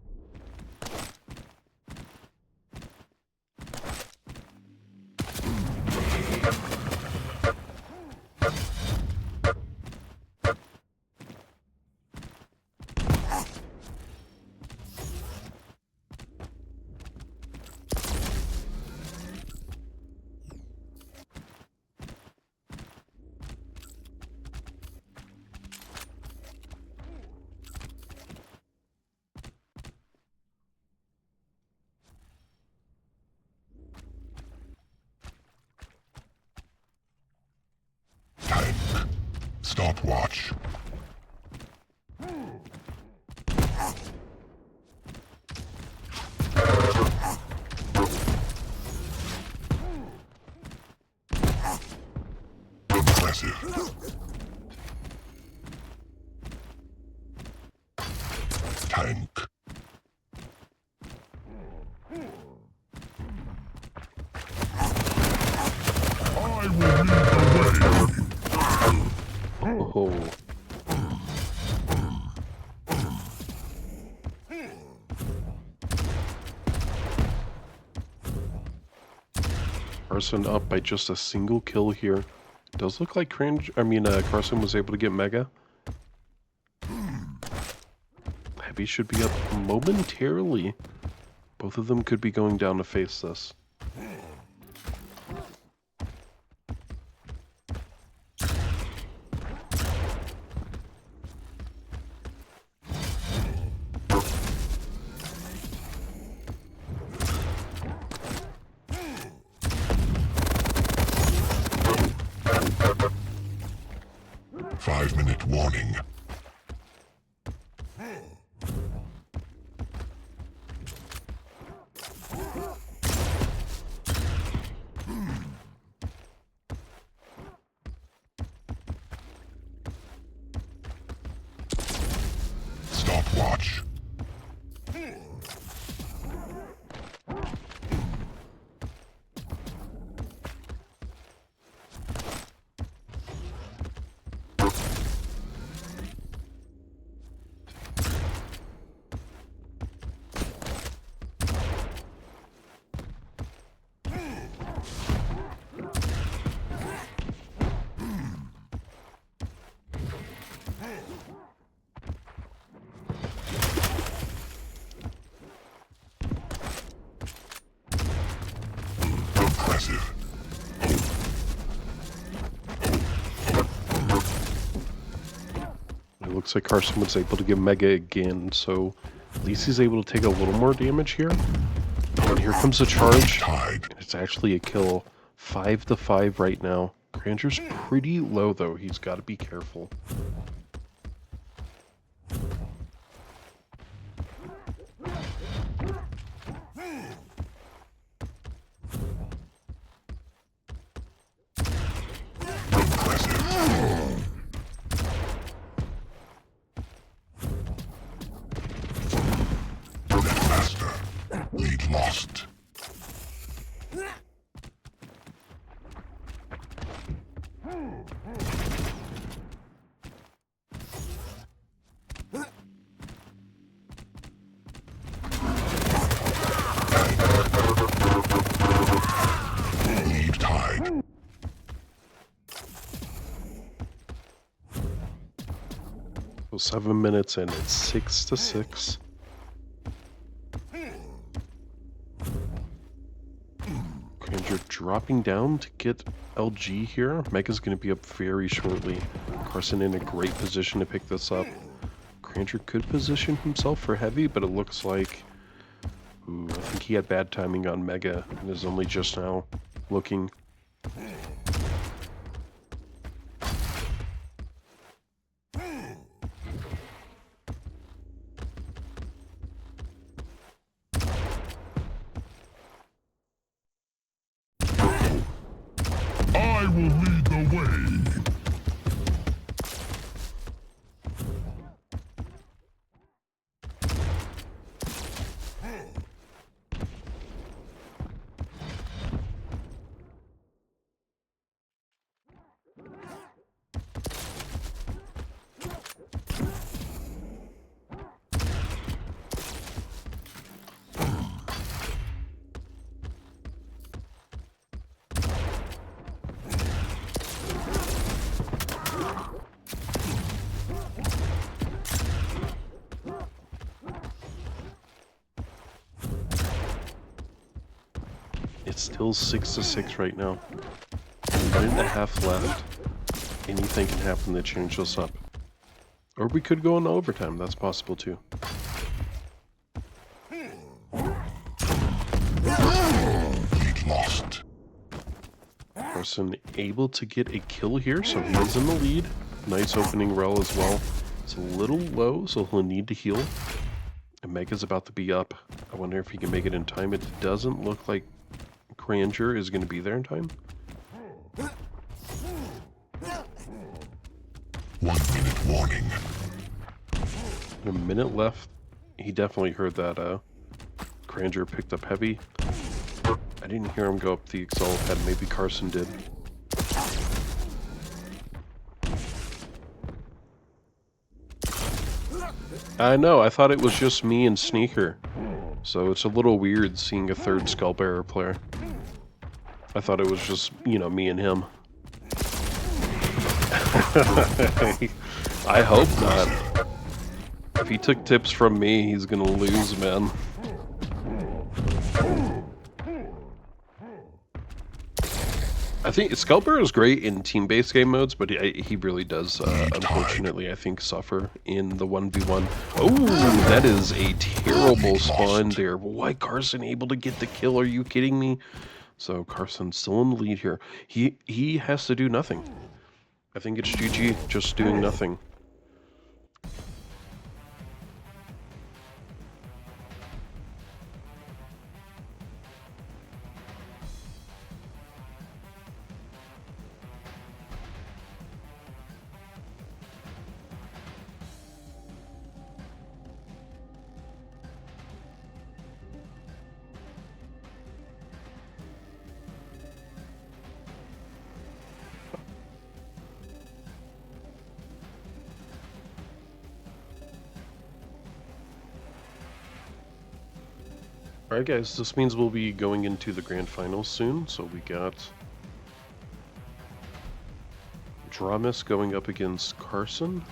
Stopwatch. Impressive. Tank. I will lead the way. Oh. Carson up by just a single kill here. It does look like Carson was able to get Mega. Heavy should be up momentarily. Both of them could be going down to face this. Five-minute warning. Stopwatch. Impressive. looks like Carson was able to get Mega again, so at least he's able to take a little more damage here. And here comes the charge. It's actually a kill. 5-5 right now. Granger's pretty low, though. He's got to be careful. Lead lost. Lead tied. So 7 minutes in, it's 6-6. Granger dropping down to get LG here. Mega's going to be up very shortly. Carson in a great position to pick this up. Granger could position himself for heavy, but it looks like... Ooh, I think he had bad timing on Mega and is only just now looking. I will lead the way. It's still 6-6 right now. 1.5 left. Anything can happen to change this up. Or we could go into overtime, that's possible too. Lead lost. Carson able to get a kill here, so he is in the lead. Nice opening rel as well. It's a little low, so he'll need to heal. And Mega's about to be up. I wonder if he can make it in time. It doesn't look like Granger is going to be there in time. 1 minute warning. A minute left. He definitely heard that Granger picked up heavy. I didn't hear him go up the Exalt head. Maybe Carson did. I know, I thought it was just me and Sneaker. So it's a little weird seeing a third Skullbearer player. I thought it was just, you know, me and him. I hope not. If he took tips from me, he's gonna lose, man. I think Skullbearer is great in team-based game modes, but he really does, unfortunately, I think, suffer in the 1v1. Oh, that is a terrible spawn there. Why Carson able to get the kill? Are you kidding me? So Carson's still in the lead here. He has to do nothing. I think it's GG, just doing nothing. Alright guys, this means we'll be going into the grand finals soon. So we got Dramus going up against Carson.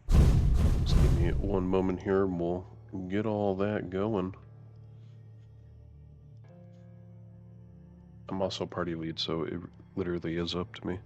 Just give me 1 moment here and we'll get all that going. I'm also party lead, so it literally is up to me.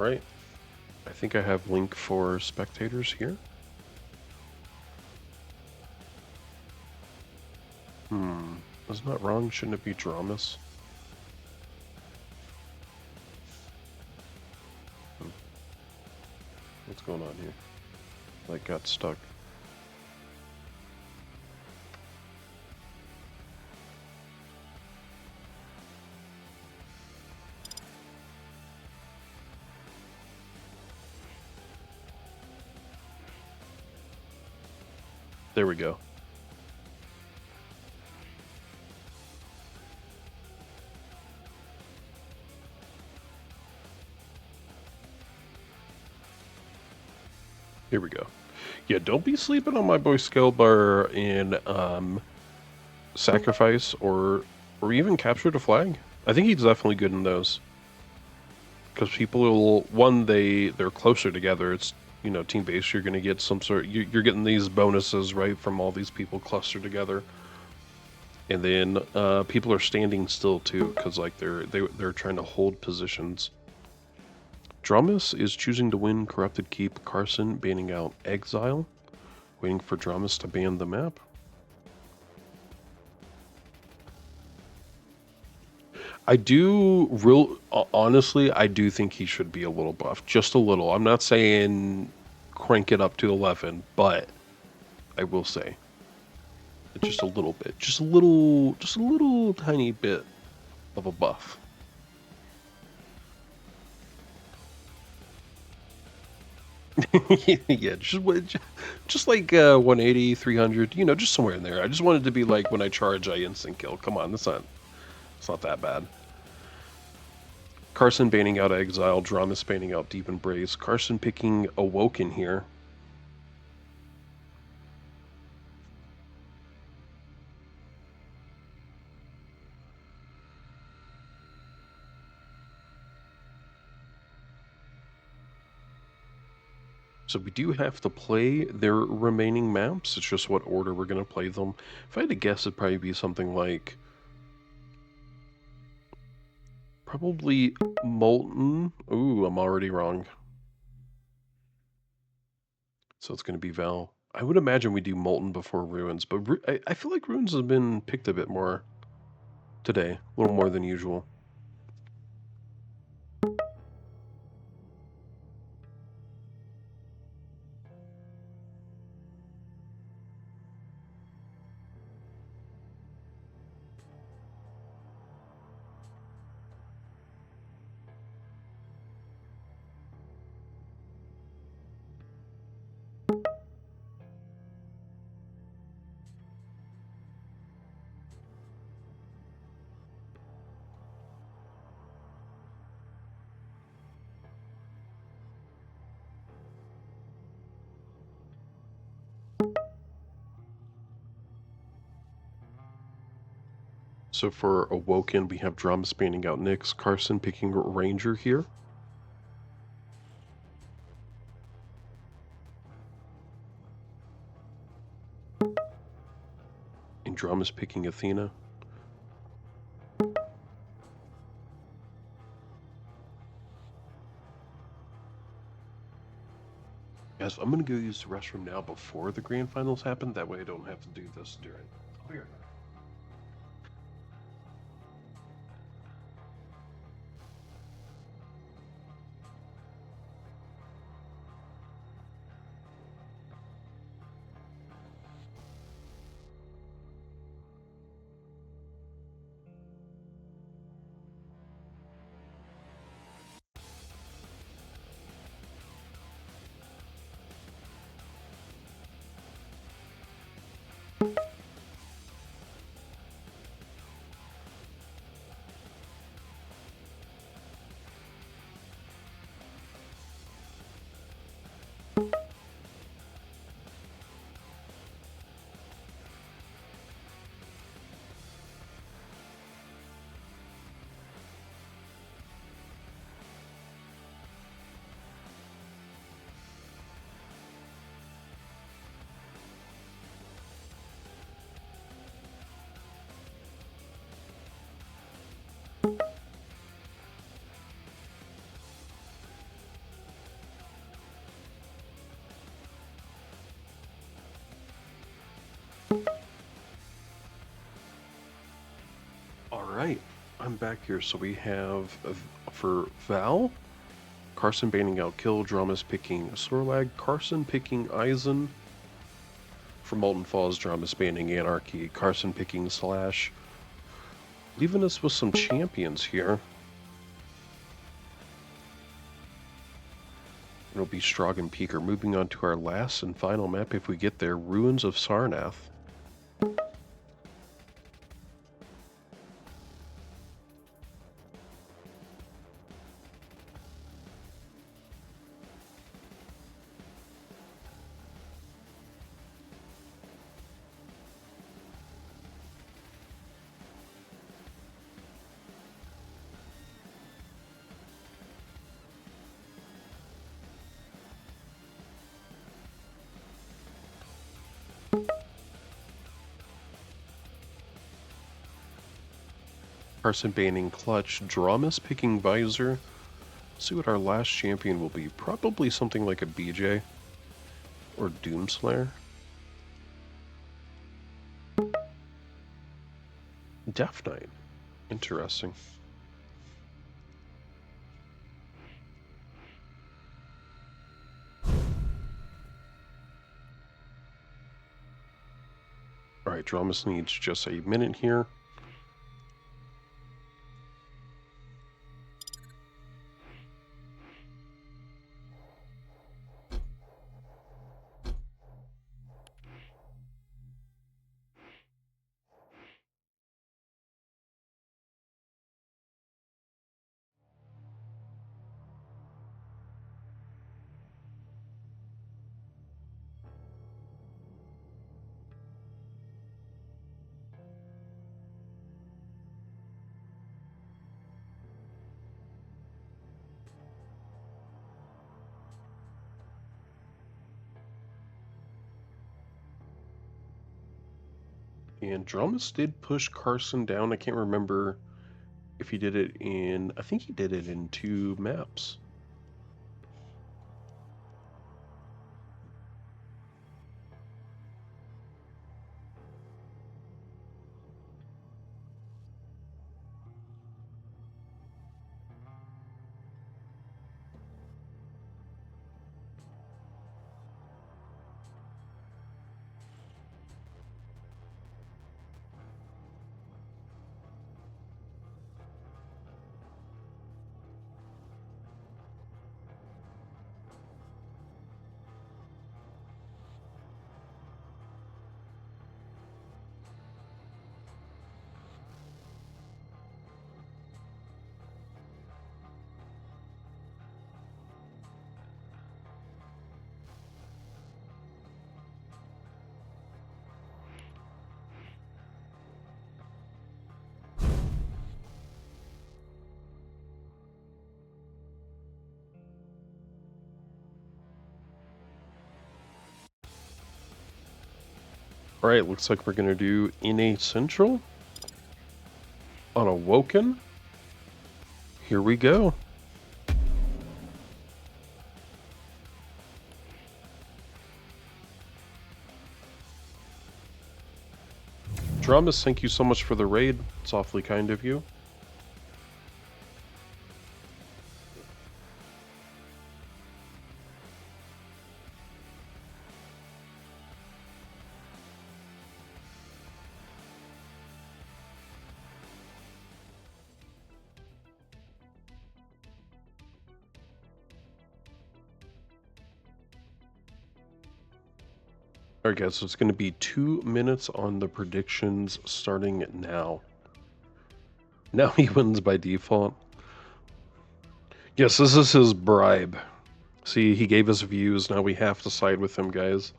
Alright. I think I have link for spectators here. Isn't that wrong? Shouldn't it be dramas? What's going on here? Like, got stuck. There we go. Here we go. Yeah, don't be sleeping on my boy Scalebar in Sacrifice or even Capture the Flag. I think he's definitely good in those. Because people will, one, they're closer together. It's, you know, team-based. You're going to get some sort, you're getting these bonuses, right, from all these people clustered together. And then people are standing still too, because like they're trying to hold positions. Dramus is choosing to win Corrupted Keep. Carson banning out Exile. Waiting for Dramus to ban the map. I do honestly, I do think he should be a little buff, just a little. I'm not saying crank it up to 11, but I will say just a little bit, just a little tiny bit of a buff. Yeah, just like 180, 300, you know, just somewhere in there. I just wanted to be like when I charge, I instant kill. Come on, it's not that bad. Carson banning out Exile, Dramus banning out Deep Embrace. Carson picking Awoken here. So we do have to play their remaining maps. It's just what order we're going to play them. If I had to guess, it'd probably be something like... probably Molten. Ooh, I'm already wrong. So it's going to be Val. I would imagine we do Molten before Ruins, but I feel like Ruins has been picked a bit more today. A little more than usual. So for Awoken, we have Drum spanning out Nyx, Carson picking Ranger here. And Drum is picking Athena. Guys, I'm going to go use the restroom now before the grand finals happen. That way I don't have to do this during. I'll be right back. I'm back here. So we have for Val, Carson banning out Kill, Dramas picking Sorlag, Carson picking Eisen. For Molten Falls, Dramas banning Anarchy, Carson picking Slash. Leaving us with some champions here. It'll be Strog and Peaker. Moving on to our last and final map if we get there, Ruins of Sarnath. Carson banning Clutch, Dramas picking Visor. See what our last champion will be. Probably something like a BJ or Doomslayer. Death Knight. Interesting. Alright, Dramas needs just a minute here. And Dramas did push Carson down. I can't remember if he did it in... I think he did it in 2 maps. Alright, looks like we're going to do NA Central on Awoken. Here we go. Dramas, thank you so much for the raid. It's awfully kind of you. Alright guys, so it's going to be 2 minutes on the predictions starting now. Now he wins by default. Yes, this is his bribe. See, he gave us views, now we have to side with him, guys.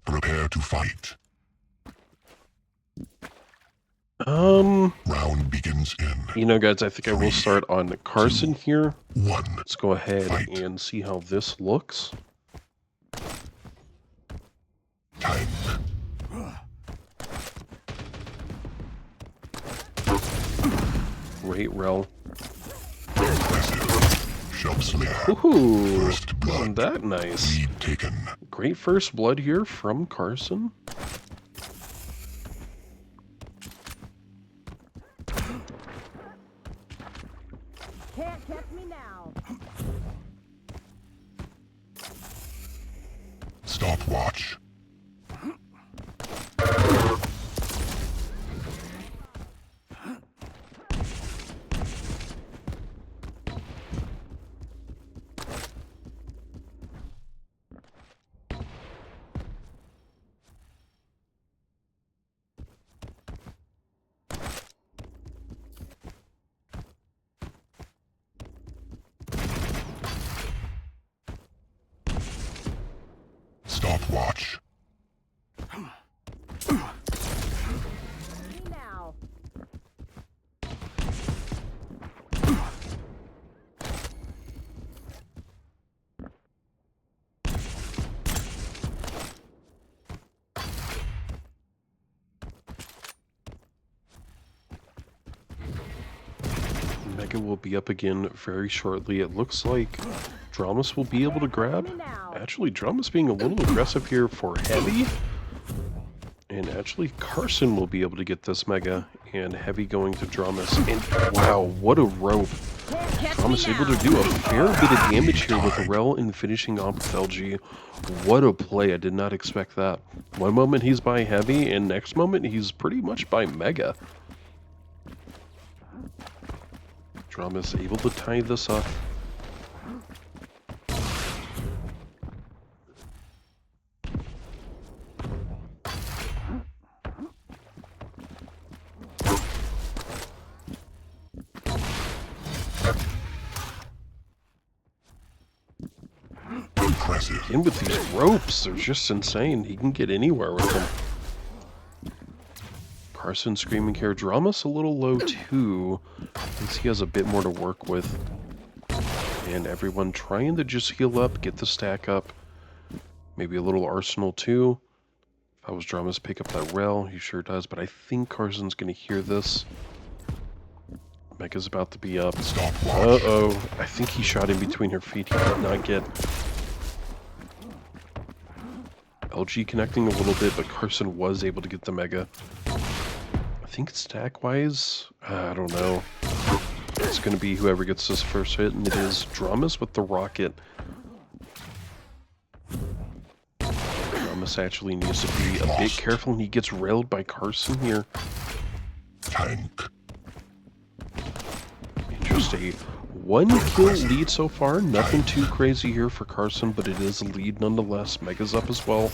Prepare to fight. Round begins in. You know, guys, I think I will start on Carson here. 1. Let's go ahead Fight. and see how this looks. Time. Great rel. Shelpslayer. Ooh, First blood. isn't that nice? Lead taken. Great first blood here from Carson. Can't catch me now. Stopwatch. Stopwatch. Me now. Mega will be up again very shortly. It looks like Dramas will be able to grab. Actually, Dramas being a little aggressive here for Heavy. And actually, Carson will be able to get this Mega. And Heavy going to Dramas. And wow, what a rope. Dramas able to do a fair bit of damage here with Rel and finishing off with LG. What a play. I did not expect that. One moment he's by Heavy, and next moment he's pretty much by Mega. Dramas able to tie this up. Impressive. And with these ropes, they're just insane. He can get anywhere with them. Carson screaming here. Dramas a little low too. Thinks he has a bit more to work with. And everyone trying to just heal up, get the stack up. Maybe a little arsenal too. If I was Dramas, pick up that rail. He sure does, but I think Carson's going to hear this. Mega's about to be up. Uh-oh. I think he shot in between her feet. He did not get... LG connecting a little bit, but Carson was able to get the Mega. I think stack-wise, I don't know. It's going to be whoever gets this first hit, and it is Dramas with the rocket. Dramas actually needs to be a bit careful, and he gets railed by Carson here. Tank. Just a one-kill lead so far. Nothing too crazy here for Carson, but it is a lead nonetheless. Mega's up as well.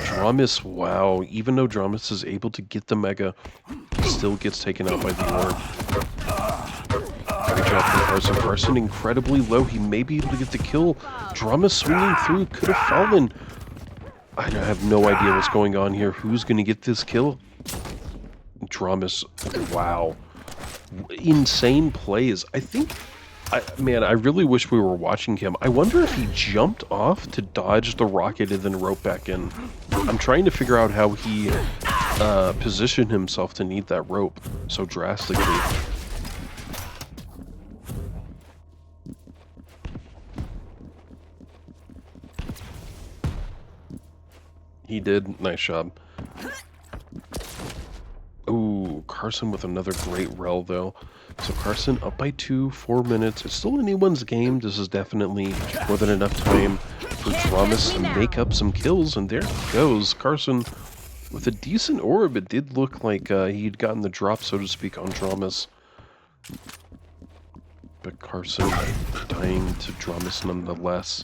Dramas, wow. Even though Dramas is able to get the Mega, he still gets taken out by the orb. Great job from Carson. Carson incredibly low. He may be able to get the kill. Dramas swinging through. Could have fallen. I have no idea what's going on here. Who's going to get this kill? Dramas, wow. Insane plays. I think, man, I really wish we were watching him. I wonder if he jumped off to dodge the rocket and then rope back in. I'm trying to figure out how he positioned himself to need that rope so drastically. He did. Nice job. Ooh, Carson with another great rel, though. So Carson up by 2, 4 minutes. It's still anyone's game. This is definitely more than enough time for Dramas to make up some kills. And there he goes. Carson with a decent orb. It did look like he'd gotten the drop, so to speak, on Dramas. But Carson dying to Dramas nonetheless.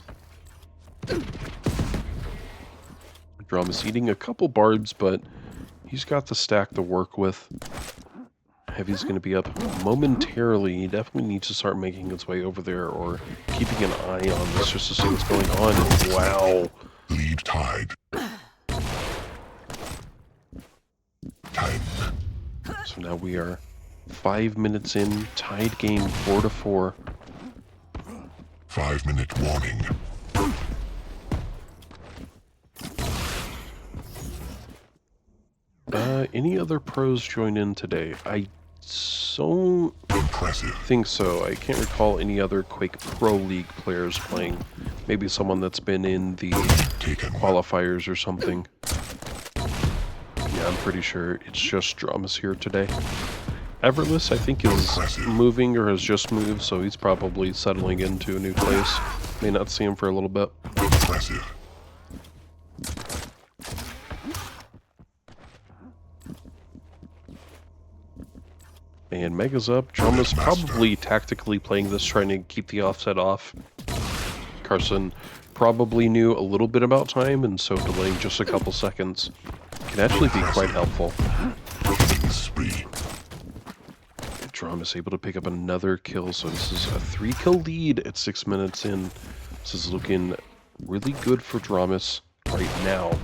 Dramas eating a couple barbs, but he's got the stack to work with. Heavy's going to be up momentarily. He definitely needs to start making his way over there or keeping an eye on this just to see what's going on. And wow. Lead tied. Tank. So now we are 5 minutes in. Tied game 4-4. 5-minute warning. Any other pros join in today? don't Impressive. think so. I can't recall any other Quake Pro League players playing. Maybe someone that's been in the Taken. qualifiers or something. Yeah, I'm pretty sure it's just Dramas here today. Everless, I think, is moving or has just moved, so he's probably settling into a new place. May not see him for a little bit. Impressive. And Mega's up. Drama's probably tactically playing this, trying to keep the offset off. Carson probably knew a little bit about time, and so delaying just a couple seconds can actually be quite helpful. Killing spree. Drama's able to pick up another kill, so this is a 3-kill lead at 6 minutes in. This is looking really good for Dramas right now.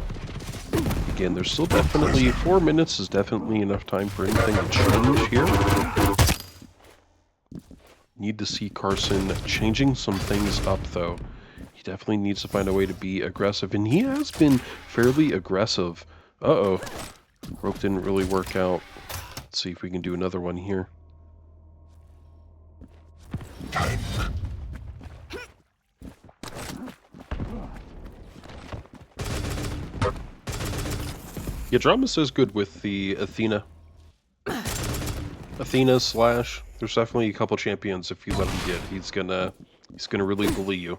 Again, there's still definitely 4 minutes is definitely enough time for anything to change here. Need to see Carson changing some things up, though. He definitely needs to find a way to be aggressive, and he has been fairly aggressive. Uh-oh. Rope didn't really work out. Let's see if we can do another one here. Tank. Yeah, Dramas is good with the Athena. Athena slash. There's definitely a couple champions if you let him get. He's gonna really bully you.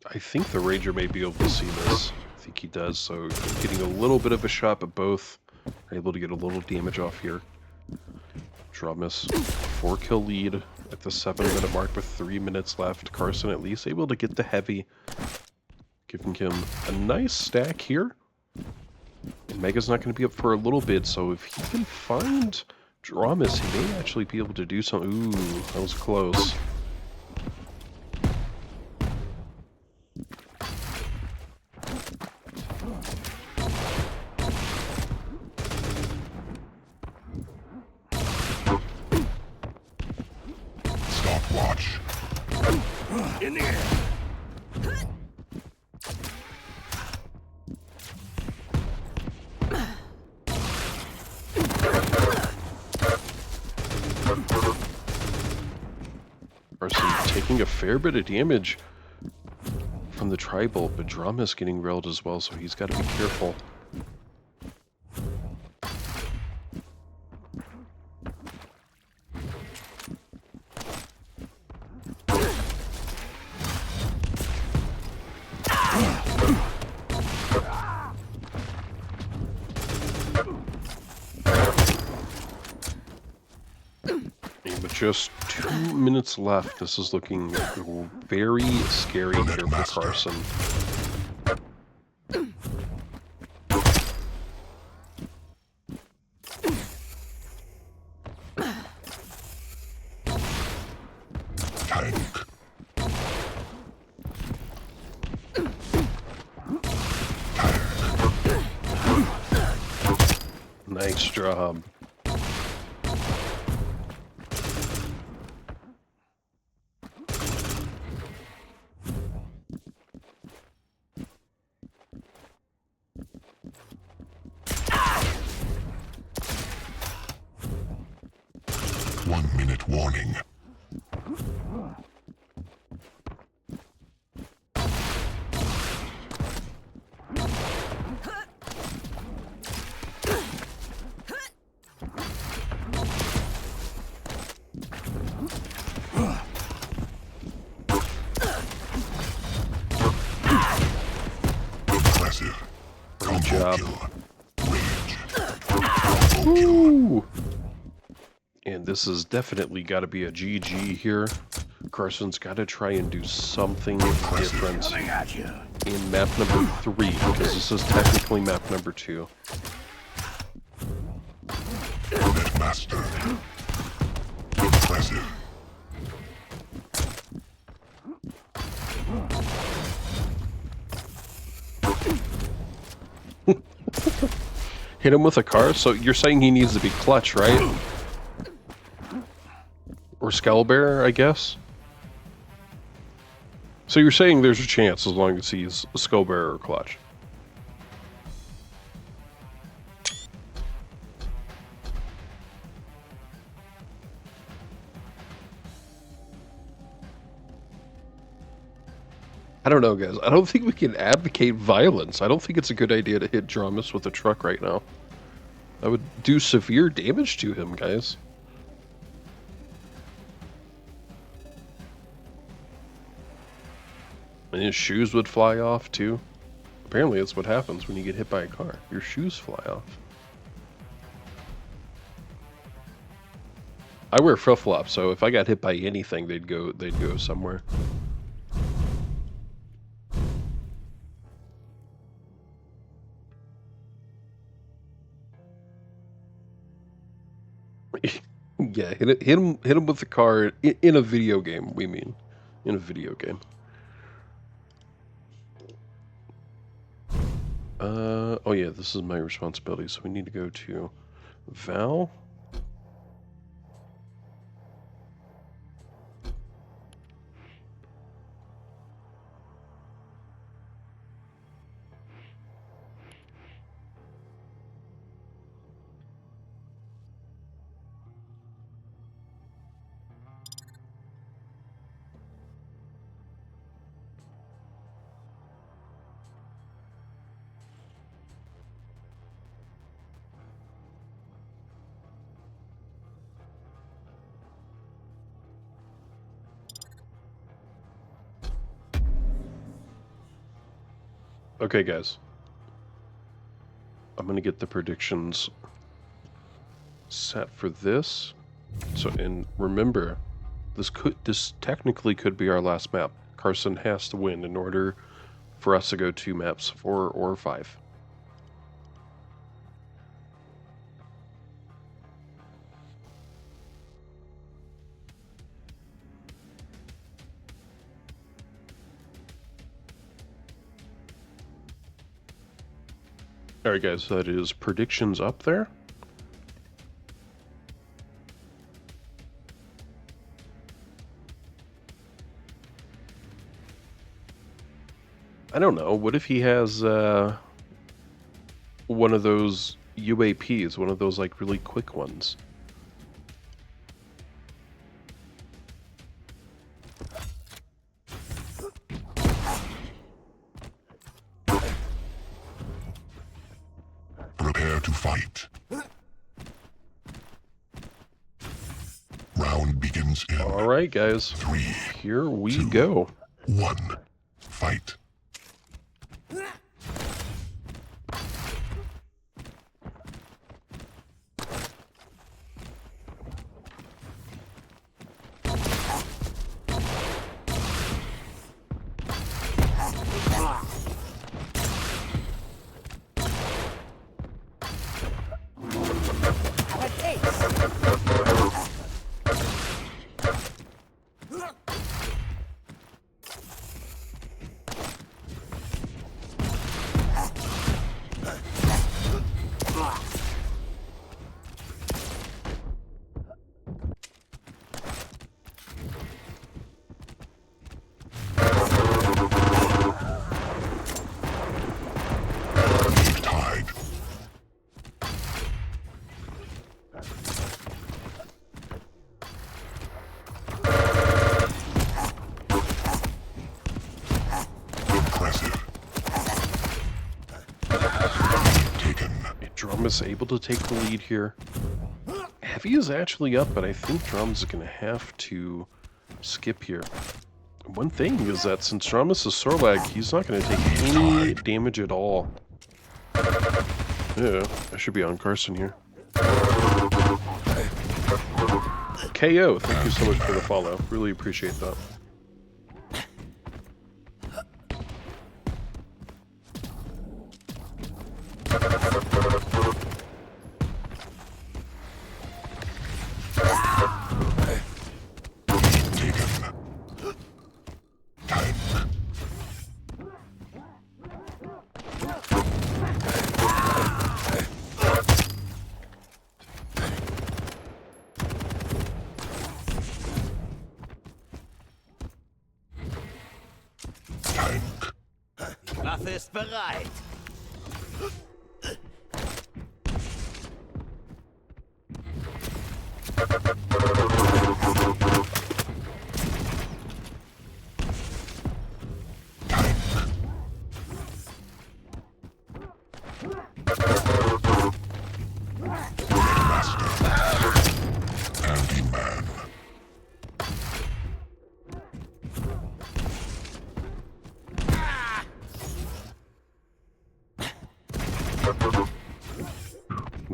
I think the Ranger may be able to see this. I think he does, so getting a little bit of a shot, but both are able to get a little damage off here. Dramas, 4-kill lead at the 7-minute mark with 3 minutes left. Carson at least able to get the heavy, giving him a nice stack here. And Mega's not going to be up for a little bit, so if he can find Dramas, he may actually be able to do something. Ooh, that was close. Stopwatch. In the air. Carson taking a fair bit of damage from the tribal, but Drama's getting railed as well, so he's got to be careful. With just 2 minutes left, this is looking very scary here for Carson. Tank. Nice job. Warning. Impressive. Good job. Range. Woo! And this has definitely got to be a GG here. Carson's got to try and do something different Coming at you. in map number 3, because this is technically map number 2. Master. Impressive. Hit him with a car? So you're saying he needs to be clutch, right? Or Skullbearer, I guess? So you're saying there's a chance as long as he's a Skullbearer or clutch? I don't know, guys. I don't think we can advocate violence. I don't think it's a good idea to hit Dramus with a truck right now. That would do severe damage to him, guys. And his shoes would fly off, too. Apparently, that's what happens when you get hit by a car. Your shoes fly off. I wear flip-flops, so if I got hit by anything, they'd go somewhere. Yeah, hit him with the car in a video game. We mean, in a video game. Oh yeah, this is my responsibility. So we need to go to Val. Okay, guys. I'm gonna get the predictions set for this. So, and remember, this technically could be our last map. Carson has to win in order for us to go 2 maps, 4 or 5. Alright guys, so that is predictions up there. I don't know, what if he has one of those UAPs, one of those like really quick ones? Prepare to fight. Round begins in Alright guys, 3, here we 2, go. 1. Fight. Tide. Impressive. Taken. Drum's able to take the lead here. Heavy is actually up, but I think Drum's gonna have to skip here. One thing is that since Dramus is Sorlag, he's not gonna take any damage at all. Yeah, I should be on Carson here. KO, thank you so much for the follow. Really appreciate that. Taken. Time. Tank. Waffe ist bereit.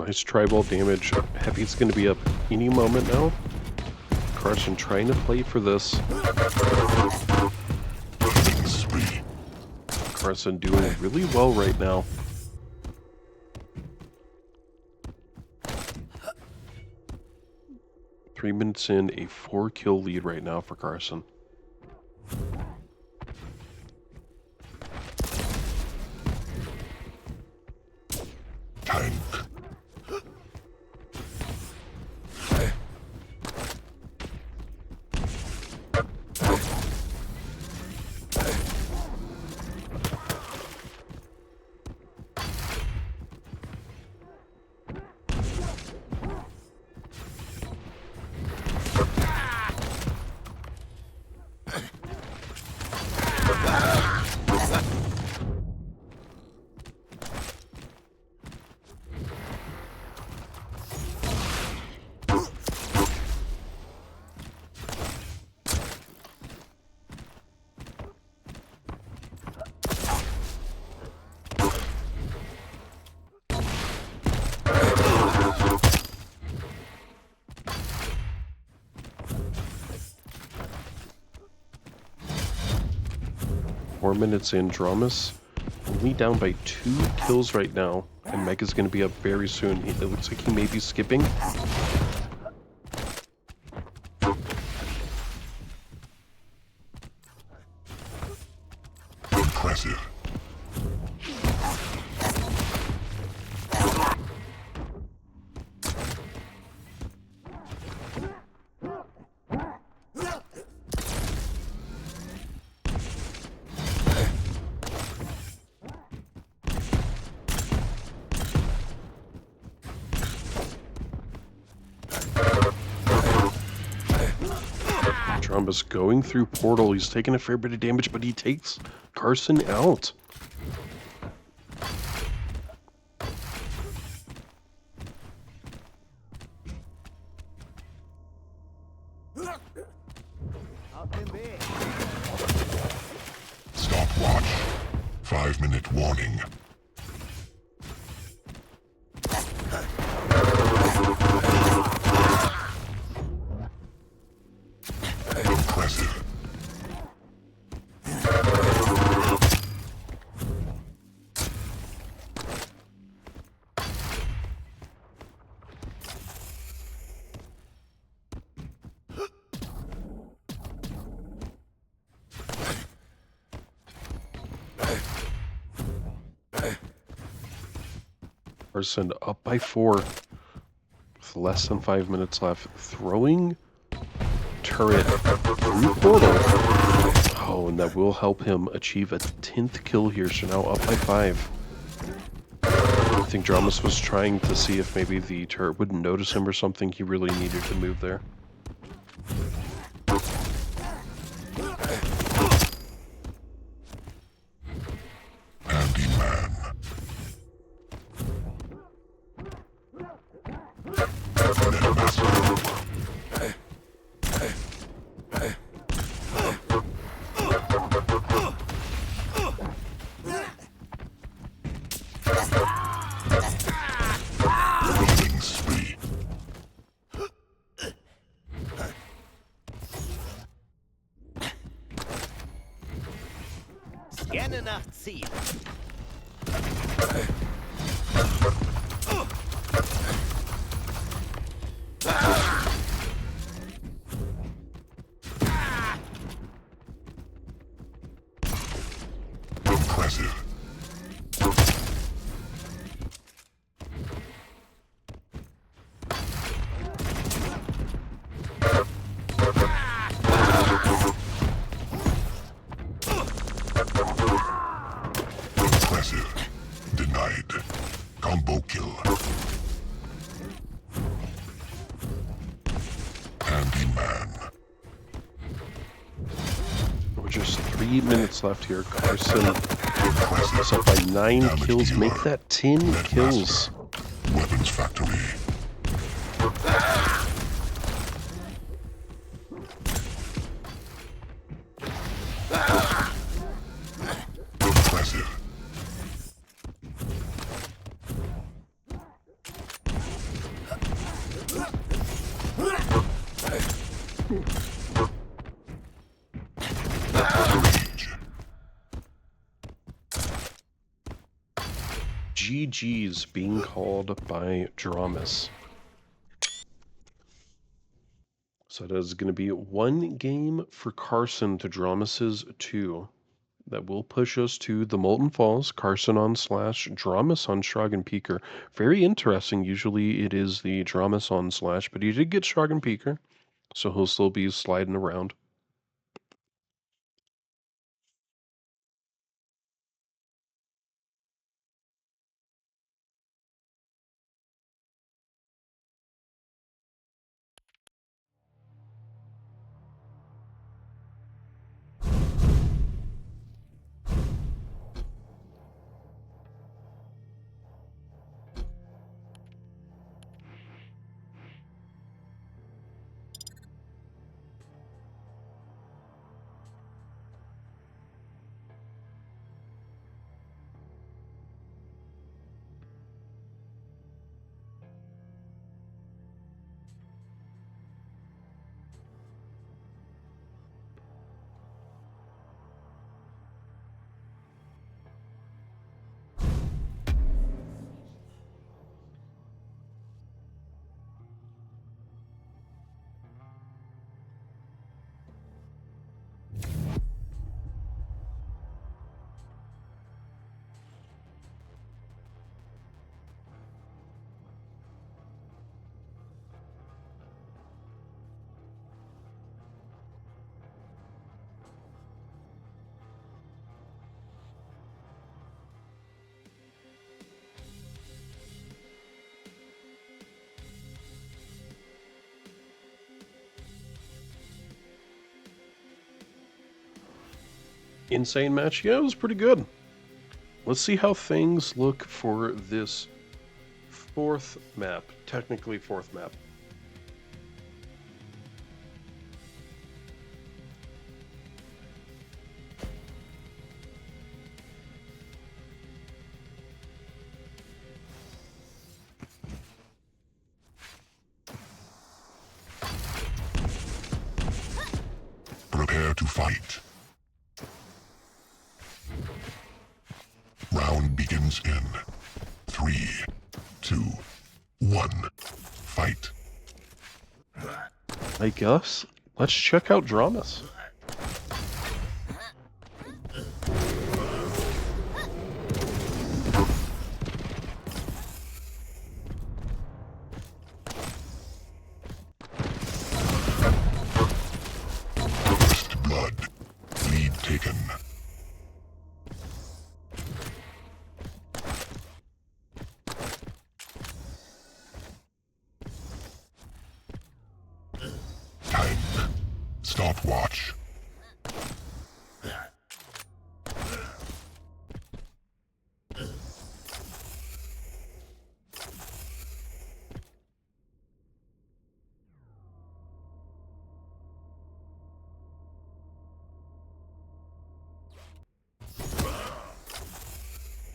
Nice tribal damage. Heavy's going to be up any moment now. Carson trying to play for this. Carson doing really well right now. Three minutes in, a 4-kill lead right now for Carson. Tank. 4 minutes in, Dramas only down by 2 kills right now, and Mega's going to be up very soon. It looks like he may be skipping. Impressive. Dramas going through portal. He's taking a fair bit of damage, but he takes Carson out. Stopwatch. 5-minute warning. Impressive. Carson up by 4 with less than 5 minutes left. Throwing turret through portal. Oh, and that will help him achieve a 10th kill here. So now up by 5. I think Dramas was trying to see if maybe the turret wouldn't notice him or something. He really needed to move there. Handyman. Killing spree. Scanne nach Ziel. Impressive. Impressive. Denied. Combo kill. Handyman. With just 3 minutes left here, Carson Impressive. is up by 9 Damage kills. dealer. Make that 10 Net kills. master. Weapons factory. Impressive. GG's being called by Dramas. So that is going to be 1 game for Carson to Dramas's 2. That will push us to the Molten Falls, Carson on Slash, Dramas on Shrogan Peaker. Very interesting. Usually it is the Dramas on Slash, but he did get Shrogan Peaker, so he'll still be sliding around. Insane match. Yeah, it was pretty good. Let's see how things look for this 4th map. Technically 4th map. Prepare to fight. Round begins in 3, 2, 1. Fight. I guess. Let's check out Dramas. First blood. Lead taken. Time. Stopwatch.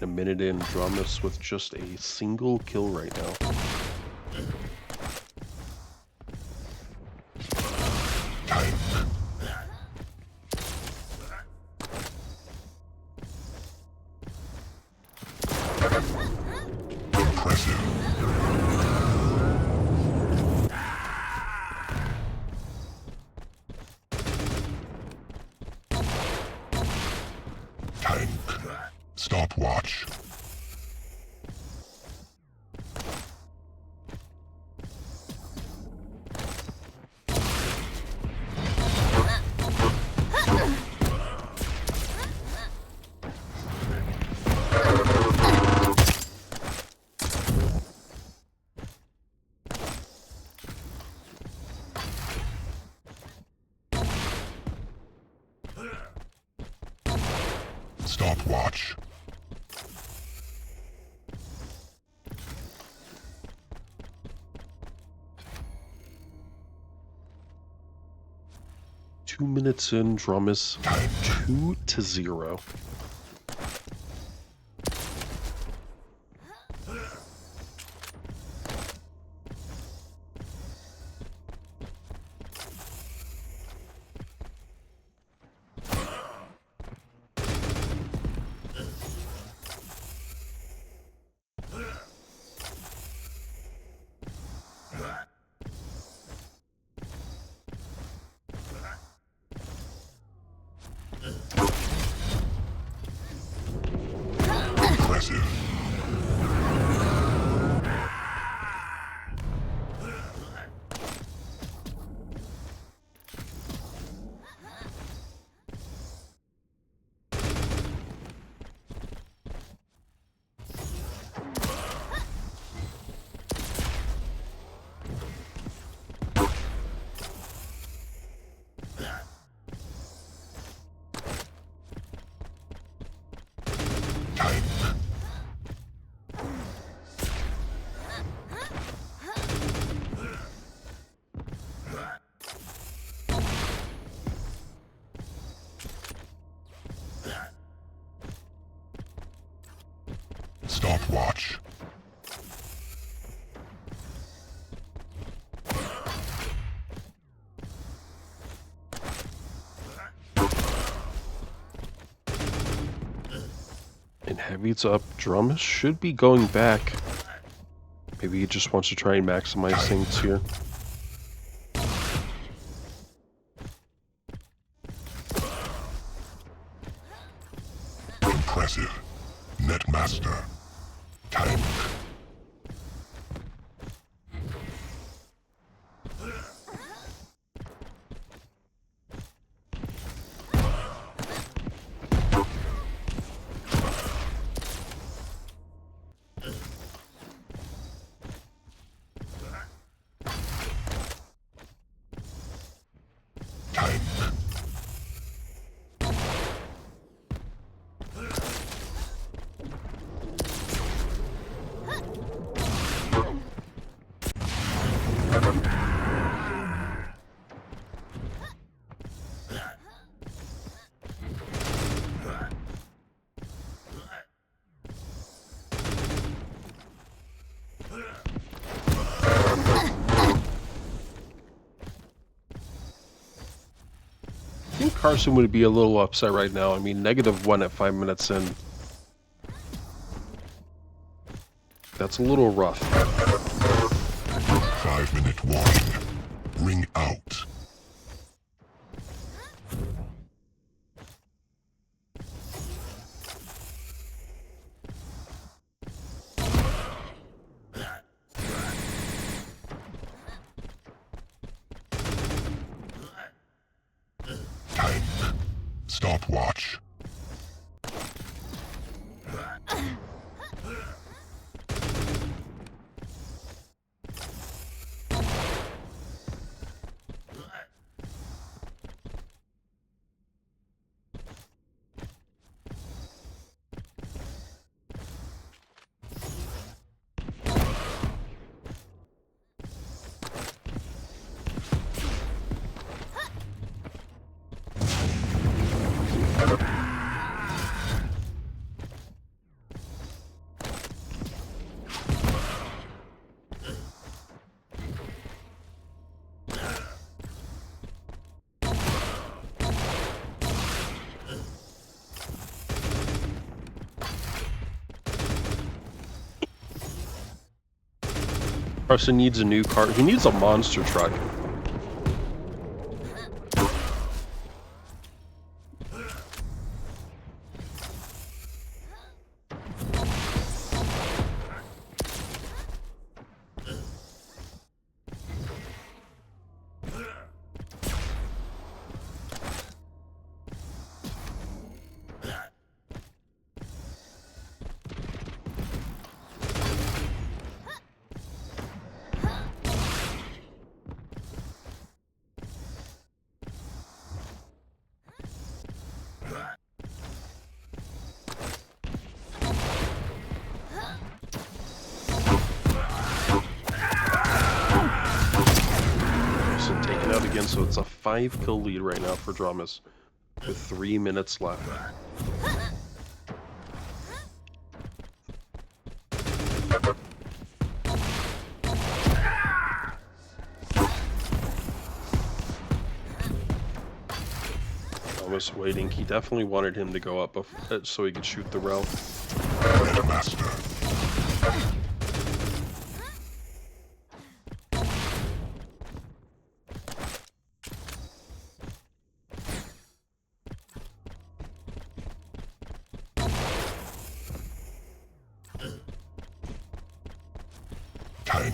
A minute in, Dramas with just a single kill right now. Time. Impressive. Tank. Stopwatch. Stopwatch. Two minutes in, Dramas 2-0. Stopwatch. And Heavy's up. Drumus should be going back. Maybe he just wants to try and maximize things here. Impressive. Netmaster. Tank. Tank. I think Carson would be a little upset right now. I mean, -1 at 5 minutes in. That's a little rough. 5-minute warning. Ring out. Tank. Stopwatch. Carson needs a new car. He needs a monster truck. Taken out again, so it's a 5-kill lead right now for Drumus with 3 minutes left. Drumus waiting. He definitely wanted him to go up so he could shoot the rail. Master. Tank.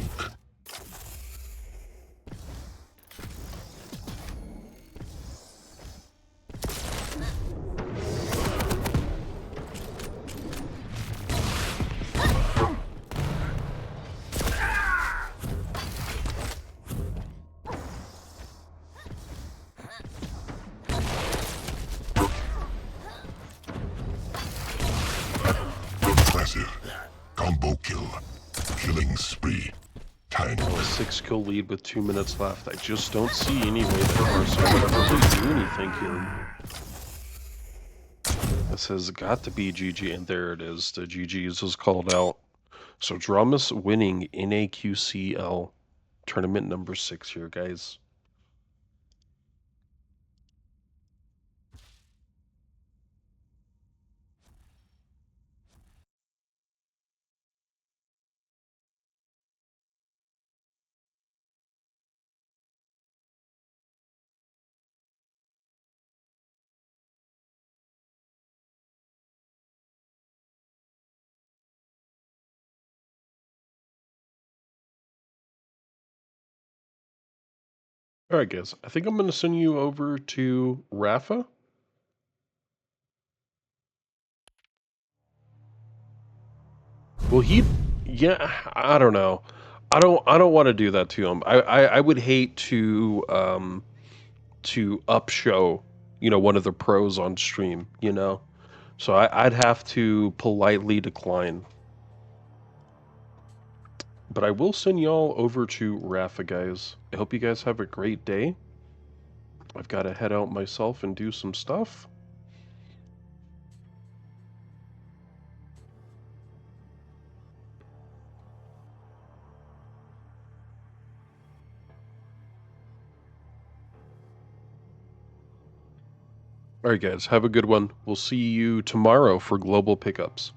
Impressive. Combo kill. Killing spree. Tank. A 6-kill lead with 2 minutes left. I just don't see any way that Carson would really do anything here. This has got to be GG, and there it is. The GG's was called out. So Dramas winning NAQCL tournament number 6 here, guys. All right, guys. I think I'm going to send you over to Rafa. Well, yeah, I don't know. I don't want to do that to him. I would hate to upshow, one of the pros on stream, So I'd have to politely decline. But I will send y'all over to Rafa, guys. I hope you guys have a great day. I've got to head out myself and do some stuff. All right, guys, have a good one. We'll see you tomorrow for global pickups.